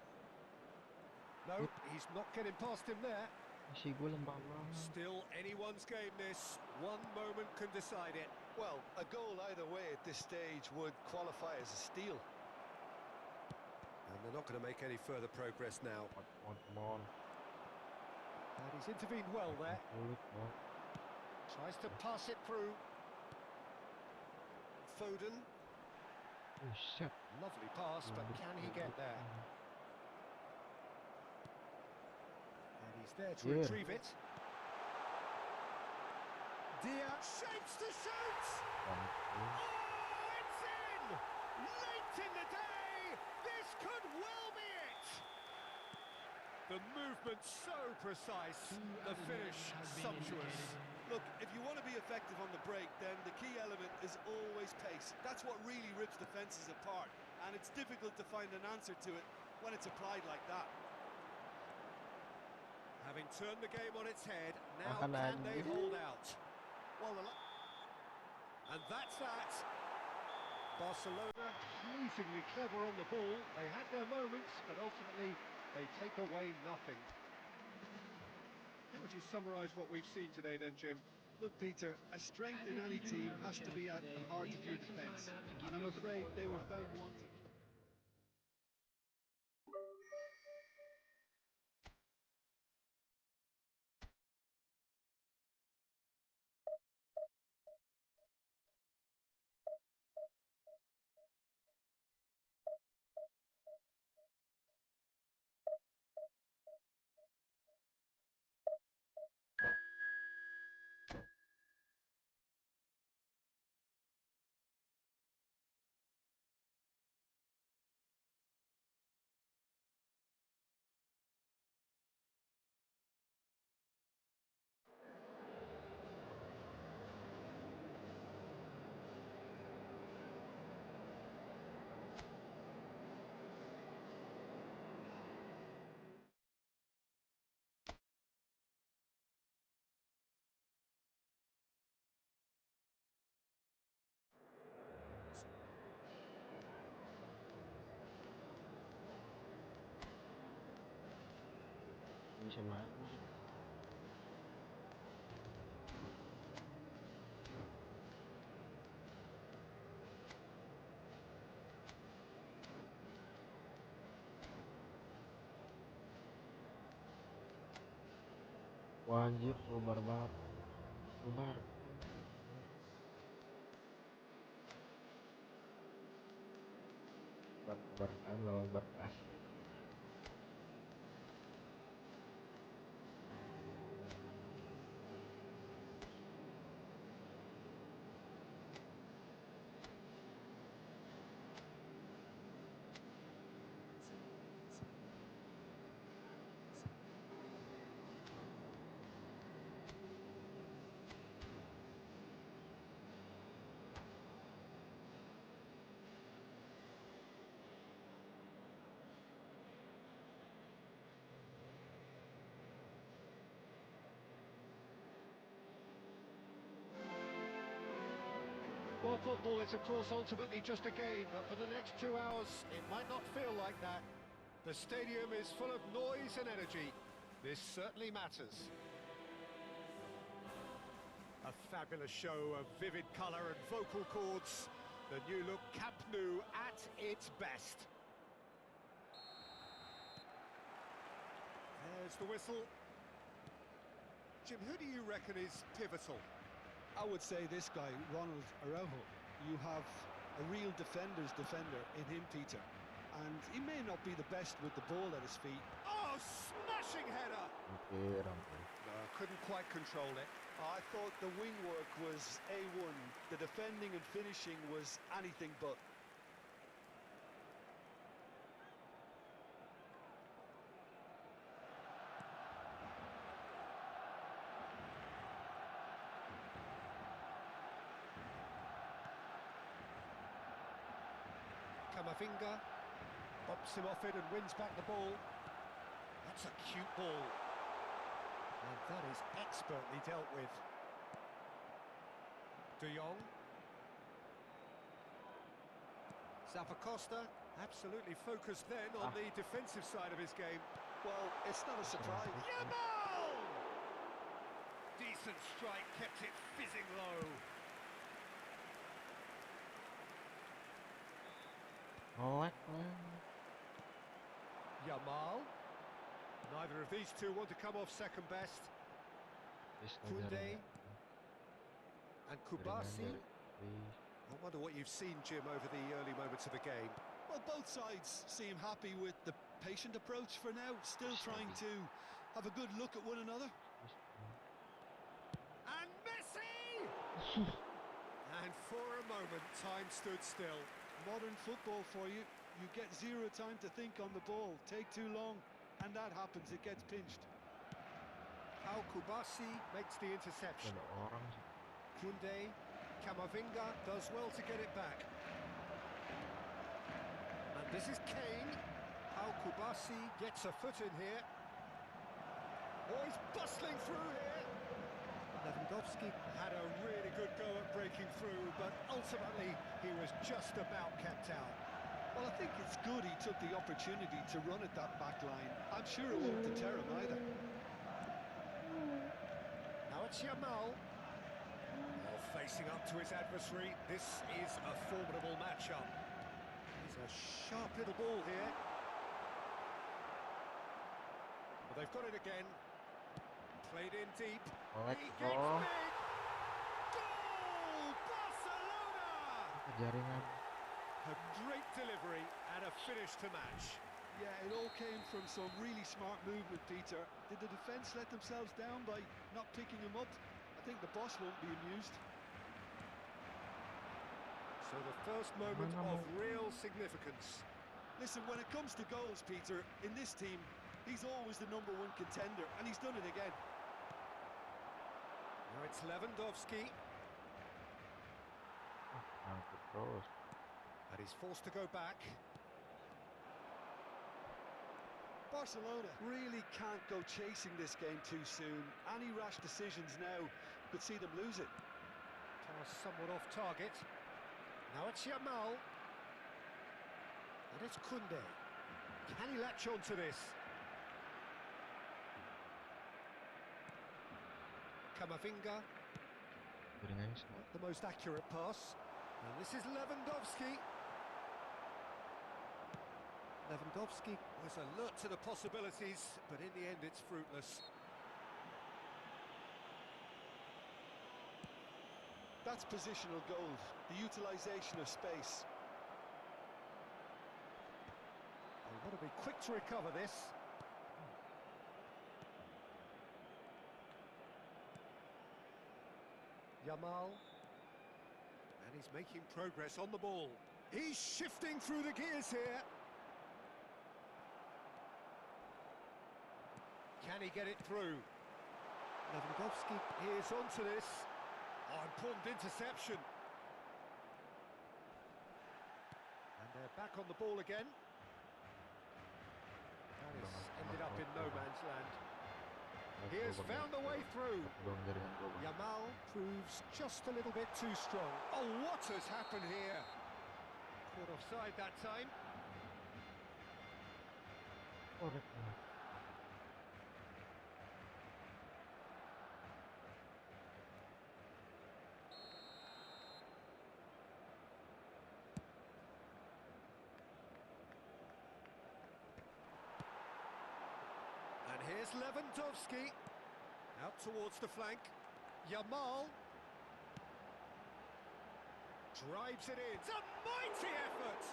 No, he's not getting past him there. Still anyone's game this. One moment can decide it. Well, a goal either way at this stage would qualify as a steal. And they're not going to make any further progress now. And he's intervened well there. Tries to pass it through. Foden. Lovely pass, but can he get there? And he's there to retrieve it. Diaz shapes to shoot! Oh, it's in! Late in the day! This could well be it! The movement so precise, the finish sumptuous. Look, if you want to be effective on the break, then the key element is always pace. That's what really rips defences apart, and it's difficult to find an answer to it when it's applied like that. Having turned the game on its head, now can they hold out? Well, and that's that. Barcelona amazingly clever on the ball. They had their moments, but ultimately they take away nothing. How would you summarise what we've seen today then, Jim? Look, Peter, a strength in any team has to be at the heart of your defence, and I'm afraid they were found wanting. bisa main. Wah, anjir, bubar banget. Bubar. Bubarkan, bubarkan. Well, football is, of course, ultimately just a game, but for the next 2 hours, it might not feel like that. The stadium is full of noise and energy. This certainly matters. A fabulous show of vivid colour and vocal cords. The new look Camp Nou at its best. There's the whistle. Jim, who do you reckon is pivotal? I would say this guy, Ronald Araujo. You have a real defender's defender in him, Peter. And he may not be the best with the ball at his feet. Oh, smashing header! No, couldn't quite control it. I thought the wing work was A1. The defending and finishing was anything but. Kamavinga bops him off it and wins back the ball. That's a cute ball. And that is expertly dealt with. De Jong. Zappacosta, absolutely focused then on the defensive side of his game. Well, it's not a surprise. Yamal! Decent strike, kept it fizzing low. Yamal. Neither of these two want to come off second best. Kunde and Kubasi. I wonder what you've seen, Jim, over the early moments of the game. Well, both sides seem happy with the patient approach for now, still trying to have a good look at one another. And Messi! And for a moment, time stood still. Modern football for you. You get zero time to think on the ball. Take too long, and that happens. It gets pinched. Kubasi makes the interception. Kunde, Kamavinga does well to get it back. And this is Kane. Kubasi gets a foot in here. Oh, he's bustling through here. Lewandowski had a really good go at breaking through, but ultimately he was just about kept out. Well, I think it's good he took the opportunity to run at that back line. I'm sure it won't deter him either. Now it's Yamal. Well, facing up to his adversary, this is a formidable matchup. He's a sharp little ball here. Well, they've got it again. Played in deep. He gets big. Goal! Barcelona! A great delivery and a finish to match. Yeah, it all came from some really smart movement, Peter. Did the defence let themselves down by not picking him up? I think the boss won't be amused. So the first moment of real significance. Listen, when it comes to goals, Peter, in this team, he's always the #1 contender, and he's done it again. Now it's Lewandowski. And he's forced to go back. Barcelona really can't go chasing this game too soon. Any rash decisions now could see them lose it. Pass somewhat off target. Now it's Yamal. And it's Kunde. Can he latch on to this? Camavinga. Piring aja sih. Not the most accurate pass. And this is Lewandowski. Lewandowski was alert to the possibilities, but in the end it's fruitless. That's positional gold, the utilisation of space. They've got to be quick to recover this. Yamal. And he's making progress on the ball. He's shifting through the gears here. Can he get it through? Lewandowski is onto this. Oh, important interception. And they're back on the ball again. That has ended up in no man's land. He has found a way through. Yamal proves just a little bit too strong. Oh, what has happened here? Caught offside that time. And here's Lewandowski. Out towards the flank. Yamal. Drives it in. It's a mighty effort!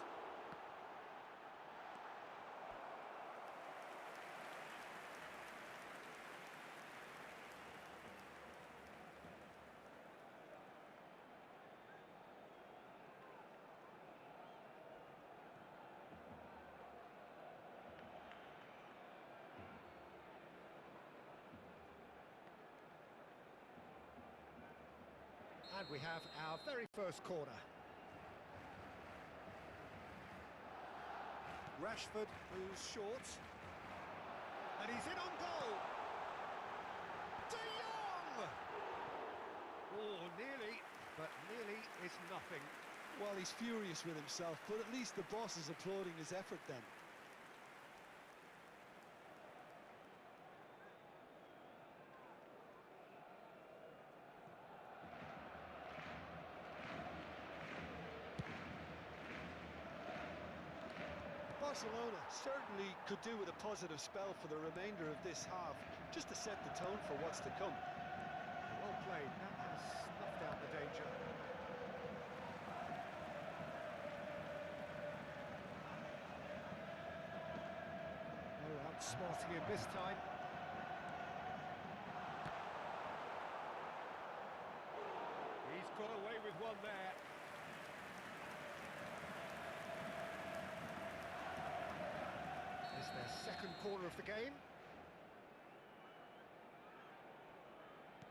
And we have our very first corner. Rashford moves short. And he's in on goal. De Jong! Oh, nearly, but nearly is nothing. Well, he's furious with himself, but at least the boss is applauding his effort then. Barcelona certainly could do with a positive spell for the remainder of this half, just to set the tone for what's to come. Well played, that has snuffed out the danger. No outsmarting him this time. He's got away with one there. Their second corner of the game.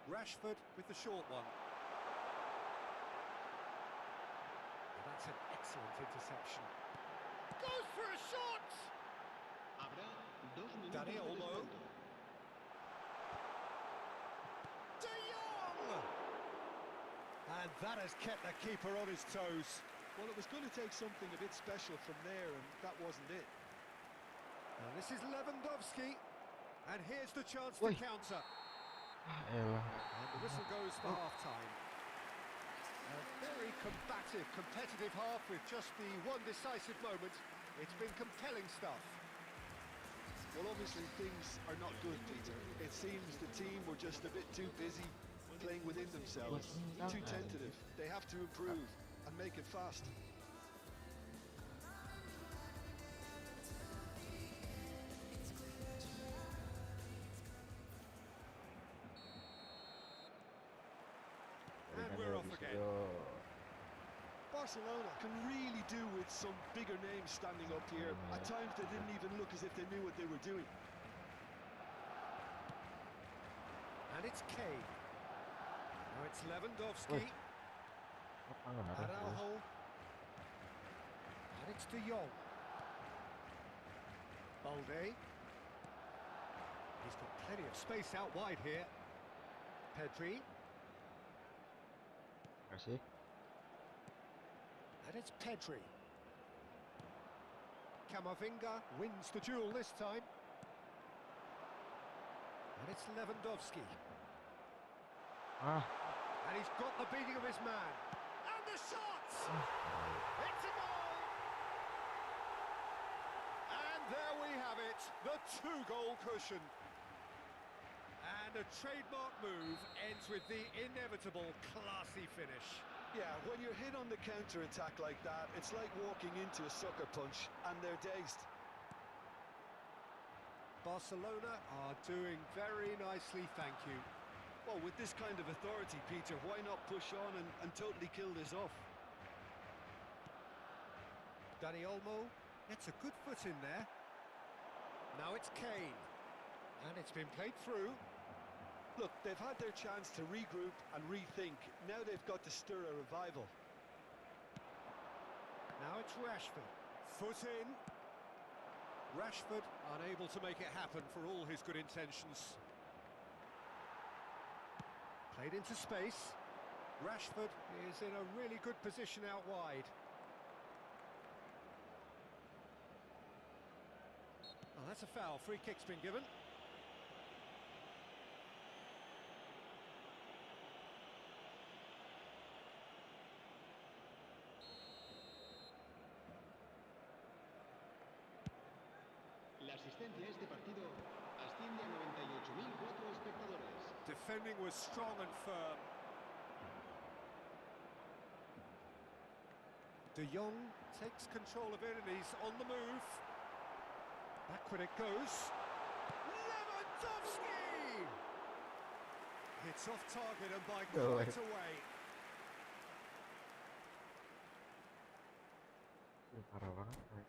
Rashford with the short one. And that's an excellent interception. Goes for a shot! Daniolo. De Jong! And that has kept the keeper on his toes. Well, it was going to take something a bit special from there, and that wasn't it. And this is Lewandowski, and here's the chance to counter. And the whistle goes for half-time. A very combative, competitive half with just the one decisive moment. It's been compelling stuff. Well, obviously things are not good, Peter. It seems the team were just a bit too busy playing within themselves, too tentative. They have to improve and make it fast. And we're off again. Barcelona can really do with some bigger names standing up here. At times they didn't even look as if they knew what they were doing. And it's Kane. Now it's Lewandowski. Araujo. And it's De Jong. Balde. He's got plenty of space out wide here. Pedri. Kasih. And it's Pedri. Camavinga wins the duel this time. And it's Lewandowski. Ah. And he's got the beating of his man. And the shot! It's a goal! And there we have it, the 2-goal cushion. And a trademark move ends with the inevitable classy finish. Yeah, when you're hit on the counter-attack like that, it's like walking into a sucker punch, and they're dazed. Barcelona are doing very nicely, thank you. Well, with this kind of authority, Peter, why not push on and totally kill this off? Dani Olmo gets a good foot in there. Now it's Kane. And it's been played through. Look, they've had their chance to regroup and rethink. Now they've got to stir a revival. Now it's Rashford. Foot in. Rashford unable to make it happen for all his good intentions. Played into space. Rashford is in a really good position out wide. Oh, that's a foul. Free kick's been given. La asistencia a este partido asciende a 98.004 espectadores. Defending was strong and firm. De Jong takes control of it and he's on the move. Backward it goes. Lewandowski! It's off target and by quite a way. Parah banget.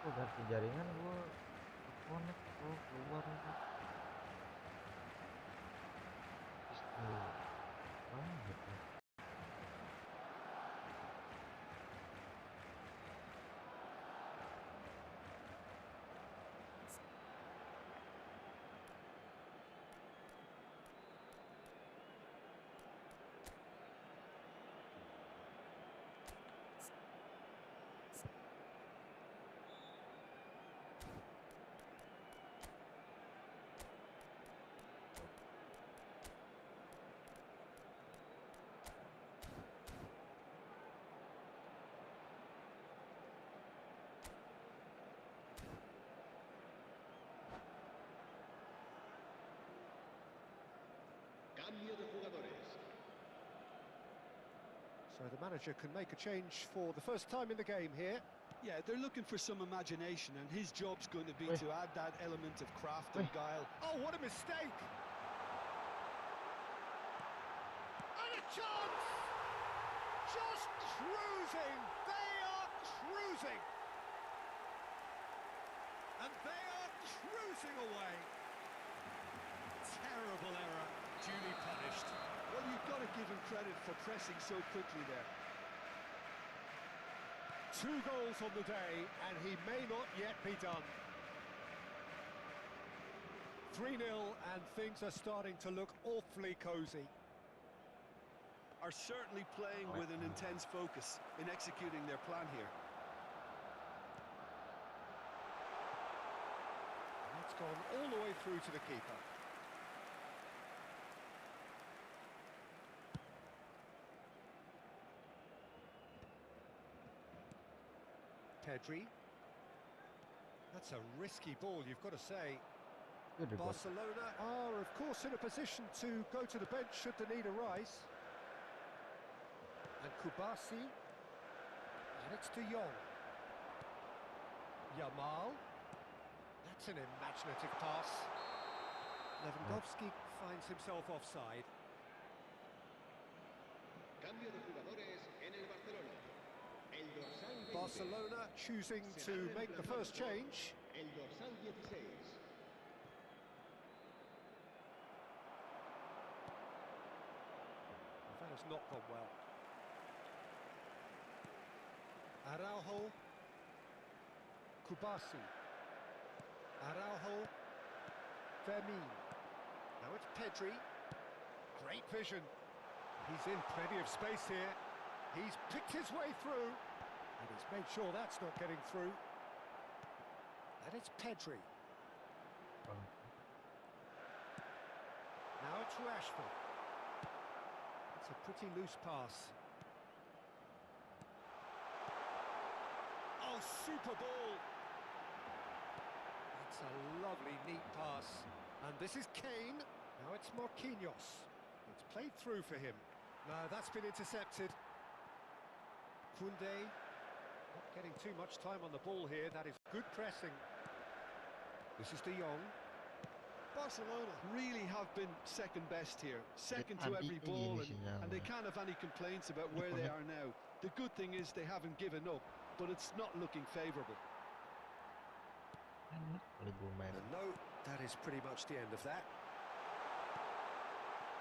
Ganti jaringan gua connect keluar itu. Banget ya. Cambio de jugadores. So the manager can make a change for the first time in the game here. Yeah, they're looking for some imagination, and his job's going to be to add that element of craft and guile. Oh, what a mistake! And a chance! Just cruising! They are cruising! And they are cruising away! Terrible error, duly punished. Well, you've got to give him credit for pressing so quickly there. 2 goals on the day, and he may not yet be done. 3-0, and things are starting to look awfully cosy. Are certainly playing with an intense focus in executing their plan here. It's gone all the way through to the keeper. Pedri. That's a risky ball, you've got to say. Barcelona are, of course, in a position to go to the bench should the need arise. And Kubasi. And it's De Jong. Yamal. That's an imaginative pass. Lewandowski finds himself offside. Cambio de jugadores en el Barcelona. El dorsal 20. Barcelona choosing to make the first change. El dorsal 16. That has not gone well. Araujo. Kubasi. Araujo. Fermin. Now it's Pedri. Great vision. He's in plenty of space here. He's picked his way through. And he's made sure that's not getting through. And it's Pedri. Now it's Rashford. It's a pretty loose pass. Oh, super ball. That's a lovely, neat pass. And this is Kane. Now it's Marquinhos. It's played through for him. No, that's been intercepted. Koundé. Not getting too much time on the ball here. That is good pressing. This is De Jong. Barcelona really have been second best here, second to every ball, and they can't have any complaints about where they are now. The good thing is they haven't given up, but it's not looking favourable. And no, that is pretty much the end of that.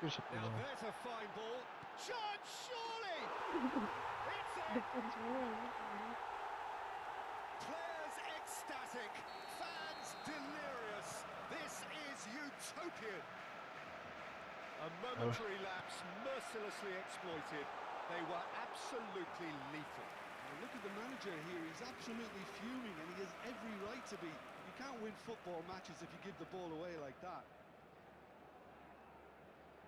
Now there's a fine ball. Shot, surely! It's in! Players ecstatic, fans delirious. This is utopian. A momentary lapse mercilessly exploited. They were absolutely lethal. Now look at the manager here, he's absolutely fuming and he has every right to be. You can't win football matches if you give the ball away like that.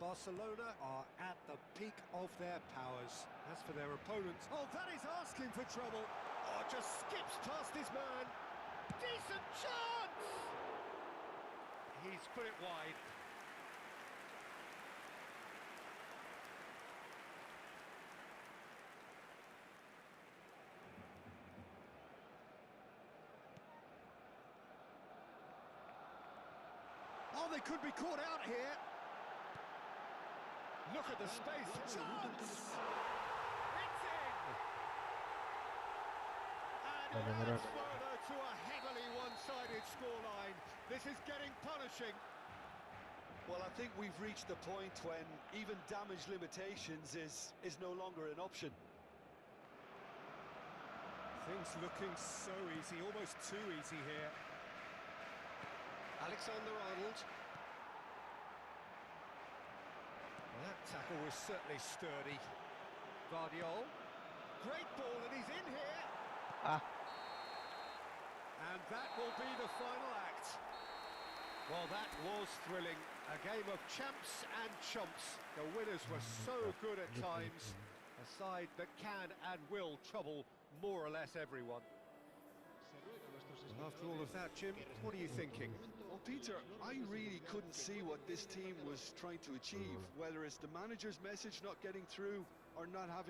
Barcelona are at the peak of their powers. As for their opponents, oh, that is asking for trouble. Oh, just skips past his man. Decent chance! He's put it wide. Oh, they could be caught out here. Look at the space. Chance! It's in! And it adds further to a heavily one-sided scoreline. This is getting punishing. Well, I think we've reached the point when even damage limitations is no longer an option. Things looking so easy, almost too easy here. Alexander-Arnold. That tackle was certainly sturdy. Guardiola. Great ball, and he's in here. And that will be the final act. Well, that was thrilling. A game of champs and chumps. The winners were so good at times. A side that can and will trouble more or less everyone. Well, after all of that, Jim, what are you thinking? Well, Peter, I really couldn't see what this team was trying to achieve, whether it's the manager's message not getting through or not having